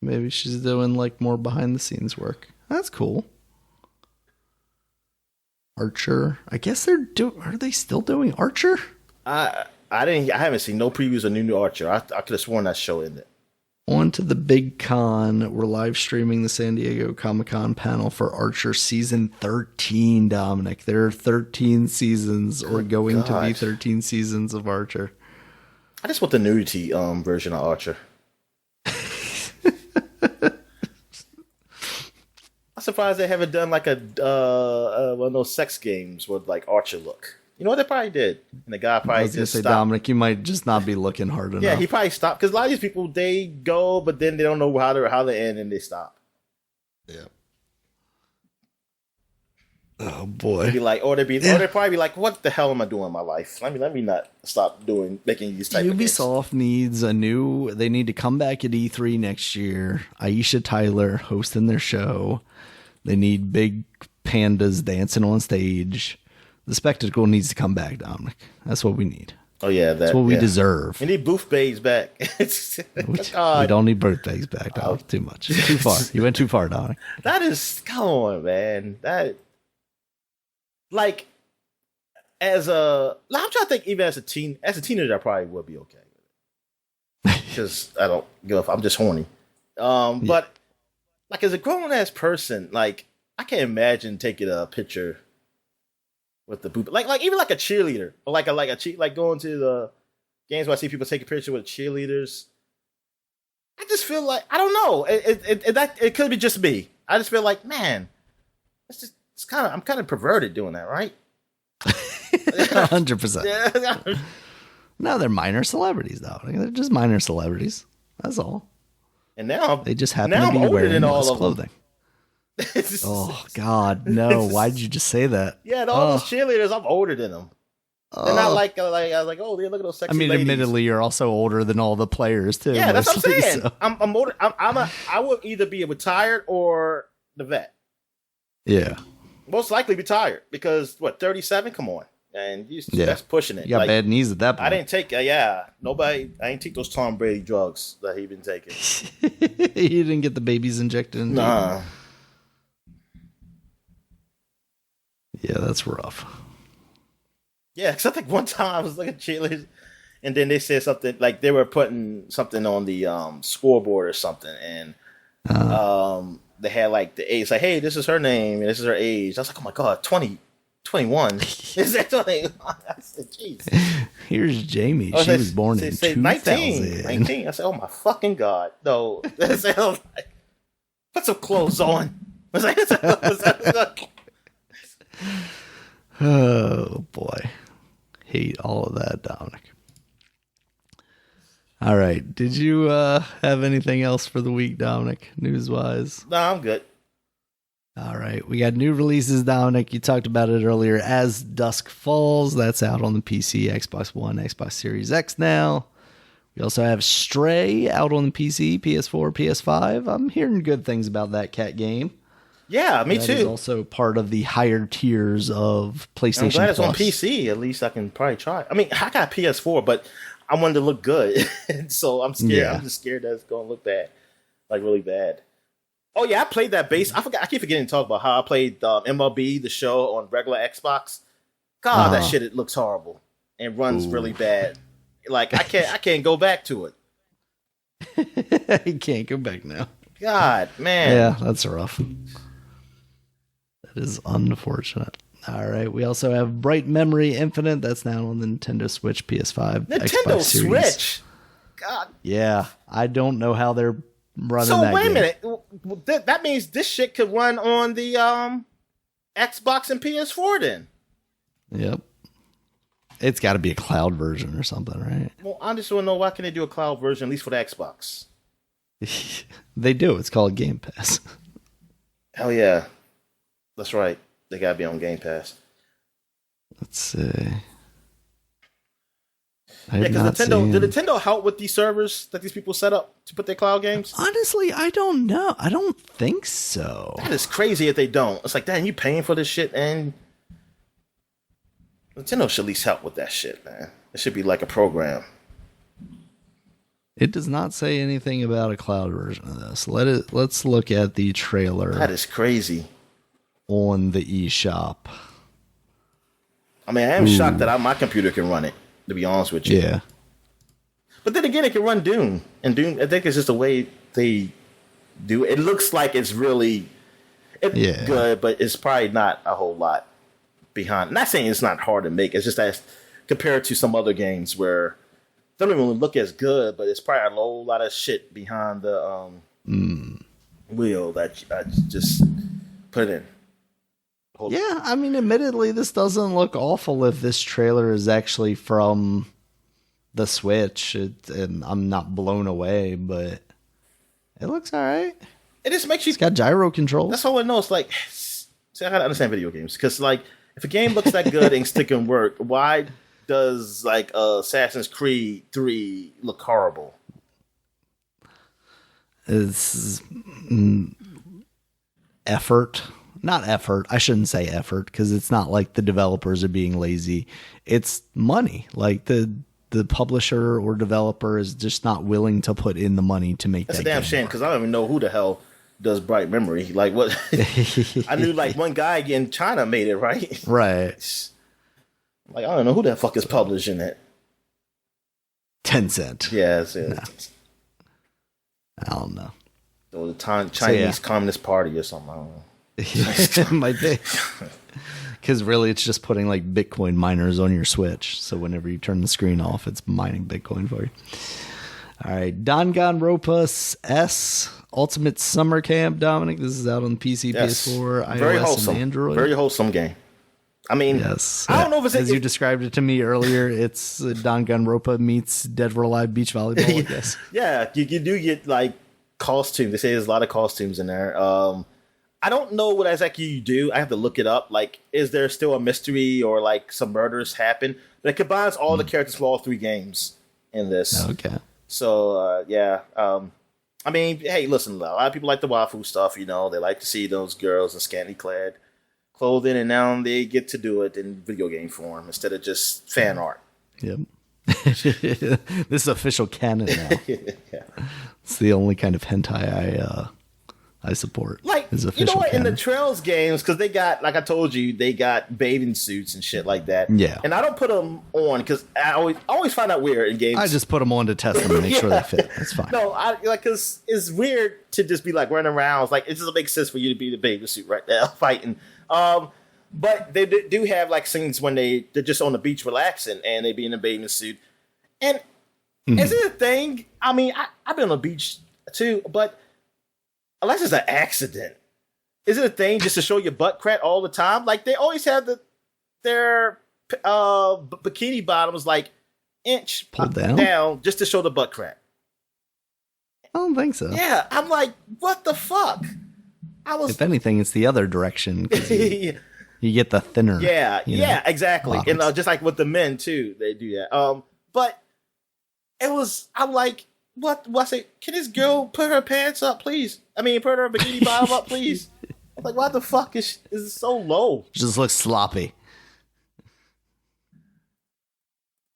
Maybe she's doing like more behind the scenes work. That's cool. Archer. I guess are they still doing Archer? I haven't seen no previews of new Archer. I could have sworn that show in it. On to the big con. We're live streaming the San Diego Comic-Con panel for Archer Season 13, Dominic. There are 13 seasons, or going to be 13 seasons of Archer. I just want the nudity version of Archer. I'm surprised they haven't done like one of those sex games with like Archer look. You know what they probably did? And the guy probably just stopped. Dominic, you might just not be looking hard enough. Yeah, he probably stopped because a lot of these people they go, but then they don't know how they end and they stop. Yeah. Oh boy. They'd be like, or they'd probably be like, what the hell am I doing in my life? Let me not stop making these type of games. Ubisoft needs they need to come back at E3 next year. Aisha Tyler hosting their show. They need big pandas dancing on stage. The spectacle needs to come back, Dominic. That's what we need. Oh yeah, that's what we deserve. We need booth bays back. We don't need birth bags back, Dominic. Too much. Too far. You went too far, Dominic. Come on, man. Like, I'm trying to think. Even as a teenager, I probably would be okay with it because I don't give a fuck. I'm just horny. But like as a grown ass person, like I can't imagine taking a picture with the boot, like even like a cheerleader or like going to the games where I see people take a picture with cheerleaders. I just feel like I don't know. It could be just me. I just feel like, man, I'm kind of perverted doing that, right? 100%. No, they're minor celebrities, though. They're just minor celebrities. That's all. And now they just happen to be wearing less clothing. Oh God, no! Why did you just say that? Yeah, all those cheerleaders, I'm older than them. They're not like I was like, oh, look at those sexy ladies. Admittedly, you're also older than all the players too. Yeah, that's what I'm saying. So. I'm older. I will either be a retired or the vet. Yeah. Most likely retired because 37? Come on, and that's pushing it. You got bad knees at that point. I didn't take. I didn't take those Tom Brady drugs that he been taking. You didn't get the babies injected. Nah. Yeah, that's rough. Yeah, because I think one time I was looking at cheerleaders, and then they said something like they were putting something on the scoreboard or something, and they had like the age, like, hey, this is her name and this is her age. I was like, oh my God, 21. Is that 20? I said, jeez. Here's Jamie. She was born in 2000. 19. I said, oh my fucking God. No. I said, like, put some clothes on. I was like, oh boy. Hate all of that, Dominic. All right. Did you have anything else for the week, Dominic, news-wise? No, I'm good. All right. We got new releases, Dominic. You talked about it earlier. As Dusk Falls, that's out on the PC, Xbox One, Xbox Series X now. We also have Stray out on the PC, PS4, PS5. I'm hearing good things about that cat game. Yeah, me too. That is also part of the higher tiers of PlayStation I'm glad it's Plus. on PC. At least I can probably try it. I mean, I got PS4, but I wanted to look good. So I'm scared. Yeah. I'm just scared that it's going to look bad. Like, really bad. Oh, yeah, I played that base. I keep forgetting to talk about how I played MLB, the show, on regular Xbox. God, that shit, it looks horrible. And runs really bad. Like, I can't go back to it. You can't go back now. God, man. Yeah, that's rough. That is unfortunate. All right. We also have Bright Memory Infinite. That's now on the Nintendo Switch, PS5, Nintendo Xbox Series. Switch? God. Yeah. I don't know how they're running that So, wait game. a minute. That means this shit could run on the Xbox and PS4 then. Yep. It's got to be a cloud version or something, right? Well, I just want to know why can't they do a cloud version, at least for the Xbox? They do. It's called Game Pass. Hell yeah. That's right. They gotta be on Game Pass. Let's see. Yeah, because did Nintendo help with these servers that these people set up to put their cloud games? Honestly, I don't know. I don't think so. That is crazy if they don't. It's like, damn, you paying for this shit, and Nintendo should at least help with that shit, man. It should be like a program. It does not say anything about a cloud version of this. Let's look at the trailer. That is crazy. On the eShop. I mean, I am shocked that my computer can run it, to be honest with you. Yeah. But then again, it can run Doom. And Doom, I think it's just the way they do it. It looks like it's really good, but it's probably not a whole lot behind. I'm not saying it's not hard to make. It's just that compared to some other games where they don't even look as good, but it's probably a whole lot of shit behind the wheel that I just put in. Yeah, I mean, admittedly, this doesn't look awful if this trailer is actually from the Switch. And I'm not blown away, but it looks all right. It just makes you... It's got gyro controls. That's all I know. It's like, See, I gotta understand video games because, like, if a game looks that good and still can work, why does like Assassin's Creed 3 look horrible? It's effort. Not effort. I shouldn't say effort because it's not like the developers are being lazy. It's money. Like the publisher or developer is just not willing to put in the money to make That's that a damn game shame because I don't even know who the hell does Bright Memory. Like what? I knew like one guy in China made it, right? Right. Like I don't know who the fuck is publishing it. Tencent. Yeah, it's No. I don't know. Or the Chinese Communist Party or something. I don't know. It might be. Because really, it's just putting like Bitcoin miners on your Switch. So whenever you turn the screen off, it's mining Bitcoin for you. All right. Danganronpa S Ultimate Summer Camp, Dominic. This is out on PC, Yes. PS4, iOS, Very wholesome. and Android. Very wholesome game. I mean, Yes. I don't know if it's as you described it to me earlier. It's Danganronpa meets Dead or Alive beach volleyball. I guess. Yeah, you do get like costumes. They say there's a lot of costumes in there. I don't know what exactly you do. I have to look it up. Like, is there still a mystery or like some murders happen? But it combines all the characters from all three games in this. Okay. So yeah. I mean, hey, listen. A lot of people like the waifu stuff. You know, they like to see those girls in scantily clad clothing, and now they get to do it in video game form instead of just fan art. Yep. This is official canon now. Yeah. It's the only kind of hentai I support. Like, is you official know what? In canon. the Trails games, because they got, like I told you, they got bathing suits and shit like that. Yeah. And I don't put them on because I always find that weird in games. I just put them on to test them and make sure they fit. That's fine. No, because it's weird to just be like running around. It's like, it doesn't make sense for you to be in the bathing suit right now fighting. But they do have like scenes when they're just on the beach relaxing and they be in a bathing suit. And is it a thing? I mean, I've been on the beach too, but unless it's an accident, is it a thing just to show your butt crack all the time? Like they always have their bikini bottoms like inch pulled down just to show the butt crack. I don't think so. Yeah, I'm like, what the fuck? If anything, it's the other direction. 'Cause you get the thinner. Yeah, exactly. bottoms. And just like with the men too, they do that. But I'm like, what? I say, can this girl put her pants up, please? I mean, put her bikini bottom up, please. I'm like, why the fuck is it so low? Just looks sloppy.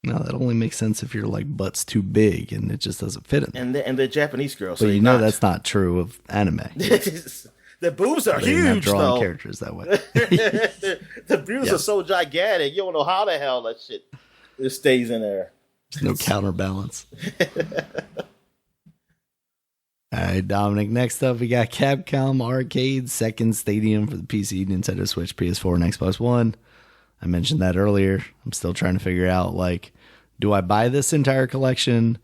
No, that only makes sense if your like butt's too big and it just doesn't fit in. And they're Japanese girls, But so you know that's not true of anime. The boobs are They didn't have huge, drawing though. characters that way. The boobs are so gigantic, you don't know how the hell that shit stays in there. There's no counterbalance. All right, Dominic. Next up, we got Capcom Arcade Second Stadium for the PC, Nintendo Switch, PS4, and Xbox One. I mentioned that earlier. I'm still trying to figure out, like, do I buy this entire collection?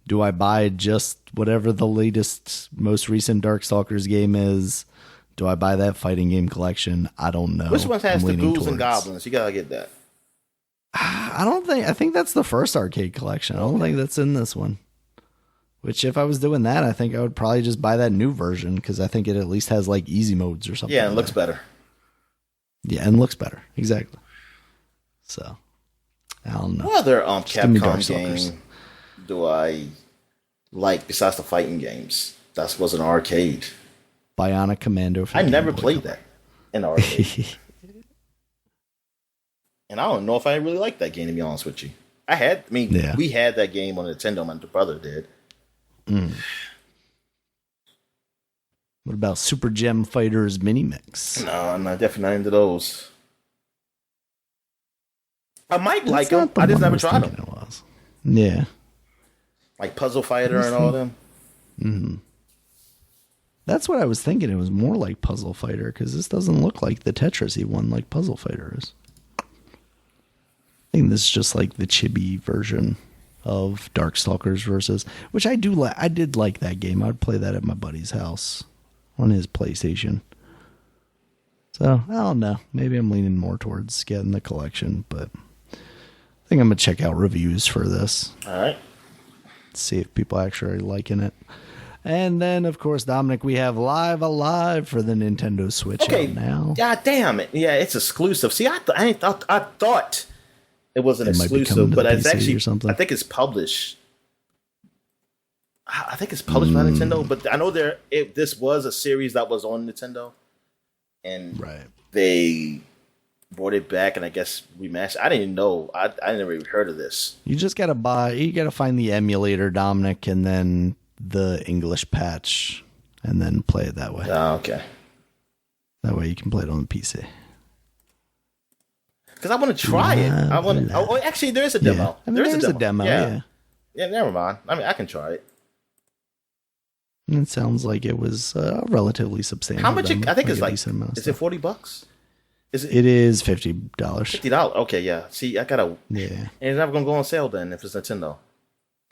Do I buy just whatever the latest, most recent Darkstalkers game is? Do I buy that fighting game collection? I don't know. Which one has I'm the leaning ghouls and towards- goblins? You gotta get that. I think that's the first arcade collection. I don't think that's in this one. Which, if I was doing that, I think I would probably just buy that new version because I think it at least has like easy modes or something. Yeah, and it looks better. Yeah, and looks better. Exactly. So, I don't know. What other give me Capcom Darkstalkers. game do I like besides the fighting games? That was an arcade. Bionic Commando. For I the never Game Boy played Color. that in arcade. And I don't know if I really liked that game, to be honest with you. We had that game on Nintendo. My brother did. What about Super Gem Fighters Mini Mix? No, I'm not definitely not into those. I might like them. Not the I just one never was tried thinking them. It was. Yeah. Like Puzzle Fighter and all them. Mm-hmm. That's what I was thinking. It was more like Puzzle Fighter because this doesn't look like the Tetris-y one like Puzzle Fighter is. I think this is just like the chibi version of Darkstalkers versus, which I do like. I did like that game. I'd play that at my buddy's house on his PlayStation. So I don't know. Maybe I'm leaning more towards getting the collection, but I think I'm gonna check out reviews for this. All right. See if people actually are liking it. And then, of course, Dominic, we have Live Alive for the Nintendo Switch out now. God damn it. Yeah, it's exclusive. See, I thought it was an exclusive, but it's actually, I think it's published. I think it's published by Nintendo, but I know this was a series that was on Nintendo. And they brought it back and I guess remastered. I didn't even know. I never even heard of this. You just got to find the emulator, Dominic, and then the English patch, and then play it that way. Oh, okay. That way you can play it on the PC. Because I want to try it. Actually, there is a demo. Yeah. I mean, there is a demo. Yeah, never mind. I mean, I can try it. It sounds like it was relatively substantial. How much? I think it's like, is it $40? It is $50. $50. Okay, yeah. See, I gotta. Yeah. And it's never gonna go on sale then if it's Nintendo.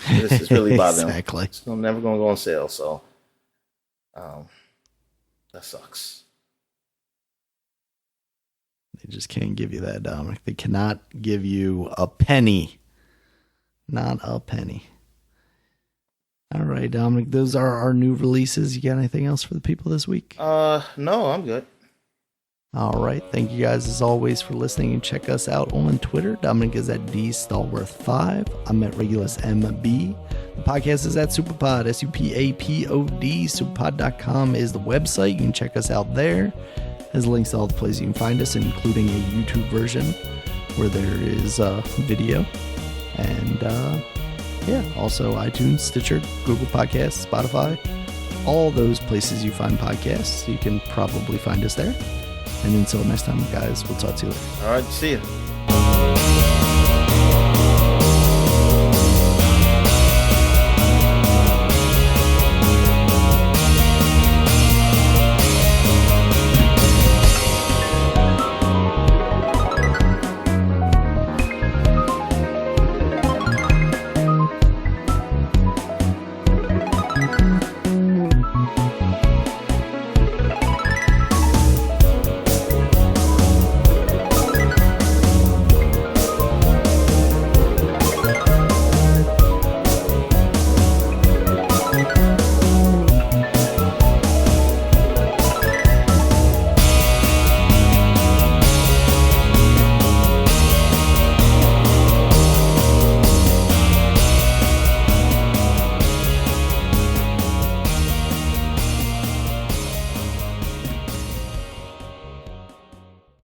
This is really bothering. Exactly. It's never gonna go on sale. So, that sucks. They just can't give you that, Dominic. They cannot give you a penny. Not a penny. All right, Dominic, those are our new releases. You got anything else for the people this week? No, I'm good. All right. Thank you guys, as always, for listening. And check us out on Twitter. Dominic is at DStalworth5. I'm at Regulus MB. The podcast is at Superpod, SUPAPOD. Superpod.com is the website. You can check us out there. Has links to all the places you can find us, including a YouTube version where there is video. And also iTunes, Stitcher, Google Podcasts, Spotify, all those places you find podcasts. You can probably find us there. And until next time, guys, we'll talk to you later. All right, see you.